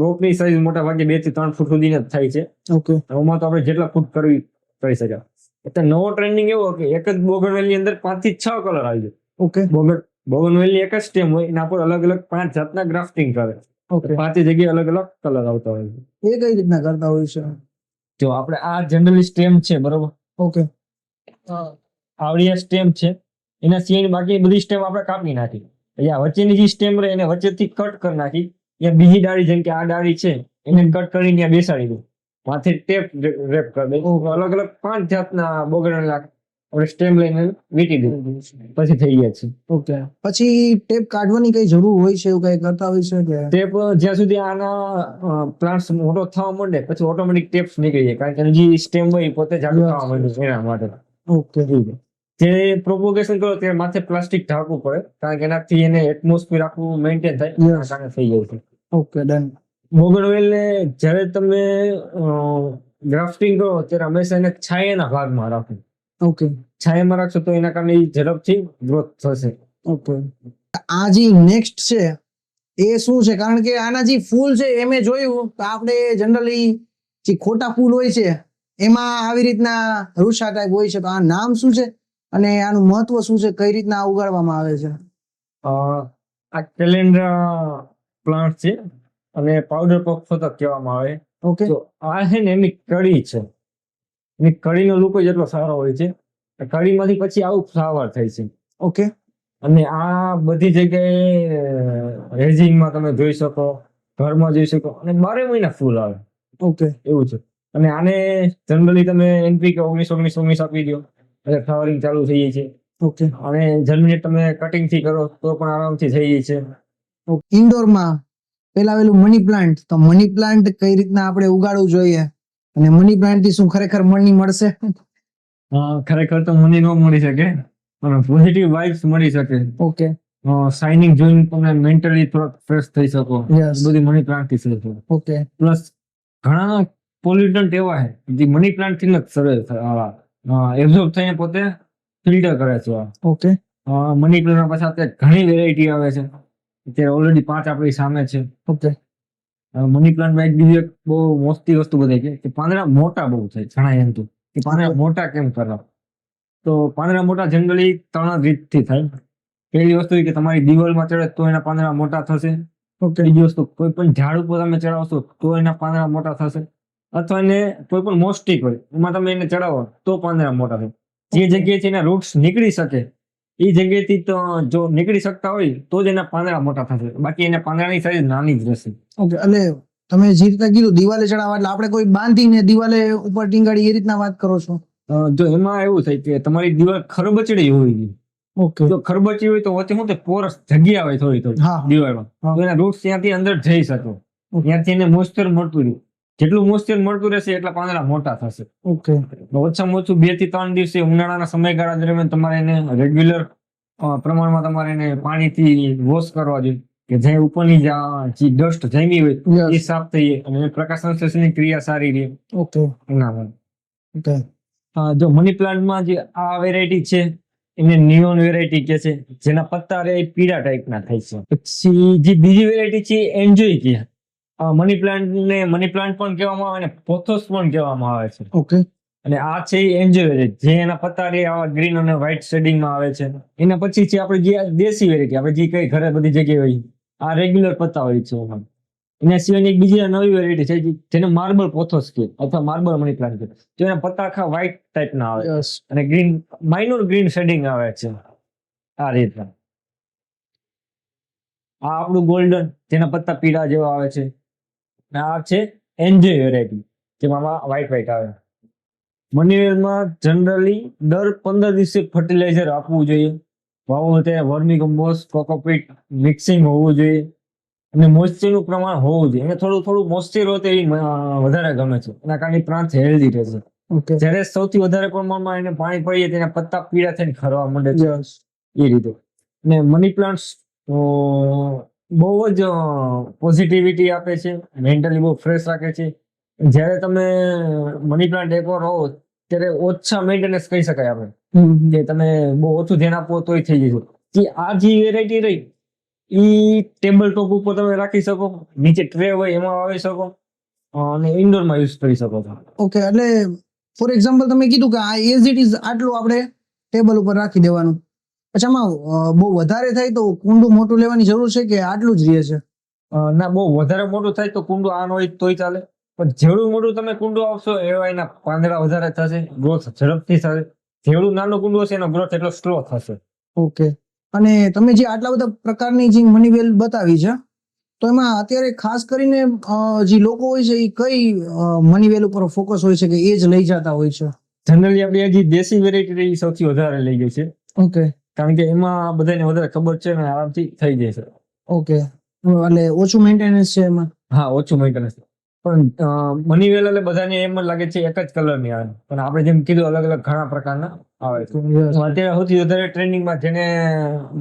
રોપની સાઈઝ મોટા ભાગે 2 થી 3 ફૂટ સુધીની જ થાય છે. ઓકે. એમાં તો આપણે જેટલા ફૂટ કરી શકે. એટલે નવો ટ્રેન્ડિંગ એવો કે એક જ બોગનવેલની અંદર 5 થી 6 કલર આવી જાય. ઓકે. બોગનવેલની એક જ સ્ટેમ હોય એના પર અલગ અલગ 5 જાતના ગ્રાફ્ટિંગ કરે. ઓકે. 5 જગ્યાએ અલગ અલગ કલર આવતા હોય. એ કઈ રીતના કરતા હોય છે? જો આપણે આ જનરલી સ્ટેમ છે બરોબર. ઓકે. આવડી સ્ટેમ છે, એના સિવાય બાકી બધી સ્ટેમ આપણે કાપી નાખી. અહીંયા વચ્ચેની જે સ્ટેમ રહે એને વચ્ચેથી કટ કરી નાખી. ત્યાં બીજી ડાળી જેમ કે આ ડાળી છે એને કટ કરીને ત્યાં બેસાડી દઉં. માથે ટેપ રેપ કરી દઉં. અલગ અલગ 5 જાતના બોગનવેલ આપણે સ્ટેમ લઈને વીટી દઉં પછી થઈ જાય છે. ઓકે. પછી ટેપ કાઢવાની કઈ જરૂર હોય છે, એવું કઈ કરતા હોય છે કે? ટેપ જ્યાં સુધી આના પ્લાન્ટ્સ મોટો થવા માંડે પછી ઓટોમેટિક ટેપ્સ નીકળી જાય, કારણ કે જે સ્ટેમ હોય એ પોતે જાડું થવા માંડે એના માટે. ઓકે. જે પ્રોપોગેશન કરો ત્યારે માથે પ્લાસ્ટિક ઢાંકવું પડે, કારણ કે એનાથી એને એટમોસ્ફિયર આખું મેન્ટેન થાય. થઈ જાય છે. Okay done. બોગનવેલને જ્યારે તમે ગ્રાફ્ટિંગ કરો ત્યારે હંમેશા એને છાયાના ભાગમાં રાખો. ઓકે. છાયામાં રાખશો તો એના કારણે ઝડપથી ગ્રોથ થશે. ઓકે. આ જે નેક્સ્ટ છે એ શું છે? કારણ કે આના જે ફૂલ છે એ મેં જોયું તો આપણે જનરલી જે ખોટા ફૂલ હોય છે એમાં આવી રીતના રૂષા ટાઈપ હોય છે, તો આ નામ શું છે અને આનું મહત્વ શું છે? કઈ રીતના ઉગાડવામાં આવે છે? આ કેલેન્ડર પ્લાન્ટ છે અને પાવડર પફ કહેવામાં આવે. ઓકે તો આ છે ને એની કડી છે. એની કડીનો લુક જ એટલો સારો હોય છે. કડીમાંથી પછી આવું ફ્લાવર થાય છે. ઓકે અને આ બધી જગ્યાએ રેઝિંગમાં તમે જોઈ શકો, ઘરમાં જોઈ શકો, અને 12 મહિના ફૂલ આવે ઓકે એવું છે. અને આને જનરલી તમે NPK 19-19-19 આપી દો એટલે ફ્લાવરિંગ ચાલુ થઈ જાય છે. ઓકે અને જર્મિનેટ તમે કટિંગ થી કરો તો પણ આરામથી થઈ જાય છે. ઇન્ડોરમાં પેલા પેલું મની પ્લાન્ટ, તો મની પ્લાન્ટ કઈ રીતના આપણે ઉગાડવું જોઈએ અને મની પ્લાન્ટ થી શું ખરેખર મની મળશે? ખરેખર તો મને ન મળી શકે, પણ પોઝિટિવ વાઇબ્સ મળી શકે. ઓકે શાઇનિંગ જોઈને તમે મેન્ટલી થોડોક ફ્રેશ થઈ શકો. Yes. બધી મની પ્લાન્ટ થી છે. ઓકે પ્લસ ઘણા પોલ્યુટન્ટ એવા છે જે મની પ્લાન્ટ થી એબ્ઝોર્બ થઈને પોતે ફિલ્ટર કરે છે. ઓકે મની પ્લાન્ટ પાછા અત્યારે ઘણી વેરાયટી આવે છે. અત્યારે ઓલરેડી 5 આપણી સામે છે. ઓકે મની પ્લાન્ટમાં એક બીજી એક બહુ મોટી વસ્તુ બતાવી છે કે પાંદડા મોટા બહુ થાય. ઘણા એમ તો કે પાંદડા Okay. મોટા કેમ કરવા? તો પાંદડા મોટા જનરલી 3 રીતથી થાય. પહેલી વસ્તુ એ કે તમારી દિવાલમાં ચડે તો એના પાંદડા મોટા થશે. ઓકે બીજી વસ્તુ કોઈ પણ ઝાડ ઉપર તમે ચડાવશો તો એના પાંદડા મોટા થશે. અથવા એને કોઈ પણ મોસ્ટિક હોય એમાં તમે એને ચડાવો તો પાંદડા મોટા થાય. જે જગ્યાએથી એના રૂટ્સ નીકળી શકે એ જગ્યાએથી તો જો નીકળી શકતા હોય તો જ એના પાંદડા મોટા થશે. બાકી એના પાંદડાની સાઈઝ નાની જ રહેશે. ઓકે એટલે તમે જે રીતે કીધું દિવાલે ચડાવવા, એટલે આપણે કોઈ બાંધીને દિવાલે ઉપર ટીંગાડી એ રીતના વાત કરો છો? જો એમાં એવું થાય કે તમારી દિવાલ ખરબચડી હોવી જોઈએ. ઓકે જો ખરબચડી હોય તો વચ્ચે શું થાય, પોરસ જગ્યા હોય થોડી હા. દિવાલમાં, હા. તો એના રૂટ્સ ત્યાંથી અંદર જઈ શકે. ત્યાંથી એને મોઇસ્ચર મળતું રહે. જેટલું મોઇસ્ચર મળતું રહેશે એટલા પાંદડા મોટા થશે. ઓકે ઓછામાં ઓછું 2 થી 3 દિવસે ઉનાળાના સમયગાળા દરમિયાન તમારે એને રેગ્યુલર પ્રમાણમાં તમારે એને પાણીથી વોશ કરવા જોઈએ કે જે ઉપરની જે ડસ્ટ જામી હોય Yes. એ સાફ થઈ જાય અને પ્રકાશ સંશ્લેષણની ક્રિયા સારી રહે. ઓકે એના માટે ઓકે જો મની પ્લાન્ટમાં જે આ વેરાયટી છે એને નિયોન વેરાયટી કે છે, જેના પત્તા રે એ પીળા ટાઈપના થાય છે. પછી જે બીજી વેરાયટી છે એન્જોય કે મની પ્લાન્ટ પણ કહેવામાં આવે અને પોથોસ પણ કહેવામાં આવે છે. ઓકે અને આ છે એન્જોય વેરાયટી, જે એના પત્તા રે આવા ગ્રીન અને વ્હાઇટ શેડિંગમાં આવે છે. એના પછી છે આપણે જે દેશી વેરાયટી, આપણે જે કઈ ઘરે બધી જગ્યાએ હોય આ રેગ્યુલર પત્તા હોય છે એમાં. એના સિવાય એક બીજી નવી વેરાયટી છે જેને માર્બલ પોથોસ કહે અથવા માર્બલ મની પ્લાન્ટ કહે. તો એના પત્તા આખા વ્હાઇટ ટાઈપના આવે યસ અને ગ્રીન, માઇનોર ગ્રીન શેડિંગ આવે છે. આ રીતના આ આપણું ગોલ્ડન, જેના પત્તા પીળા જેવા આવે છે. અને આ છે એન્જોય વેરાયટી, જેમાં વ્હાઇટ આવે. મનીવેલમાં જનરલી દર 15 દિવસે ફર્ટિલાઇઝર આપવું જોઈએ. વાવો ત્યારે વર્મી કમ્પોસ્ટ, કોકોપીટ મિક્સિંગ હોવું જોઈએ અને મોઇસ્ચરનું પ્રમાણ હોવું જોઈએ. એને થોડું મોઇસ્ચર હોય તો એ વધારે ગમે છે. એના કારણે પ્લાન્ટ હેલ્ધી રહેશે. ઓકે જ્યારે સૌથી વધારે પ્રમાણમાં એને પાણી પડીએ તેના પત્તા પીળા થઈને ખરવા માંડે છે. યસ એ રીતે. અને મની પ્લાન્ટ્સ બહુ જ પોઝિટિવિટી આપે છે, મેન્ટલી બહુ ફ્રેશ રાખે છે. જ્યારે તમે મની પ્લાન્ટ એકવાર હો ત્યારે ઓછા મેન્ટેનન્સ કહી શકાય આપણે, જે તમે બહુ ઓછું ધ્યાન આપો તોય થઈ જશે. જે આ જે વેરાયટી રહી એ ટેબલ ટોપ ઉપર તમે રાખી શકો, નીચે ટ્રે હોય એમાં વાવી શકો અને ઇન્ડોરમાં યુઝ કરી શકો છો. ઓકે એટલે ફોર એક્ઝામ્પલ તમે કીધું કે આ એઝ ઇટ ઇઝ આટલું આપણે ટેબલ ઉપર રાખી દેવાનું, પછી આમાં બહુ વધારે થાય તો કુંડું મોટું લેવાની જરૂર છે કે આટલું જ રહે છે? ના, બહુ વધારે મોટું થાય તો કુંડું આ ન હોય તોય ચાલે, પણ જેવડું મોટું તમે કુંડું આવશો એવા એના પાંદડા વધારે થશે, ગ્રોથ ઝડપથી થશે. જેવડું નાનું કુંડું હશે એનો ગ્રોથ એટલો સ્લો થશે. ઓકે અને તમે જે આટલા બધા પ્રકારની જે મનીવેલ બતાવી છે તો એમાં અત્યારે ખાસ કરીને જે લોકો હોય છે એ કઈ મનીવેલ ઉપર ફોકસ હોય છે કે એ જ લઈ જતા હોય છે? જનરલી આપણી આ જે દેશી વેરાયટી રહી એ સૌથી વધારે લઈ ગઈ છે, ઓકે કારણ કે એમાં બધાને વધારે ખબર છે ને આરામથી થઈ જાય છે. ઓકે એટલે ઓછું મેન્ટેનન્સ છે એમાં? હા, ઓછું મેન્ટેનન્સ. પણ મનીવેલ એટલે બધાને એમ જ લાગે છે એક જ કલરની આવે, પણ આપણે જેમ કીધું અલગ અલગ ઘણા પ્રકારના આવે છે. અત્યારે સૌથી વધારે ટ્રેન્ડિંગમાં જેને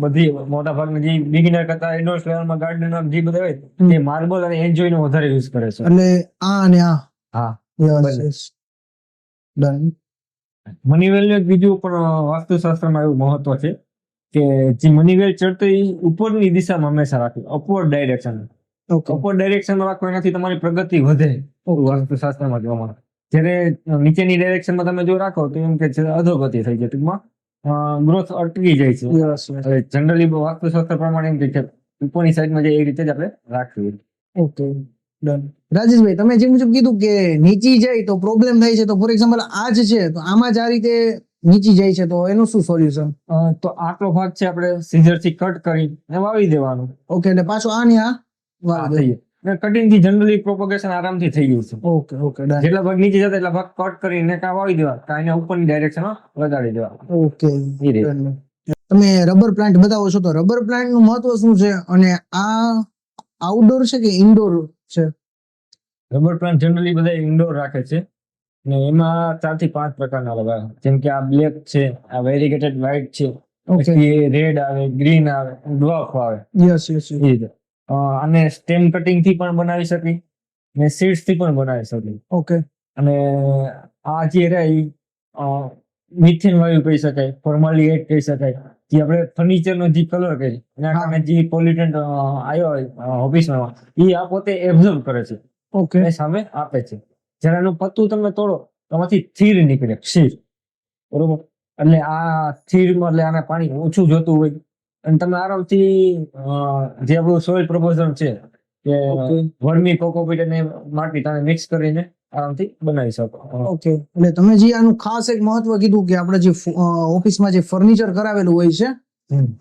બધી મોટા ભાગના જે બિગિનર કરતા એડવાન્સ લેવલમાં ગાર્ડનર જે બધા હોય તે માર્બલ અને એન્જોય નો વધારે યુઝ કરે છે. એટલે આ અને આ? હા, યસ બંને. Yes done. મનીવેલ નું એક બીજું પણ વાસ્તુશાસ્ત્રમાં એવું મહત્વ છે કે જે મનીવેલ ચડતો એ ઉપરની દિશામાં હંમેશા રાખે, અપવર્ડ ડાયરેક્શન. ઓકે અપવર્ડ ડાયરેક્શનમાં રાખો એનાથી તમારી પ્રગતિ વધે, વાસ્તુશાસ્ત્રમાં જોવા મળે. જ્યારે નીચેની ડાયરેક્શનમાં તમે જો રાખો તો એમ કે છે અધોગતિ થઈ જાય, ટૂંકમાં ગ્રોથ અટકી જાય છે. યસ જનરલી વાસ્તુશાસ્ત્ર પ્રમાણે એમ કે ઉપરની સાઈડમાં જાય એ રીતે જ આપણે રાખવી. Okay done. રાજેશભાઈ, તમે જે મુજબ કીધું કે નીચી જાય તો પ્રોબ્લેમ થાય છે, તો ફોર એક્ઝામ્પલ આ જ છે તો આમાં જ આ રીતે નીચી જાય છે તો એનું શું સોલ્યુશન? તો આટલો ભાગ છે આપણે સીઝર થી કટ કરી ને વાવી દેવાનું. ઓકે, એટલે પાછો આની આ આ વાવી થઈ ગયું કટિંગ થી જનરલી પ્રોપોગેશન આરામથી થઈ ગયું છે. દો. Okay okay done. જેટલા ભાગ નીચે જતા એટલા ભાગ કટ કરીને કાં વાવી દેવા કાં એને ઉપરની ડાયરેક્શન લગાડી દેવા. ઓકે એ રીતે. ડન. તમે રબર પ્લાન્ટ બતાવો છો તો રબર પ્લાન્ટ નું મહત્વ શું છે, અને આ આઉટડોર છે કે ઇન્ડોર છે? રબર પ્લાન્ટ જનરલી બધા ઇન્ડોર રાખે છે ને એમાં 4 થી 5 પ્રકારના લગાવે, જેમ કે આ બ્લેક છે, આ વેરીગેટેડ વ્હાઇટ છે, ઓકે. પછી રેડ આવે, ગ્રીન આવે, ડ્વાર્ફ આવે. યસ યસ એ રીતે આને સ્ટેમ કટિંગ થી પણ બનાવી શકી ને સીડ્સ થી પણ બનાવી શકી. ઓકે અને આ જે રહે મિથેન વાયુ કહી શકાય, ફોર્માલિએટ કહી શકાય, જે આપણે ફર્નિચર નો જે કલર કહી એના કારણે જે પોલ્યુટન્ટ આવ્યો હોય ઓફિસમાં એ આ પોતે એબ્ઝોર્બ કરે છે, ઓકે એ સામે આપે છે. જ્યારે એનું પત્તું તમે તોડો તો આમાંથી થીર નીકળે, ક્ષીર, બરોબર. એટલે આ થીરમાં એટલે આને પાણી ઓછું જોતું હોય અને તમે આરામથી જે આપણું સોઇલ પ્રપોઝલ છે કે વર્મી કોકોપીટ અને માટી તમે મિક્સ કરીને આરામથી બનાવી શકો. ઓકે. એટલે તમે જે આનું ખાસ એક મહત્વ કીધું કે આપણે જે ઓફિસમાં જે ફર્નિચર કરાવેલું હોય છે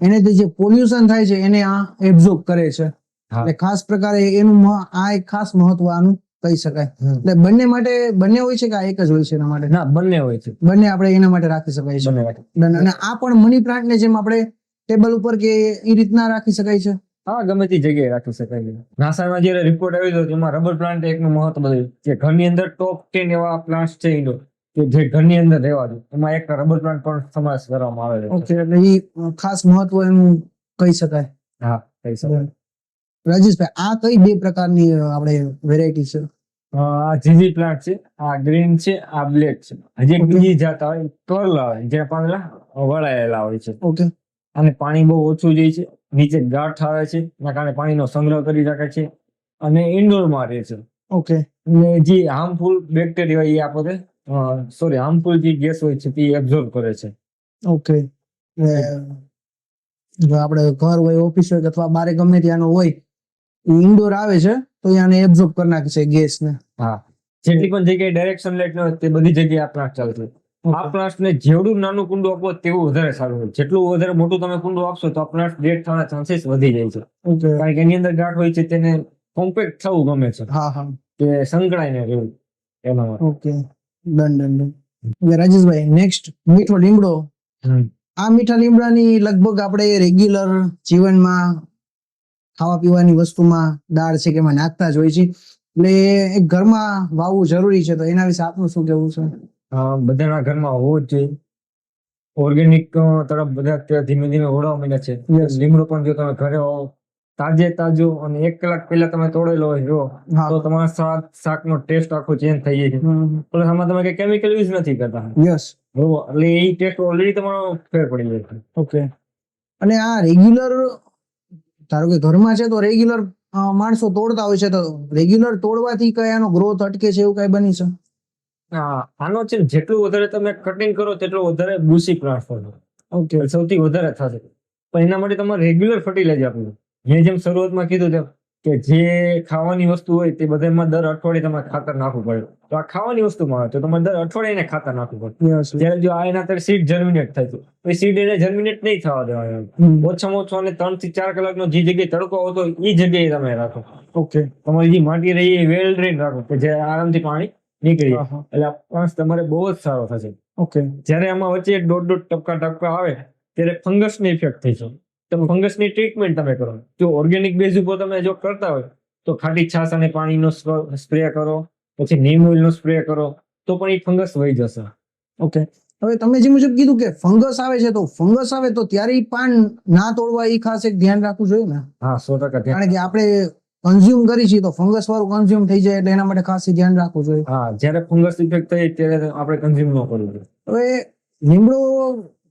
એનેથી જે પોલ્યુશન થાય છે એને આ એબ્ઝોર્બ કરે છે. હા. એટલે ખાસ પ્રકારે એનું આ એક ખાસ મહત્વ આનું કહી શકાય. એટલે બંને માટે બંને હોય છે કે આ એક જ હોય છે? એના માટે ના, બંને હોય છે. બંને આપણે એના માટે રાખી શકાય છે. બંને માટે. અને આ પણ મની પ્લાન્ટ ને જેમ આપણે ટેબલ ઉપર કે એ રીતના રાખી શકાય છે? હા, ગમે તે જગ્યાએ રાખી શકાય છે. નાસામાં જયારે રિપોર્ટ આવ્યો હતો એમાં રબર પ્લાન્ટ એકનું મહત્વ બધું કે ઘરની અંદર ટોપ 10 એવા પ્લાન્ટ છે ઇન્ડોર કે જે ઘરની અંદર રહેવા દો, એમાં એક રબર પ્લાન્ટ પણ સમાવેશ કરવામાં આવે છે. ઓકે. એટલે એ ખાસ મહત્વ એનું કહી શકાય. હા, કહી શકાય. રાજેશભાઈ, આ કઈ બે પ્રકારની આપણે વેરાયટી છે? આ જીજી પ્લાન્ટ છે, આ ગ્રીન છે, આ બ્લેક છે. હજી એક બીજી જાત આવે કર્લ આવે જે પાંદડા વળાયેલા હોય છે. ઓકે અને પાણી બહુ ઓછું જાય છે, નીચે ગાંઠ આવે છે, એના કારણે પાણીનો સંગ્રહ કરી રાખે છે અને ઇન્ડોરમાં રહે છે. ઓકે અને જે હાર્મફુલ બેક્ટેરિયા હોય એ આપણે હાર્મફુલ જે ગેસ હોય છે તે એબ્ઝોર્બ કરે છે. ઓકે. જો આપણે ઘર હોય, ઓફિસ હોય કે અથવા બારે ગમે ત્યાંનો હોય ઇન્ડોર આવે છે તો એ આને એબ્ઝોર્બ કરી નાખે છે ગેસને. હા, જેટલી પણ જગ્યાએ ડાયરેક્શન લાઇટ ન હોય તે બધી જગ્યાએ આ પ્લાન્ટ ચાલશે. આ પ્લાન્ટ ને જેવડું નાનું કુંડું આપો તેવું વધારે સારું હોય. જેટલું વધારે મોટું તમે કુંડું આપશો તો આ પ્લાન્ટ ડેડ થવાના ચાન્સીસ વધી જાય છે. ઓકે. કારણ કે એની અંદર ગાંઠ હોય છે, તેને કોમ્પેક્ટ થવું ગમે છે હા હા. કે સંકળાઈને રહેવું એના માટે. ઓકે. Done done done. હવે રાજેશભાઈ, નેક્સ્ટ મીઠો લીમડો. આ મીઠા લીમડાની લગભગ આપણે રેગ્યુલર જીવનમાં ખાવા પીવાની વસ્તુમાં દાળ છે કે એમાં નાખતા જ હોય છે, એટલે એક ઘરમાં વાવવું જરૂરી છે, તો એના વિશે આપનું શું કહેવું છે? બધાના ઘરમાં હોવું જ જોઈએ. ઓર્ગેનિક તરફ બધા અત્યારે ધીમે ધીમે વળવા માંડ્યા છે. Yes. લીમડો પણ જો તમે ઘરે વાવો તાજે તાજો અને 1 કલાક પહેલા તમે તોડેલો હોય જો હા. તો તમારા શાકનો ટેસ્ટ આખો ચેન્જ થઈ જાય છે. પ્લસ આમાં તમે કઈ કેમિકલ યુઝ નથી કરતા, યસ. બરોબર. એટલે એ ટેસ્ટ ઓલરેડી તમારો ફેર પડી જાય છે. ઓકે. અને આ રેગ્યુલર, ધારો કે ઘરમાં છે તો રેગ્યુલર માણસો તોડતા હોય છે, તો રેગ્યુલર તોડવાથી કઈ આનો ગ્રોથ અટકે છે એવું કઈ બની છે? આનો છે ને જેટલું વધારે તમે કટિંગ કરો તેટલું વધારે બુશી પ્લાન્ટ થશે. ઓકે. સૌથી વધારે થશે. પણ એના માટે તમારે રેગ્યુલર ફર્ટિલાઇઝર આપવું. મેં જેમ શરૂઆતમાં કીધું તેમ કે જે ખાવાની વસ્તુ હોય તે બધામાં દર અઠવાડિયે તમારે ખાતર નાખવું પડે. તો આ ખાવાની વસ્તુમાં આવે તો તમારે દર અઠવાડિયે એને ખાતર નાખવું પડે. યસ. જ્યારે જો આ એના અત્યારે સીડ જર્મિનેટ થાય છે તો એ સીડ એને જર્મિનેટ નહીં થવા દેવાના. ઓછામાં ઓછો અને 3 થી 4 કલાકનો જે જગ્યાએ તડકો આવતો હોય એ જગ્યાએ તમે રાખો. ઓકે. તમારી જે માટી રહી એ વેલ ડ્રેન રાખો કે જે આરામથી પાણી નીકળી જાય. એટલે આ પ્લાન્ટ તમારે બહુ જ સારો થશે. ઓકે. જ્યારે આમાં વચ્ચે 1.5 ટપકા આવે ત્યારે ફંગસની ઇફેક્ટ થઈ છે. તમે ફંગસની ટ્રીટમેન્ટ તમે કરો. જો ઓર્ગેનિક બેઝ ઉપર તમે જો કરતા હોય તો ખાટી છાશ અને પાણીનો સ્પ્રે કરો, પછી નીમ ઓઇલનો સ્પ્રે કરો તો પણ એ ફંગસ વહી જશે. ઓકે. હવે તમે જે મુજબ કીધું કે ફંગસ આવે છે, તો ફંગસ આવે તો ત્યારે ઈ પાન ના તોડવા એ ખાસ એક ધ્યાન રાખવું જોઈએ ને? હા, 100% કારણ કે આપણે કન્ઝ્યુમ કરી છીએ તો ફંગસ વાળું કન્ઝ્યુમ થઈ જાય એટલે એના માટે ખાસ ધ્યાન રાખવું જોઈએ. હા, જ્યારે ફંગસ ઇફેક્ટ થાય ત્યારે આપણે કન્ઝ્યુમ ન કરવું જોઈએ. હવે લીમડો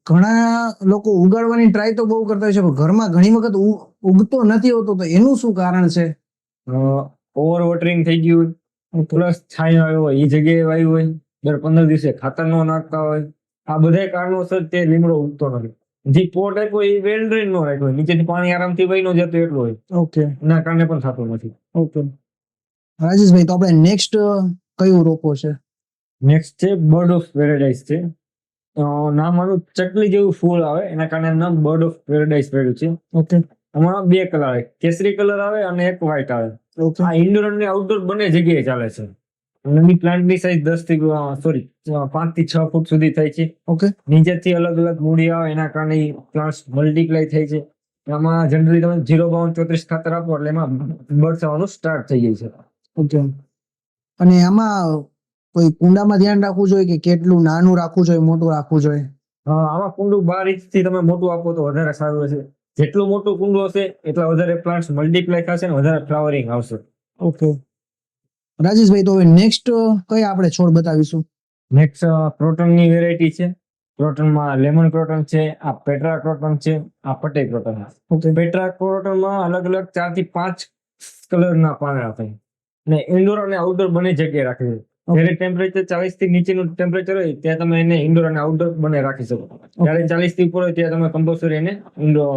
ઘણા લોકો ઉગાડવાની ટ્રાય તો બહુ કરતા હોય છે, પણ ઘરમાં ઘણી વખત ઉગતો નથી હોતો, તો એનું શું કારણ છે? ઓવર વોટરિંગ થઈ ગયું હોય, પ્લસ છાંયો આવ્યો હોય, એ જગ્યાએ વાયુ હોય, દર 15 દિવસે ખાતર ન નાખતા હોય, આ બધા કારણોસર તે લીમડો ઉગતો નથી. જે પોટ આપ્યો એ વેલ ડ્રેન નો રાખ્યો હોય, નીચેથી પાણી આરામથી વહી ન જતું એટલું હોય. ઓકે. એના કારણે પણ થતું નથી. ઓકે. રાજેશભાઈ, તો આપણે નેક્સ્ટ કયું રોપો છે? નેક્સ્ટ છે બર્ડ ઓફ પેરેડાઇઝ છે. નામ આનું ચકલી જેવું ફૂલ આવે એના કારણે નામ બર્ડ ઓફ પેરેડાઇઝ પડ્યું છે. ઓકે આમાં બે કલર આવે, કેસરી કલર આવે અને એક વ્હાઈટ આવે. ઓકે આ ઇન્ડોર અને આઉટડોર બંને જગ્યાએ ચાલે છે. અને એની પ્લાન્ટની સાઈઝ 5 થી 6 ફૂટ સુધી થાય છે. ઓકે નીચેથી અલગ અલગ મૂડી આવે એના કારણે પ્લાન્ટ્સ મલ્ટીપ્લાય થાય છે. આમાં જનરલી તમે 0 ખાતર આપો એટલે એમાં બર્ડ્સ આવવાનું સ્ટાર્ટ થઈ જાય છે. ઓકે. અને આમાં કોઈ કુંડામાં ધ્યાન રાખવું જોઈએ કે કેટલું નાનું રાખવું જોઈએ, મોટું રાખવું જોઈએ? આમાં કુંડું 12 ઇંચથી તમે મોટું આપો તો વધારે સારું રહેશે. જેટલું મોટું કુંડું હશે એટલા વધારે પ્લાન્ટ્સ મલ્ટીપ્લાય થશે અને વધારે ફ્લાવરિંગ આવશે. ઓકે રાજેશભાઈ, તો હવે નેક્સ્ટ કઈ આપણે છોડ બતાવીશું? નેક્સ્ટ ક્રોટનની વેરાયટી છે. ક્રોટનમાં લેમન ક્રોટન છે, આ પેટ્રા ક્રોટન છે, આ પટે ક્રોટન. ઓકે પેટ્રા ક્રોટનમાં અલગ અલગ 4 થી 5 કલરના પાંદડા થાય અને ઇન્ડોર અને આઉટડોર બંને જગ્યાએ રાખે છે. જ્યારે ટેમ્પરેચર 40 થી નીચેનું ટેમ્પરેચર હોય ત્યાં તમે એને ઇન્ડોર અને આઉટડોર બંને રાખી શકો. જ્યારે 40 થી ઉપર હોય ત્યાં તમે કમ્પલસરી એને ઇન્ડોર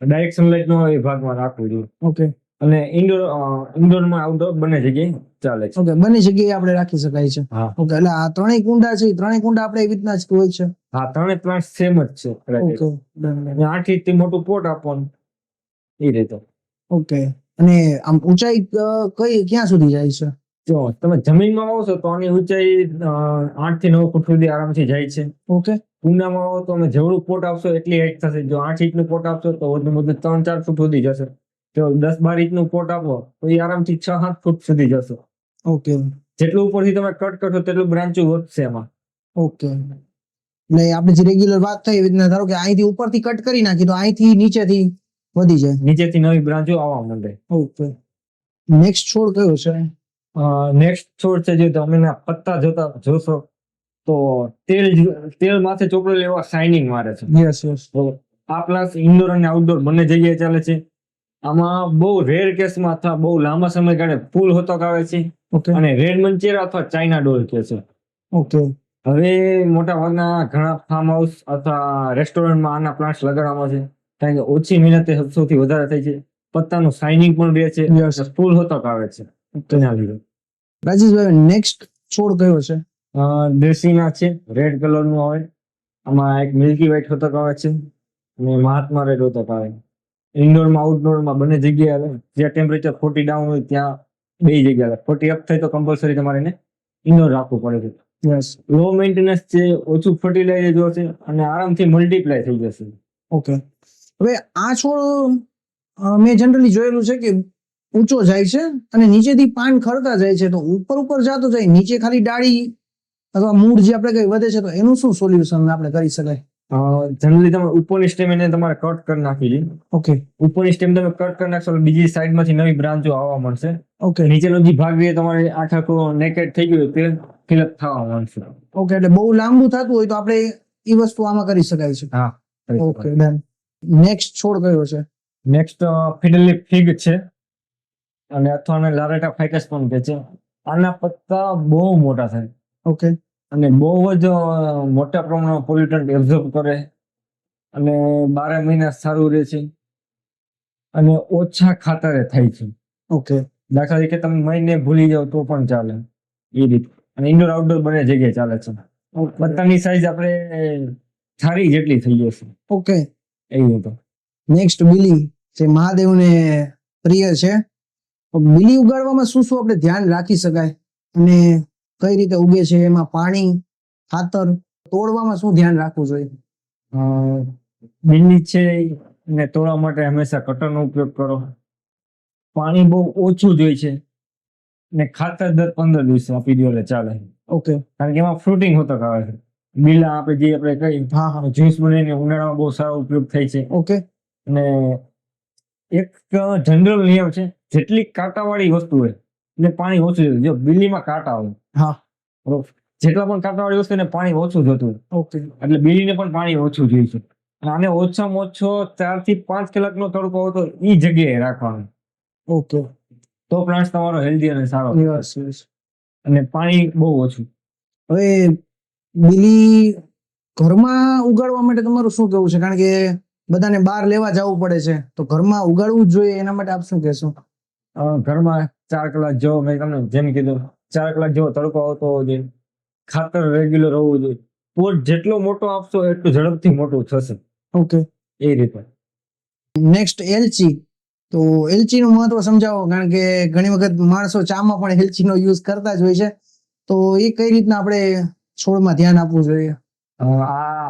ડાયરેક્ટ સનલાઇટ નો એ ભાગમાં રાખવું જોઈએ. ઓકે અને ઇન્ડોરમાં આઉટડોર બંને જગ્યાએ ચાલે છે. ઓકે, બંને જગ્યાએ આપણે રાખી શકાય છે. હા ઓકે, એટલે આ ત્રણેય કુંડા છે, ત્રણેય કુંડા આપણે એવી રીતના જ હોય છે. હા, ત્રણે પ્લાન્ટ સેમ જ છે. Okay done. અને 8 ઇંચથી મોટું પોટ આપવાનું એ રીતે. ઓકે, અને આમ ઊંચાઈ ક્યાં સુધી જાય છે? જો તમે જમીનમાં વાવો છો તો આની ઊંચાઈ 8 થી 9 ફૂટ સુધી આરામથી જાય છે. ઓકે કુંડામાં વાવો તો તમે જેવડું પોટ આપશો એટલી હાઈટ થશે. જો 8 ઇંચનું પોટ આપશો તો વધુ વધુ 3-4 ફૂટ સુધી જશે. જો 10-12 ઇંચનું પોટ આપો તો એ આરામથી 6-7 ફૂટ સુધી જશે. ઓકે જેટલું ઉપરથી તમે કટ કરશો તેટલું બ્રાન્ચો વધશે એમાં. ઓકે, એટલે આપણે જે રેગ્યુલર વાત થઈ એવી રીતના, ધારો કે અહીંથી ઉપરથી કટ કરી નાખી તો અહીંથી નીચેથી વધી જાય. નીચેથી નવી બ્રાન્ચો આવવા માંડે. ઓકે, નેક્સ્ટ છોડ કયો છે? નેક્સ્ટ છોડ છે, જે તમે એના પત્તા જોશો તો તેલ માથે ચોપડેલ એવા શાઇનિંગ મારે છે. Yes yes. તો આ પ્લાન્ટ ઇન્ડોર અને આઉટડોર બંને જગ્યાએ ચાલે છે. આમાં બહુ રેર કેસમાં અથવા બહુ લાંબા સમયગાળે ફૂલ હોતક આવે છે. ઓકે અને રેડ મંચેરા અથવા ચાઇના ડોલ કે છે. ઓકે હવે મોટા ભાગના ઘણા ફાર્મ હાઉસ અથવા રેસ્ટોરન્ટમાં આના પ્લાન્ટ્સ લગાડવામાં છે, કારણ કે ઓછી મહેનતે સૌથી વધારે થાય છે. પત્તાનું શાઇનિંગ પણ રહે છે, Yes. ફૂલ હોતક આવે છે. તેના લીધે રાજેશભાઈ, નેક્સ્ટ છોડ કયો છે? દેશીના છે, રેડ કલર નું આવે. આમાં એક મિલ્કી વ્હાઇટ હોતક આવે છે અને મહાત્મા રેડ હોતક આવે. ઇન્ડોરમાં આઉટડોરમાં બંને જગ્યાએ આવે. જ્યાં ટેમ્પરેચર 40 ડાઉન હોય ત્યાં બે જગ્યાએ આવે. 40 અપ થાય તો કમ્પલસરી તમારે એને ઇન્ડોર રાખવું પડે છે. યસ. લો મેન્ટેનન્સ છે, ઓછું ફર્ટિલાઇઝર જોશે અને આરામથી મલ્ટીપ્લાય થઈ જશે. ઓકે, હવે આ છોડ મેં જનરલી જોયેલું છે કે ઊંચો જાય છે અને નીચેથી પાન ખરતા જાય છે, તો ઉપર ઉપર જતો જાય, નીચે ખાલી ડાળી અથવા મૂળ જે આપણે કઈ વધે છે, તો એનું શું સોલ્યુશન આપણે કરી શકાય? જનરલી તમે ઉપરની સ્ટેમ એને તમારે કટ કરી નાખવી છે. ઓકે ઉપરની સ્ટેમ તમે કટ કરી નાખશો એટલે બીજી સાઈડમાંથી નવી બ્રાન્ચો આવવા મળશે. ઓકે નીચેનો જે ભાગ છે તમારે આખો નેકેડ થઈ ગયો તે ફિલઅપ થવા માંડશે. ઓકે, એટલે બહુ લાંબુ થતું હોય તો આપણે એ વસ્તુ આમાં કરી શકાય છે. હા. Okay done. નેક્સ્ટ છોડ કયો છે? નેક્સ્ટ ફિડલી ફિગ છે અને અથવા આને લારેટા ફાઇકસ પણ કહે છે. આના પત્તા બહુ મોટા થાય ઓકે અને બહુ જ મોટા પ્રમાણમાં પોલ્યુટન્ટ એબ્ઝોર્બ કરે અને 12 મહિના સારું રહે છે અને ઓછા ખાતરે થાય છે. ઓકે દાખલા તરીકે તમે મહિને ભૂલી જાવ તો પણ ચાલે એ રીતે. અને ઇન્ડોર આઉટડોર બંને જગ્યાએ ચાલે છે. પત્તાની સાઈઝ આપણે થાળી જેટલી થઈ જશે ઓકે. એવું તો. નેક્સ્ટ બીલી, જે મહાદેવને પ્રિય છે. તો બીલી ઉગાડવામાં શું શું આપણે ધ્યાન રાખી શકાય અને કઈ રીતે ઉગે છે? એમાં પાણી, ખાતર, તોડવામાં શું ધ્યાન રાખવું જોઈએ? બીલી છે ને તોડવા માટે હંમેશા કટરનો ઉપયોગ કરો. પાણી બહુ ઓછું જોઈએ છે ને ખાતર દર 15 દિવસે આપી દો એટલે ચાલે. ઓકે કારણ કે એમાં ફ્રૂટિંગ હોતક આવે છે. બીલા આપણે જે આપણે કઈ હા હા જ્યુસ બનાવીને ઉનાળામાં બહુ સારો ઉપયોગ થાય છે. ઓકે અને એક જનરલ નિયમ છે, જેટલી કાંટાવાળી વસ્તુ હોય એટલે પાણી ઓછું જોઈએ. જો બીલીમાં કાંટા હોય, હા બરોબર, જેટલા પણ કાંટાવાળી વસ્તુ એને પાણી ઓછું જતું હોય ઓકે એટલે બીલીને પણ પાણી ઓછું જોઈએ છે. અને આને ઓછામાં ઓછો 4 થી 5 કલાકનો તડકો હોય તો એ જગ્યાએ રાખવાનો, ઓકે. તો પ્લાન્ટ તમારો હેલ્ધી અને સારો. Yes yes. અને પાણી બહુ ઓછું. હવે બીલી ઘરમાં ઉગાડવા માટે તમારું શું કેવું છે? કારણ કે બધાને બહાર લેવા જવું પડે છે, તો ઘરમાં ઉગાડવું જ જોઈએ, એના માટે આપ શું કહેશો? ઘરમાં 4 કલાક જેવો મેં તમને જેમ કીધું 4 કલાક જેવો તડકો આવતો હોવો જોઈએ, ખાતર રેગ્યુલર હોવું જોઈએ. પોટ જેટલો મોટો આપશો એટલું ઝડપથી મોટું થશે ઓકે. એ રીતે. નેક્સ્ટ એલચી. તો એલચી નું મહત્વ સમજાવો, કારણ કે ઘણી વખત માણસો ચામાં પણ એલચી નો યુઝ કરતા જ હોય છે, તો એ કઈ રીતના આપણે છોડમાં ધ્યાન આપવું જોઈએ? આ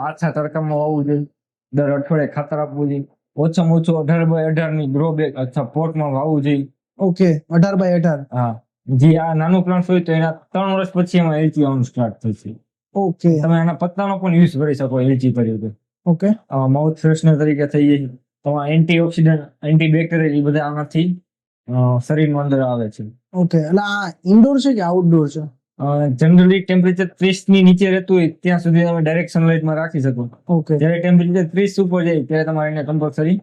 આછા તડકામાં વાવવું જોઈએ, દર અઠવાડિયે ખાતર આપવું જોઈએ, ઓછામાં ઓછું 18x18 ની ગ્રો બેગ અથવા પોટમાં વાવવું જોઈએ. Okay, 18x18. હા, જે આ નાનું પ્લાન્ટ હોય તો એના 3 વર્ષ પછી એમાં એલચી આવવાનું સ્ટાર્ટ થશે. ઓકે. તમે આના પત્તાનો પણ યુઝ કરી શકો એલચી તરીકે. ઓકે. માઉથ ફ્રેશનર તરીકે થઈ જાય. તમારા એન્ટીઓક્સિડન્ટ, એન્ટીબેક્ટેરિયલ એ બધા આનાથી શરીરમાં અંદર આવે છે. ઓકે, એટલે આ ઇન્ડોર છે કે આઉટડોર છે? જનરલી ટેમ્પરેચર 30 ની નીચે રહેતું હોય ત્યાં સુધી તમે ડાયરેક્ટ સનલાઇટમાં રાખી શકો. ઓકે. જ્યારે ટેમ્પરેચર 30 ઉપર જાય ત્યારે તમારે એને કમ્પલસરી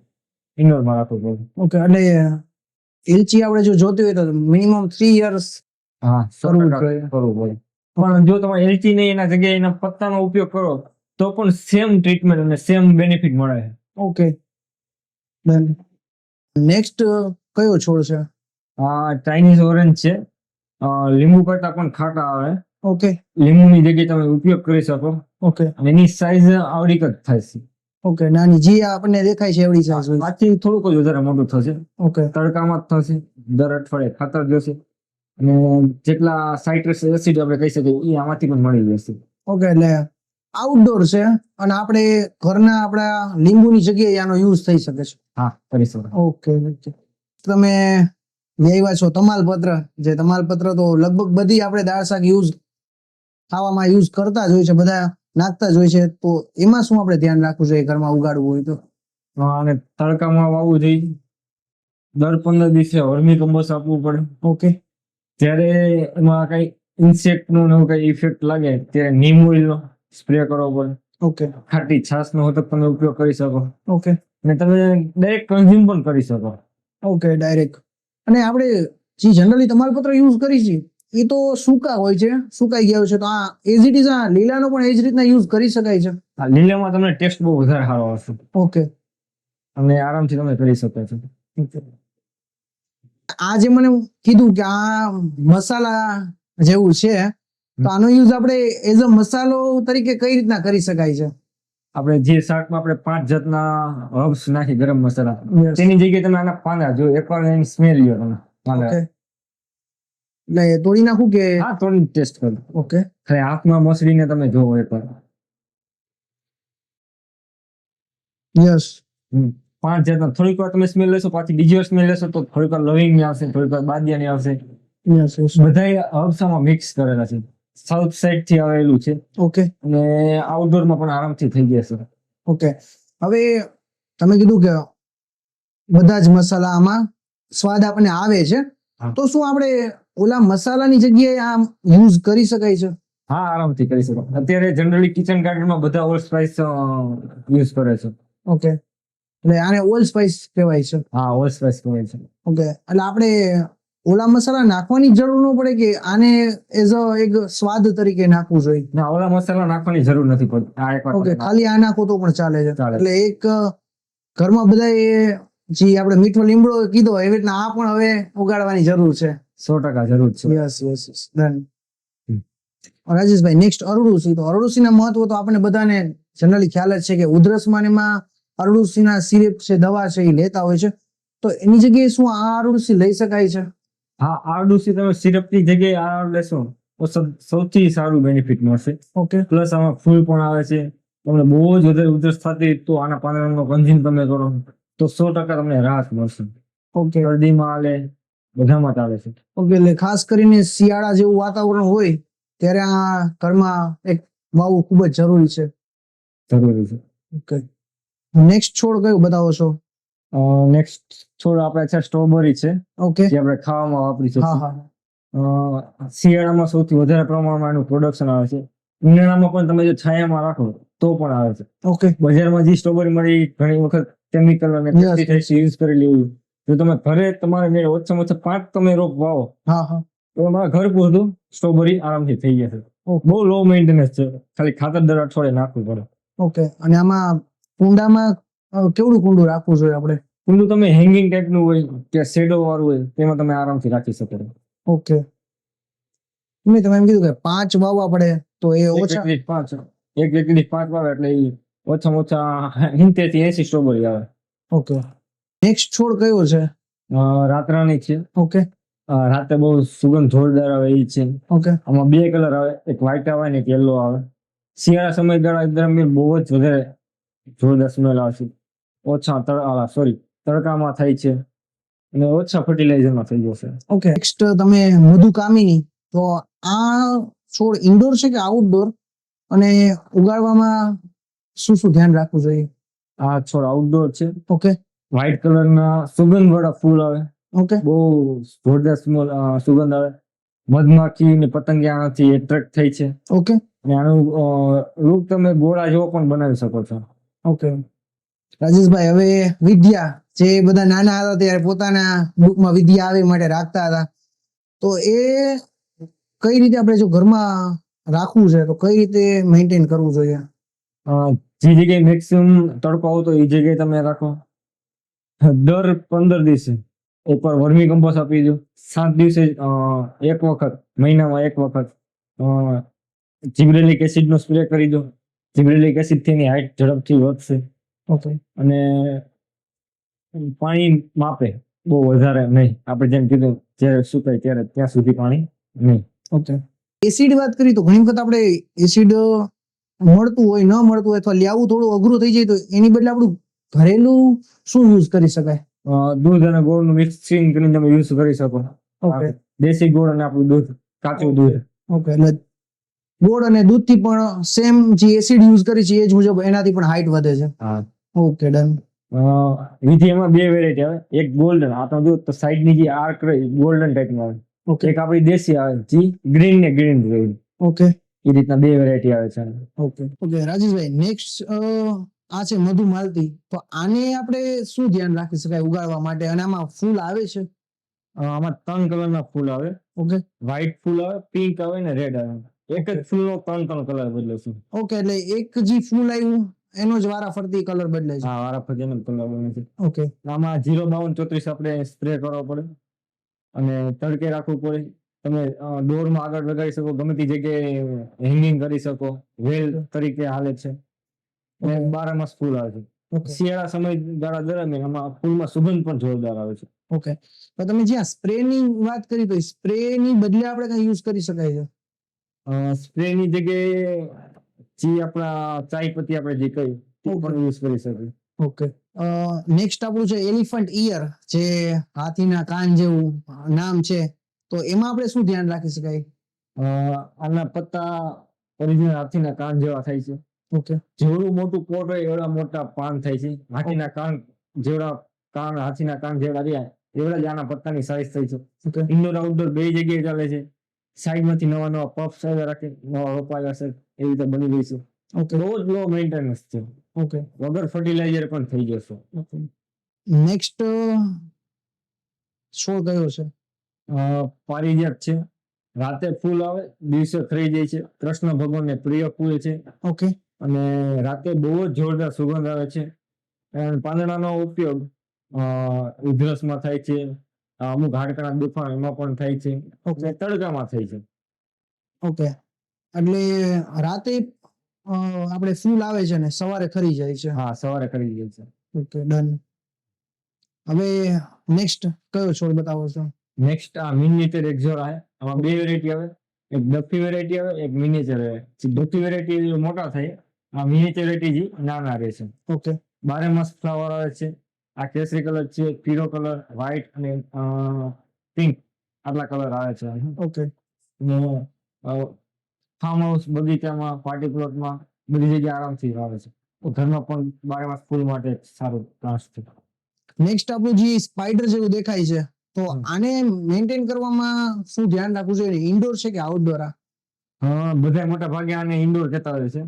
ઇન્ડોરમાં રાખવું પડે. ઓકે, એટલે એલચી આપણે જો જોતી હોય તો મિનિમમ 3 years હા, કરવું 100% જોઈએ. કરવું પડે. પણ જો તમે એલચી ને એના જગ્યાએ એના પત્તાનો ઉપયોગ કરો તો પણ સેમ ટ્રીટમેન્ટ અને સેમ બેનિફિટ મળે. Okay, done. નેક્સ્ટ કયો છોડ છે? આ ચાઇનીઝ ઓરેન્જ છે. લીંબુ કરતા પણ ખાટા આવે. ઓકે. લીંબુની જગ્યાએ તમે ઉપયોગ કરી શકો. ઓકે. અને એની સાઈઝ આવડીક જ થાય છે. ઓકે, નાની જે આપણને દેખાય છે એવડી સાઈઝ હોય. આથી થોડુંક જ વધારે મોટું થશે. ઓકે. તડકામાં જ થશે, દર અઠવાડિયે ખાતર જશે અને જેટલા સાઇટ્રસ એસિડ આપણે કહી શકીએ એ આમાંથી પણ મળી જશે. ઓકે, એટલે આઉટડોર છે અને આપણે ઘરના આપણા લીંબુની જગ્યાએ આનો યુઝ થઈ શકે છે. હા, કરી શકો. ઓકે. તમે લેવા છો તમાલપત્ર. જે તમાલપત્ર તો લગભગ બધી આપણે દાળ શાક ખાવામાં યુઝ કરતા જ હોય છે, બધા નાખતા જ હોય છે, તો એમાં શું આપણે ધ્યાન રાખવું જોઈએ ઘરમાં ઉગાડવું હોય તો? અને તડકામાં વાવવું જોઈએ. દર 15 દિવસે વર્મી કમ્પોસ્ટ આપવું પડે. ઓકે. જ્યારે એમાં કઈ ઇન્સેક્ટ નું એવું કઈ ઇફેક્ટ લાગે ત્યારે નીમ ઓઇલ નો સ્પ્રે કરવો પડે. ઓકે. ખાટી છાશ નો હોતો તમે ઉપયોગ કરી શકો. ઓકે. અને તમે ડાયરેક્ટ કન્ઝ્યુમ પણ કરી શકો. Okay, direct. અને આપણે જે જનરલી તમાલપત્ર યુઝ કરી છે એ તો સૂકા હોય છે, સુકાઈ ગયા હોય છે, તો આ એઝ ઇટ ઇઝ આ લીલાનો પણ એ જ રીતના યુઝ કરી શકાય છે? આ લીલામાં તમને ટેસ્ટ બહુ વધારે સારો આવશે ઓકે. અને આરામથી તમે કરી શકો છો. આ જે મને કીધું કે આ મસાલા જેવું છે, તો આનો યુઝ આપણે એઝ અ મસાલો તરીકે કઈ રીતના કરી શકાય છે? આપણે જે શાકમાં આપણે 5 જાતના હર્બ્સ નાખી ગરમ મસાલા, Yes. તેની જગ્યાએ તમે આના પાંદા જો એકવાર એની સ્મેલ લ્યો તમે પાંદા. ઓકે. એટલે તોડી નાખું કે? હા, થોડી ટેસ્ટ કરો. ઓકે. ખાલી હાથમાં મસળીને તમે જોવો એકવાર. યસ. 5 જાતના થોડીક વાર તમે સ્મેલ લેશો, પાછી બીજી વાર સ્મેલ લેશો તો થોડીક વાર લવિંગની આવશે, થોડીક વાર બાદિયાની આવશે. યસ. બધાય હર્બ્સ આમાં મિક્સ કરેલા છે. સાઉથ સાઇડ થી આવેલું છે ઓકે. અને આઉટડોરમાં પણ આરામથી થઈ જશે. ઓકે. હવે તમે કીધું કે બધા જ મસાલા આમાં સ્વાદ આપણને આવે છે, હા. તો શું આપણે ઓલા મસાલાની જગ્યાએ આ યુઝ કરી શકાય છે? હા, આરામથી કરી શકો. અત્યારે જનરલી કિચન ગાર્ડનમાં બધા ઓલ સ્પાઇસ યુઝ કરે છે. ઓકે. એટલે આને ઓલ સ્પાઇસ કહેવાય છે? હા, ઓલ સ્પાઇસ કહેવાય છે. ઓકે. એટલે આપણે ઓલા મસાલા નાખવાની જરૂર ન પડે કે આને એઝ અ એક સ્વાદ તરીકે નાખવું જોઈએ? ના, ઓલા મસાલા નાખવાની જરૂર નથી પડતી. આ એકવાર ઓકે, તમે ખાલી આ નાખો તો પણ ચાલે છે? ચાલે. એટલે એક ઘરમાં બધા જે આપણે મીઠો લીમડો કીધો એવી રીતના આ પણ હવે ઉગાડવાની જરૂર છે? 100% જરૂર છે. યસ. ડન. રાજેશભાઈ, નેક્સ્ટ અરડુસી. તો અરડુસીના મહત્વ તો આપણે બધાને જનરલી ખ્યાલ જ છે કે ઉધરસમાં ને એમાં અરડુસીના સિરપ છે, દવા છે, એ લેતા હોય છે, તો એની જગ્યાએ શું આ અરડુસી લઈ શકાય છે? હા, આરડુસી તમે સિરપની જગ્યાએ આ લેશો તો સૌથી સારું બેનિફિટ મળશે. ઓકે. પ્લસ આમાં ફૂલ પણ આવે છે. તમને બહુ જ વધારે ઉધરસ થતી તો આના પાંદડાનો કન્ઝ્યુમ તમે કરો તો 100% તમને રાહત મળશે. ઓકે. શરદીમાં આલે, બધામાં ચાલે છે. ઓકે. એટલે ખાસ કરીને શિયાળા જેવું વાતાવરણ હોય ત્યારે આ ઘરમાં એક વાવવું ખૂબ જ જરૂરી છે. જરૂરી છે. ઓકે. નેક્સ્ટ છોડ કયો બતાવો છો? નેક્સ્ટ છોડ આપણે છે સ્ટ્રોબેરી છે, ઓકે. જે આપણે ખાવામાં વાપરી હા. શકીએ. શિયાળામાં સૌથી વધારે પ્રમાણમાં એનું પ્રોડક્શન આવે છે. ઉનાળામાં પણ તમે જો છાયામાં રાખો તો પણ આવે છે. ઓકે. બજારમાં જે સ્ટ્રોબેરી મળી ઘણી વખત કેમિકલ અને પેસ્ટિસાઇડ્સ યુઝ કરેલી હોય. જો તમે ઘરે તમારે ઓછામાં ઓછા 5 તમે રોપ વાવો હા. તો તમારા ઘર પૂરતું સ્ટ્રોબેરી આરામથી થઈ જશે. બહુ લો મેન્ટેનન્સ છે, ખાલી ખાતર દર અઠવાડિયે નાખવું પડે. ઓકે. અને આમાં કુંડામાં કેવડું કુંડું રાખવું જોઈએ આપણે? ખુલ્લું તમે હેંગિંગ ટાઈપનું હોય કે શેડો વાળું હોય તેમાં તમે આરામથી રાખી શકો. ઓકે. તમે એમ કીધું કે 5 વાવવા પડે તો એ ઓછા. એક વ્યક્તિ 5 વાવે એટલે ઈ ઓછામાં ઓછા 70 થી 80 સ્ટ્રોબેરી આવે. ઓકે. નેક્સ્ટ છોડ કયો છે? રાતરાણી છે. ઓકે. રાતે બહુ સુગંધ જોરદાર આવે એ છે. ઓકે. આમાં 2 કલર આવે, એક વ્હાઈટ આવે ને એક યલો આવે. શિયાળા સમયગાળા દરમિયાન બહુ જ વધારે જોરદાર સ્મેલ આવે છે. ઓછા તડકામાં થાય છે અને ઓછા ફર્ટિલાઇઝરમાં થઈ જશે. ઓકે. નેક્સ્ટ તમે મધુકામિની, તો આ છોડ ઇન્ડોર છે કે આઉટડોર, અને ઉગાડવામાં શું શું ધ્યાન રાખવું જોઈએ? આ છોડ આઉટડોર છે. ઓકે. વ્હાઈટ કલરના સુગંધ વાળા ફૂલ આવે. ઓકે. બહુ જોરદાર સુગંધ આવે. મધમાખી ને પતંગિયા આનાથી એટ્રેક્ટ થઈ છે. ઓકે. અને આનું રૂપ તમે ગોળા જેવો પણ બનાવી શકો છો. ઓકે. રાજેશભાઈ, હવે વિદ્યા, જે બધા નાના હતા ત્યારે પોતાના બુકમાં વિદ્યા આવે માટે રાખતા હતા, તો એ કઈ રીતે આપણે જો ઘરમાં રાખવું છે તો કઈ રીતે મેન્ટેન કરવું જોઈએ? જે જગ્યાએ મેક્સિમમ તડકો આવતો એ જગ્યાએ તમે રાખો. દર 15 દિવસે એકવાર વર્મી કમ્પોસ્ટ આપી દો. 7 દિવસે એક વખત, મહિનામાં એક વખત જીબ્રેલિક એસિડ નો સ્પ્રે કરી દો. જીબ્રેલિક એસિડ થી એની હાઈટ ઝડપથી વધશે. ઓકે. અને પાણી માપે, બહુ વધારે નહીં. આપણે જેમ કીધું જ્યારે સુકાય ત્યારે ત્યાં સુધી પાણી નહીં. ઓકે. એસિડ વાત કરી તો ઘણી વખત આપણે એસિડ મળતું હોય, ન મળતું હોય, અથવા લેવું થોડું અઘરું થઈ જાય, તો એની બદલે આપણું ઘરેલું શું યુઝ કરી શકાય? દૂધ અને ગોળનું મિક્સિંગ કરીને તમે યુઝ કરી શકો. ઓકે. દેશી ગોળ અને આપણું દૂધ, કાચું દૂધ. ઓકે. એટલે ગોળ અને દૂધથી પણ સેમ જે એસિડ યુઝ કરી છે એ જ મુજબ એનાથી પણ હાઈટ વધે છે. હા. Okay, done. વિધિ એમાં 2 વેરાયટી આવે. એક ગોલ્ડન, આ તો જો સાઈડની જે આર્ક રહી ગોલ્ડન ટાઈપનું આવે. ઓકે. એક આપણી દેશી આવે જે ગ્રીન ને ગ્રીન રહી. ઓકે. એ રીતના 2 વેરાયટી આવે છે. ઓકે. ઓકે રાજેશભાઈ, નેક્સ્ટ આ છે મધુમાલતી, તો આને આપણે શું ધ્યાન રાખી શકાય ઉગાડવા માટે, અને આમાં ફૂલ આવે છે? આમાં 3 કલરના ફૂલ આવે. ઓકે. વ્હાઈટ ફૂલ આવે, પિંક આવે ને રેડ આવે. એક જ ફૂલનો 3 કલર બદલે છે. ઓકે. એટલે એક જે ફૂલ આવ્યું એનો જ વારા ફરતી કલર બદલે છે? હા, વારાફરતી એનો કલર બદલે છે. ઓકે. આમાં 05234 આપણે સ્પ્રે કરવો પડે અને તડકે રાખવું પડે. તમે ડોરમાં આગળ લગાવી શકો, ગમે તે જગ્યાએ હેંગિંગ કરી શકો. વેલ તરીકે હાલે છે અને 12 માસ ફૂલ આવે છે. શિયાળા સમયગાળા દરમિયાન આમાં ફૂલમાં સુગંધ પણ જોરદાર આવે છે. ઓકે. તો તમે જ્યાં સ્પ્રે ની વાત કરી, તો સ્પ્રે ની બદલે આપણે કઈ યુઝ કરી શકાય છે? સ્પ્રે ની જગ્યાએ જે આપણા ચાય પત્તી આપણે જે કહી તે પણ યુઝ કરી શકીએ. ઓકે. નેક્સ્ટ આપણું છે એલિફન્ટ ઈયર, જે હાથીના કાન જેવું નામ છે, તો એમાં આપણે શું ધ્યાન રાખી શકાય? આના પત્તા ઓરિજિનલ હાથીના કાન જેવા થાય છે. ઓકે. જેવડું મોટું પોટ હોય એવડા મોટા પાન થાય છે. હાથીના કાન જેવડા હાથીના કાન જેવડા રહ્યા એવડા જ આના પત્તાની સાઈઝ થઈ છે. ઓકે. ઇન્ડોર આઉટડોર 2 જગ્યાએ ચાલે છે. સાઈડમાંથી નવા પપ્સ આવ્યા રાખે, નવા રોપા આવ્યા છે, એવી રીતે બની ગઈ છે. ઓકે. બહુ જ લો મેન્ટેનન્સ છે. ઓકે. વગર ફર્ટિલાઇઝર પણ થઈ જશે. ઓકે. નેક્સ્ટ છોડ કયો છે? પારિજાત છે. રાતે ફૂલ આવે, દિવસે ખરી જાય છે. કૃષ્ણ ભગવાનને પ્રિય ફૂલ છે. ઓકે. અને રાતે બહુ જ જોરદાર સુગંધ આવે છે. અને પાંદડાનો ઉપયોગ ઉધરસમાં થાય છે, અમુક હાડકાના દુખાવા એમાં પણ થાય છે. ઓકે. તડકામાં થાય છે. ઓકે. એટલે રાતે આપણે ફૂલ આવે છે ને સવારે ખરી જાય છે? હા, સવારે ખરી જાય છે. Okay, done. હવે નેક્સ્ટ કયો છોડ બતાવો છો? નેક્સ્ટ આ મિનિએચર એક્ઝોરા છે. આમાં 2 વેરાયટી આવે. એક ડફી વેરાયટી આવે, એક મિનિએચર આવે. ડફી વેરાયટી મોટા થાય, આ મિનિએચર વેરાયટી નાના રહે છે. ઓકે. 12 માસ ફ્લાવર આવે છે. આ કેસરી કલર છે, પીળો કલર, વ્હાઈટ અને પિંક, આટલા કલર આવે છે. ઓકે. ફાર્મ હાઉસ, બગીચામાં, પાર્ટી પ્લોટમાં બધી જગ્યાએ આરામથી આવે છે. ઘરમાં પણ 12 માસ ફૂલ માટે સારું પ્લાન્ટ છે. નેક્સ્ટ આપણું જે સ્પાઈડર જેવું દેખાય છે, તો આને મેન્ટેન કરવામાં શું ધ્યાન રાખવું જોઈએ? ઇન્ડોર છે કે આઉટડોર? બધા મોટા ભાગે આને ઇન્ડોર કહેતા હોય છે,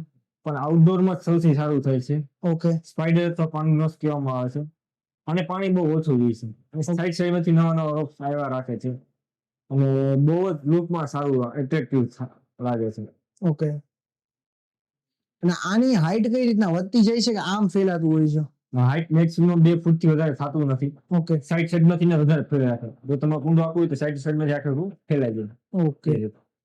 પણ આઉટડોર માં સૌથી સારું થાય છે. ઓકે. સ્પાઈડર તો પાણીનો કહેવામાં આવે છે અને પાણી બહુ ઓછું જોઈએ છે. સાઈડ સાઈડમાંથી નવા રોપ્સ આવ્યા રાખે છે અને બહુ જ લુકમાં સારું એટ્રેક્ટિવ લાગે છે. ઓકે. અને આની હાઈટ કઈ રીતના વધતી જાય છે કે આમ ફેલાતું હોય છે? હાઈટ મેક્સિમમ 2 ફૂટ થી વધારે થતું નથી. ઓકે સાઈડ માંથી ને વધારે ફેલાય રાખે. જો તમારે કુંડો આપવું હોય તો સાઈડ માંથી આખું રૂ ફેલાઈ જાય. ઓકે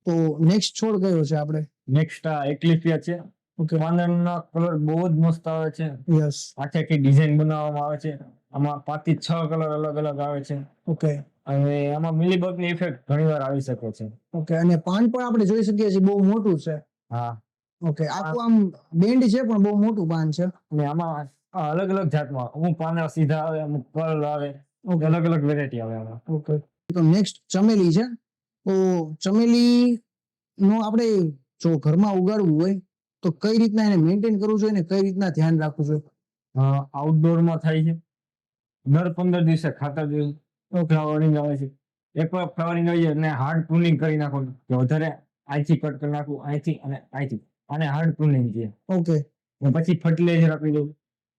તો નેક્સ્ટ છોડ કયો છે આપણે? નેક્સ્ટ આ એક્લિફિયા છે. ઓકે પાંદડાના કલર બહુ જ મસ્ત આવે છે. યસ આખી આખી ડિઝાઇન બનાવવામાં આવે છે. આમાં 5 થી 6 કલર અલગ અલગ આવે છે. ઓકે અને આમાં મિલીબગ ની ઇફેક્ટ ઘણીવાર આવી શકે છે. ઓકે અને પાન પણ આપણે જોઈ શકીએ છીએ બહુ મોટું છે. હા. ઓકે આખું આમ બેન્ડ છે પણ બહુ મોટું પાન છે. અને આમાં અલગ અલગ જાતમાં અમુક પાંદડા સીધા આવે, અમુક કર્લ આવે, અલગ અલગ વેરાયટી આવે આમાં. ઓકે તો નેક્સ્ટ ચમેલી છે. તો ચમેલી નો આપણે જો ઘરમાં ઉગાડવું હોય તો કઈ રીતના એને મેન્ટેન કરવું જોઈએ ને કઈ રીતના ધ્યાન રાખવું જોઈએ? આઉટડોર માં થાય છે. દર 15 દિવસે ખાતર જોઈએ. ફ્લાવરિંગ આવે છે. એકવાર ફ્લાવરિંગ આવી જાય એટલે હાર્ડ પ્રુનિંગ કરી નાખો. કે વધારે અહીંથી કટ કરી નાખવું, અહીંથી અને અહીંથી. આને હાર્ડ પ્રુનિંગ છે. ઓકે અને પછી ફર્ટિલાઇઝર આપી દઉં.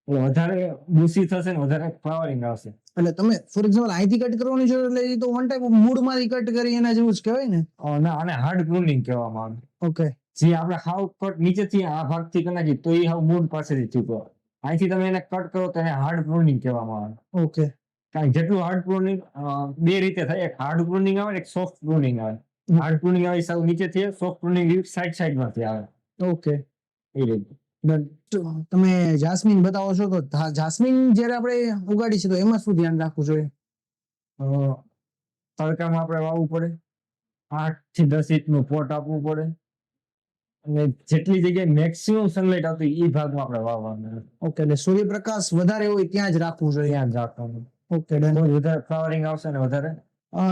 એટલે વધારે બુશી થશે ને વધારે ફ્લાવરિંગ આવશે. એટલે તમે ફોર એક્ઝામ્પલ અહીંથી કટ કરવાની જરૂર એટલે એ તો વન ટાઈપ મૂળમાંથી કટ કરી એના જેવું જ કહેવાય ને? ના, આને હાર્ડ પ્રુનિંગ કહેવામાં આવે. ઓકે જે આપણે હાવ કટ નીચેથી આ ભાગથી કરી નાખીએ તો એ હાવ મૂળ પાસેથી ચૂકો. અહીંથી તમે એને કટ કરો તો એને હાર્ડ પ્રુનિંગ કહેવામાં આવે. ઓકે કારણ કે જેટલું હાર્ડ પ્રુનિંગ 2 રીતે થાય. એક હાર્ડ પ્રુનિંગ આવે, એક સોફ્ટ પ્રુનિંગ આવે. હાર્ડ પ્રુનિંગ આવે સાવ નીચેથી, સોફ્ટ પ્રુનિંગ સાઈડમાંથી આવે. ઓકે એ રીતે. તમે જાસ્મીન બતાવો છો તો જાસ્મીન જ્યારે આપણે ઉગાડી છે તો એમાં શું ધ્યાન રાખવું જોઈએ? તડકામાં આપણે વાવવું પડે. 8 થી 10 ઇંચનું પોટ આપવું પડે. અને જેટલી જગ્યાએ મેક્સિમમ સનલાઇટ આવતી એ ભાગમાં આપણે વાવવાનું. ઓકે એટલે સૂર્યપ્રકાશ વધારે હોય ત્યાં જ રાખવું જોઈએ. ત્યાં જ રાખવાનું. Okay done. તો વધારે ફ્લાવરિંગ આવશે ને વધારે.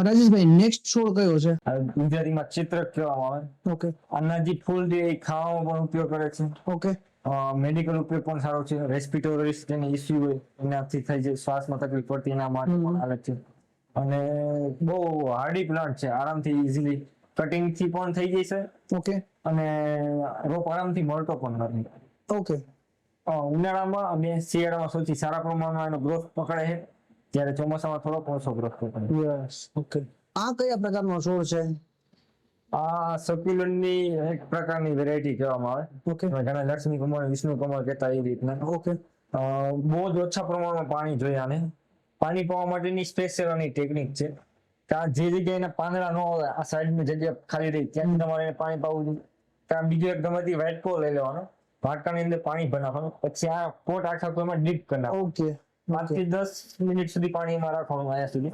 રાજેશભાઈ નેક્સ્ટ છોડ કયો છે? ગુજરાતીમાં ચિત્રક કહેવામાં આવે. ઓકે આના જે ફૂલ છે એ ખાવામાં પણ ઉપયોગ કરે છે. ઓકે મેડિકલ ઉપયોગ પણ સારો છે. રેસ્પિરેટરી જેને ઇસ્યુ હોય એનાથી થાય છે, શ્વાસમાં તકલીફ પડતી એના માટે પણ આવે છે. અને બહુ હાર્ડી પ્લાન્ટ છે. આરામથી ઇઝીલી કટિંગ થી પણ થઈ જાય છે. ઓકે અને રોપ આરામથી મળતો પણ નથી. ઓકે ઉનાળામાં અને શિયાળામાં સૌથી સારા પ્રમાણમાં એનો ગ્રોથ પકડે છે. જ્યારે ચોમાસામાં થોડો ઓછો ગ્રોથ પકડે. યસ ઓકે આ કયા પ્રકારનો છોડ છે? આ સક્યુલન્ટની એક પ્રકારની વેરાયટી કહેવામાં આવે. ઓકે ઘણા લક્ષ્મી કમળ, વિષ્ણુ કમળ કહેતા એ રીતના. ઓકે બહુ જ ઓછા પ્રમાણમાં પાણી જોઈએ આને. પાણી પાવા માટેની સ્પેશિયલ આની ટેકનિક છે. કે આ જે જગ્યાએ એના પાંદડા ન હોય, આ સાઈડની જગ્યા ખાલી રહી ત્યાં તમારે એને પાણી પાવું જોઈએ. ત્યાં બીજો એક ગમેથી વાટકો લઈ લેવાનો, વાટકાની અંદર પાણી ભરી નાખવાનું, પછી આ પોટ આખા એમાં ડીપ કરી નાખવાનું. ઓકે 5 થી 10 મિનિટ સુધી પાણીમાં રાખવાનું અહીંયા સુધી.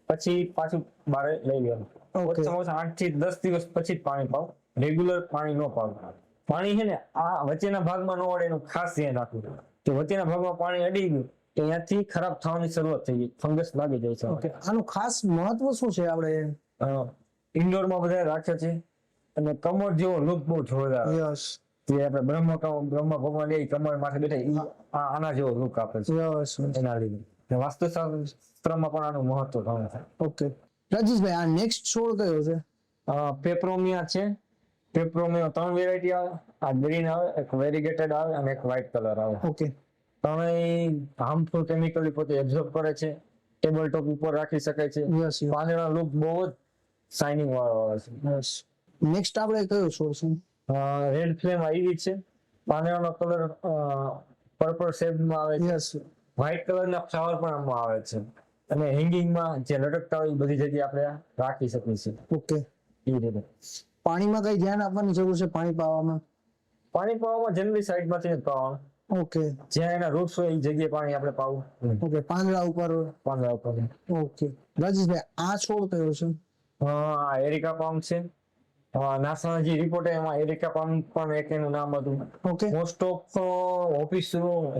પછી પાછું બહાર લઈ લેવાનું. ઓકે 8 થી 10 દિવસ પછી જ પાણી પાવ. રેગ્યુલર પાણી ન પાવ. પાણી છે ને આ વચ્ચેના ભાગમાં ન અડે એનું ખાસ ધ્યાન રાખવું. કે વચ્ચેના ભાગમાં પાણી અડી ગયું તો અહીંયાથી ખરાબ થવાની શરૂઆત થઈ ગઈ, ફંગસ લાગી જાય છે. ઓકે આનું ખાસ મહત્વ શું છે? આપણે ઇન્ડોરમાં બધા રાખે છે અને કમર જેવો લુક બહુ જોરદાર. યસ જે આપણે બ્રહ્મ ભગવાન એ કમર માથે બેઠા આના જેવો લુક આપે છે. યસ એના લીધે વાસ્તુશાસ્ત્રમાં પણ આનું મહત્વ ઘણું છે. ઓકે રાજેશભાઈ આ નેક્સ્ટ છોડ કયો છે? પેપરોમિયા છે. પેપરોમિયા 3 વેરાયટી આવે. આ ગ્રીન આવે, એક વેરીગેટેડ આવે અને એક વ્હાઇટ કલર આવે. ઓકે ત્રણેય હાર્મફુલ કેમિકલી પોતે એબ્ઝોર્બ કરે છે. ટેબલ ટોપ ઉપર રાખી શકાય છે. યસ પાંદડા લુક બહુ જ શાઇનિંગ વાળો આવે છે. યસ નેક્સ્ટ આપણે કયો છોડ છે? રેડ ફ્લેમ આવી છે. પાંદડાનો કલર પર્પલ શેડમાં આવે છે. યસ વ્હાઇટ કલરના ફ્લાવર પણ આમાં આવે છે. અને હેંગિંગમાં જે લટકતા હોય એ બધી જગ્યાએ આપણે રાખી શકીએ છીએ. ઓકે એ રીતે પાણીમાં કઈ ધ્યાન આપવાની જરૂર છે પાણી પાવામાં? પાણી પાવામાં જનરલી સાઈડમાંથી જ પાવાનું. ઓકે જ્યાં એના રૂટ્સ હોય એ જગ્યાએ પાણી આપણે પાવું. ઓકે પાંદડા ઉપર. પાંદડા ઉપર. ઓકે રાજેશભાઈ આ છોડ કયો છે? આ એરિકા પામ છે. નાસાના જે રિપોર્ટ એમાં એરિકા પામ પણ એક એનું નામ હતું. Okay most of office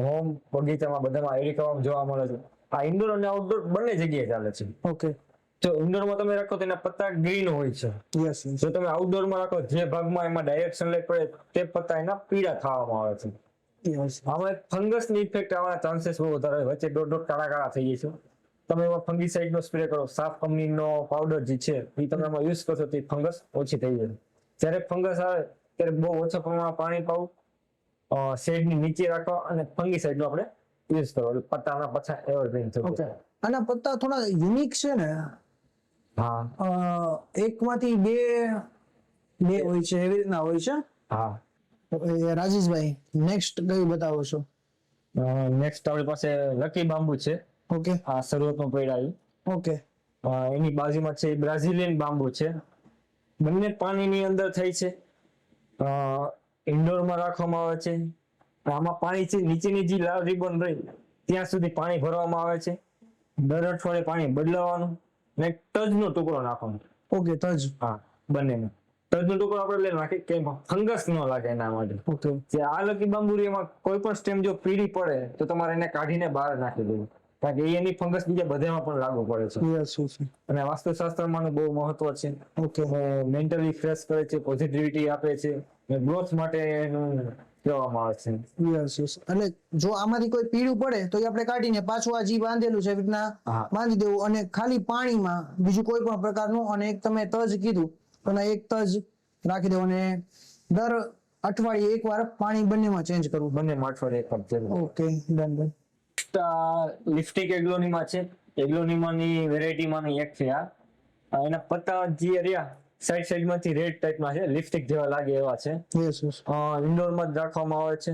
home બગીચામાં બધામાં એરિકા પામ જોવા મળે છે. આ ઇન્ડોર અને આઉટડોર બંને જગ્યાએ ચાલે છે. ઓકે જો ઇન્ડોરમાં તમે રાખો તો એના પત્તા ગ્રીન હોય છે. યસ જો તમે આઉટડોરમાં રાખો જે ભાગમાં એમાં ડાયરેક્ટ સનલાઇટ પડે તે પત્તા એના પીળા થવામાં આવે છે. યસ આમાં ફંગસની ઇફેક્ટ આવવાના ચાન્સીસ બહુ વધારે હોય. વચ્ચે ડોટ કાળા કાળા થઈ જાય છે. તમે એમાં ફંગીસાઇડનો સ્પ્રે કરો, સાફ કંપનીનો પાવડર જે છે એ તમે એમાં યુઝ કરશો તો ફંગસ ઓછી થઈ જાય. જ્યારે ફંગસ આવે ત્યારે બહુ ઓછા પ્રમાણમાં પાણી પાવું, શેડની નીચે રાખવા અને ફંગીસાઇડનો આપણે યુઝ કરો. પત્તાના પાછા એવરગ્રીન થઈ ઓકે આના પત્તા થોડા યુનિક છે ને? હા એકમાંથી બે હોય છે એવી રીતના હોય છે. હા રાજેશભાઈ નેક્સ્ટ કયું બતાવો છો? નેક્સ્ટ આપણી પાસે લકી બાંબુ છે. ઓકે આ શરૂઆતમાં પડ્યા ઓકે એની બાજુમાં છે બ્રાઝિલિયન બાંબુ છે. બંને પાણીની અંદર થાય છે. ઇન્ડોરમાં રાખવામાં આવે છે. આમાં પાણી છે નીચેની જે લાલ રિબન રહી ત્યાં સુધી પાણી ભરવામાં આવે છે. દર અઠવાડિયે પાણી બદલાવાનું ને તજનો ટુકડો નાખવાનો. ઓકે તજ હા, બંનેમાં તજનો ટુકડો આપણે લઈ નાખી કે ફંગસ ન લાગે એના માટે. ઓકે જે આ લકી બાંબુરીમાં કોઈ પણ સ્ટેમ જો પીળી પડે તો તમારે એને કાઢીને બહાર નાખી દેવું, કારણ કે એની ફંગસ બીજા બધામાં પણ લાગુ પડે છે. યસ યસ અને વાસ્તુશાસ્ત્રમાં બહુ મહત્વ છે. ઓકે મેન્ટલી ફ્રેશ કરે છે, પોઝિટિવિટી આપે છે, ગ્રોથ માટે એનું કહેવામાં આવે છે. યસ યસ એટલે જો આમાંથી કોઈ પીળું પડે તો એ આપણે કાઢીને પાછું આ જી બાંધેલું છે એવી રીતના હા. બાંધી દેવું, અને ખાલી પાણીમાં બીજું કોઈ પણ પ્રકારનું, અને એક તમે તજ કીધું તો એના એક તજ રાખી દેવું, અને દર અઠવાડિયે એકવાર પાણી બંનેમાં ચેન્જ કરવું. બંને અઠવાડિયે એક વખત જરૂર. Okay done done. લિફ્ટિક એગ્લોનીમા છે. એગ્લોનીમાની વેરાયટીમાંની એક છે આ. એના પત્તા જે રહ્યા સાઈડ માંથી રેડ ટાઈપના છે, લિપસ્ટિક જેવા લાગે એવા છે. યસ યસ ઇન્ડોરમાં જ રાખવામાં આવે છે.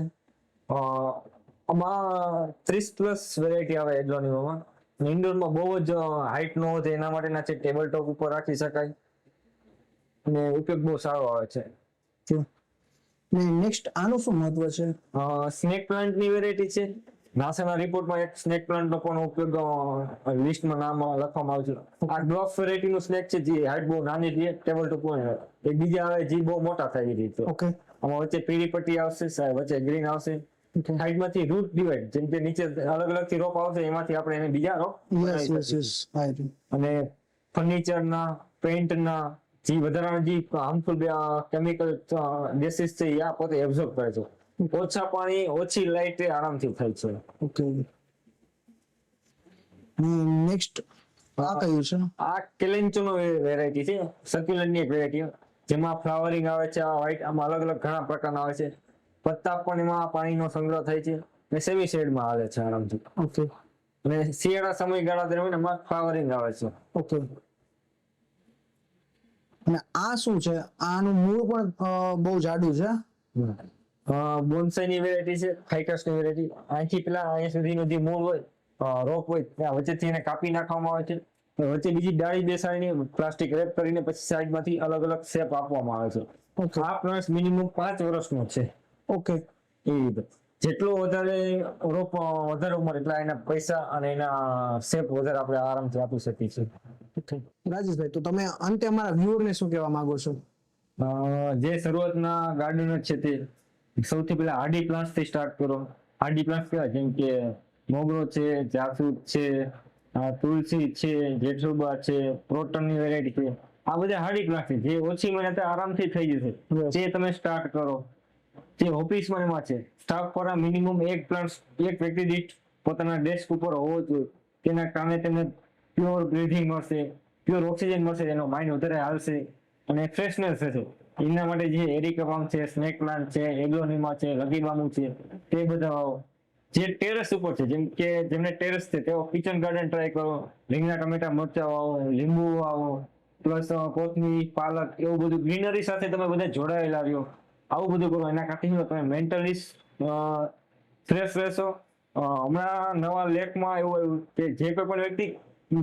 આમાં 30+ વેરાયટી આવે એગ્લોનીમામાં. ઇન્ડોરમાં બહુ જ હાઈટ નો હોય એના માટેના છે, ટેબલ ટોપ ઉપર રાખી શકાય અને ઉપયોગ બહુ સારો આવે છે. ને નેક્સ્ટ આનું શું મહત્વ છે? સ્નેક પ્લાન્ટ ની વેરાયટી છે. નાસાના રિપોર્ટમાં એક સ્નેક પ્લાન્ટ નો પણ ઉપયોગ લિસ્ટમાં નામ લખવામાં આવ્યું છે. આ ડ્રોપ વેરાયટી નું સ્નેક છે, જે હાઈટ બહુ નાની છે, ટેબલ ટોપ એક બીજા આવે જે બહુ મોટા થાય એ રીતે. ઓકે આમાં વચ્ચે પીળી પટ્ટી આવશે, વચ્ચે ગ્રીન આવશે. સાઈડ માંથી રૂટ ડિવાઈડ, જેમ કે નીચે અલગ અલગ થી રોપ આવશે એમાંથી આપણે એને બીજા રોપ યસ યસ યસ આઈ અને ફર્નિચર ના, પેન્ટ ના જે વધારાના જે હાર્મફુલ કેમિકલ ગેસીસ છે એ આ પોતે એબ્ઝોર્બ કરે છે. ઓછા પાણી, ઓછી લાઇટ આરામથી થાય છે. ઓકે નેક્સ્ટ આ કયું છે? આ કેલેન્ચોનો વેરાયટી છે, સર્ક્યુલર ની એક વેરાયટી, જેમાં ફ્લાવરિંગ આવે છે. આ વ્હાઈટ, આમાં અલગ અલગ ઘણા પ્રકારના આવે છે. પત્તા પણ એમાં પાણીનો સંગ્રહ થાય છે અને સેમી શેડમાં આવે છે આરામથી. ઓકે અને શિયાળા સમયગાળા દરમિયાન એમાં ફ્લાવરિંગ આવે છે. ઓકે અને આ શું છે? આનું મૂળ પણ બહુ જાડું છે. બોન્સાઈ ની વેરાયટી છે, ફાઇકસ ની વેરાયટી. અહીંથી પેલા અહીંયા સુધીનું જે મૂળ હોય, રોપ હોય, ત્યાં વચ્ચેથી એને કાપી નાખવામાં આવે છે. વચ્ચે બીજી ડાળી બેસાડીને પ્લાસ્ટિક રેપ કરીને પછી સાઈડમાંથી અલગ અલગ શેપ આપવામાં આવે છે. ઓકે આ પ્લાન્ટ મિનિમમ 5 વર્ષનો છે. ઓકે એ રીતે જેટલો વધારે રોપ વધારે ઉંમર એટલા એના પૈસા અને એના શેપ વધારે આપણે આરામથી આપી શકીએ છીએ. રાજેશભાઈ, તો તમે અંતે અમારા વ્યુઅર ને શું કહેવા માંગો છો? જે શરૂઆતના ગાર્ડનર છે તે સૌથી પહેલા હાર્ડી પ્લાન્ટ્સ થી સ્ટાર્ટ કરો. હાર્ડી પ્લાન્ટ્સ કહેવાય, જેમ કે મોગરો છે, જાસૂદ છે, તુલસી છે, જેઠુબા છે, પ્રોટનની વેરાયટી છે. આ બધા હાર્ડી પ્લાન્ટ છે, જે ઓછી મહેનતે આરામથી થઈ જશે. જે તમે સ્ટાર્ટ કરો. જે ઓફિસમાં એમાં છે, સ્ટાફ પર મિનિમમ એક વ્યક્તિ દીઠ પોતાના ડેસ્ક ઉપર હોવો જોઈએ. તેના કારણે તેમને પ્યોર બ્રીથિંગ મળશે, પ્યોર ઓક્સિજન મળશે, એનો માઇન્ડ વધારે હાલશે અને ફ્રેશનેસ થશે. એના માટે જે એરિકા પામ છે, સ્નેક પ્લાન્ટ છે, એગ્લોનીમા છે, લકી બાંબુ છે, તે બધા વાવો. જે ટેરેસ ઉપર છે, જેમ કે જેમને ટેરેસ છે તેઓ કિચન ગાર્ડન ટ્રાય કરો. રીંગણા, ટમેટા, મરચા વાવો, લીંબુ વાવો, પ્લસ કોથમીર, પાલક, એવું બધું ગ્રીનરી સાથે તમે બધા જોડાયેલા રહ્યો. આવું બધું કરો, એના કારણે તમે મેન્ટલી ફ્રેશ રહેશો. હમણાં નવા લેખમાં એવું આવ્યું કે જે કોઈ પણ વ્યક્તિ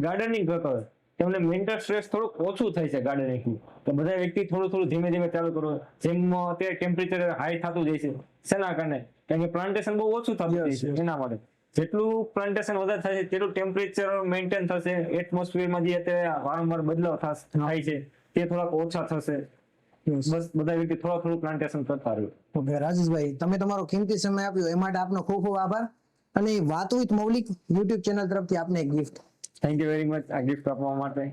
ગાર્ડનિંગ કરતો હોય તેમને મેન્ટલ સ્ટ્રેસ થોડુંક ઓછું થાય છે ગાર્ડનિંગથી. તો બધા વ્યક્તિ થોડું ધીમે ધીમે ચાલુ કરો. જેમ અત્યારે ટેમ્પરેચર હાઈ થતું જાય છે, શેના કારણે? કારણ કે પ્લાન્ટેશન બહુ ઓછું થતું જાય છે. એના માટે જેટલું પ્લાન્ટેશન વધારે થાય છે તેટલું ટેમ્પરેચર મેન્ટેન થશે. એટમોસ્ફિયરમાં જે અત્યારે વારંવાર બદલાવ થાય છે તે થોડાક ઓછા થશે. બસ બધા વ્યક્તિ થોડું પ્લાન્ટેશન કરતા રહ્યું. ઓકે રાજેશભાઈ, તમે તમારો કિંમતી સમય આપ્યો એ માટે આપનો ખૂબ ખૂબ આભાર. અને વાતો વિથ મૌલિક યુટ્યુબ ચેનલ તરફથી આપને એક gift. Thank you very much આ ગિફ્ટ આપવા માટે.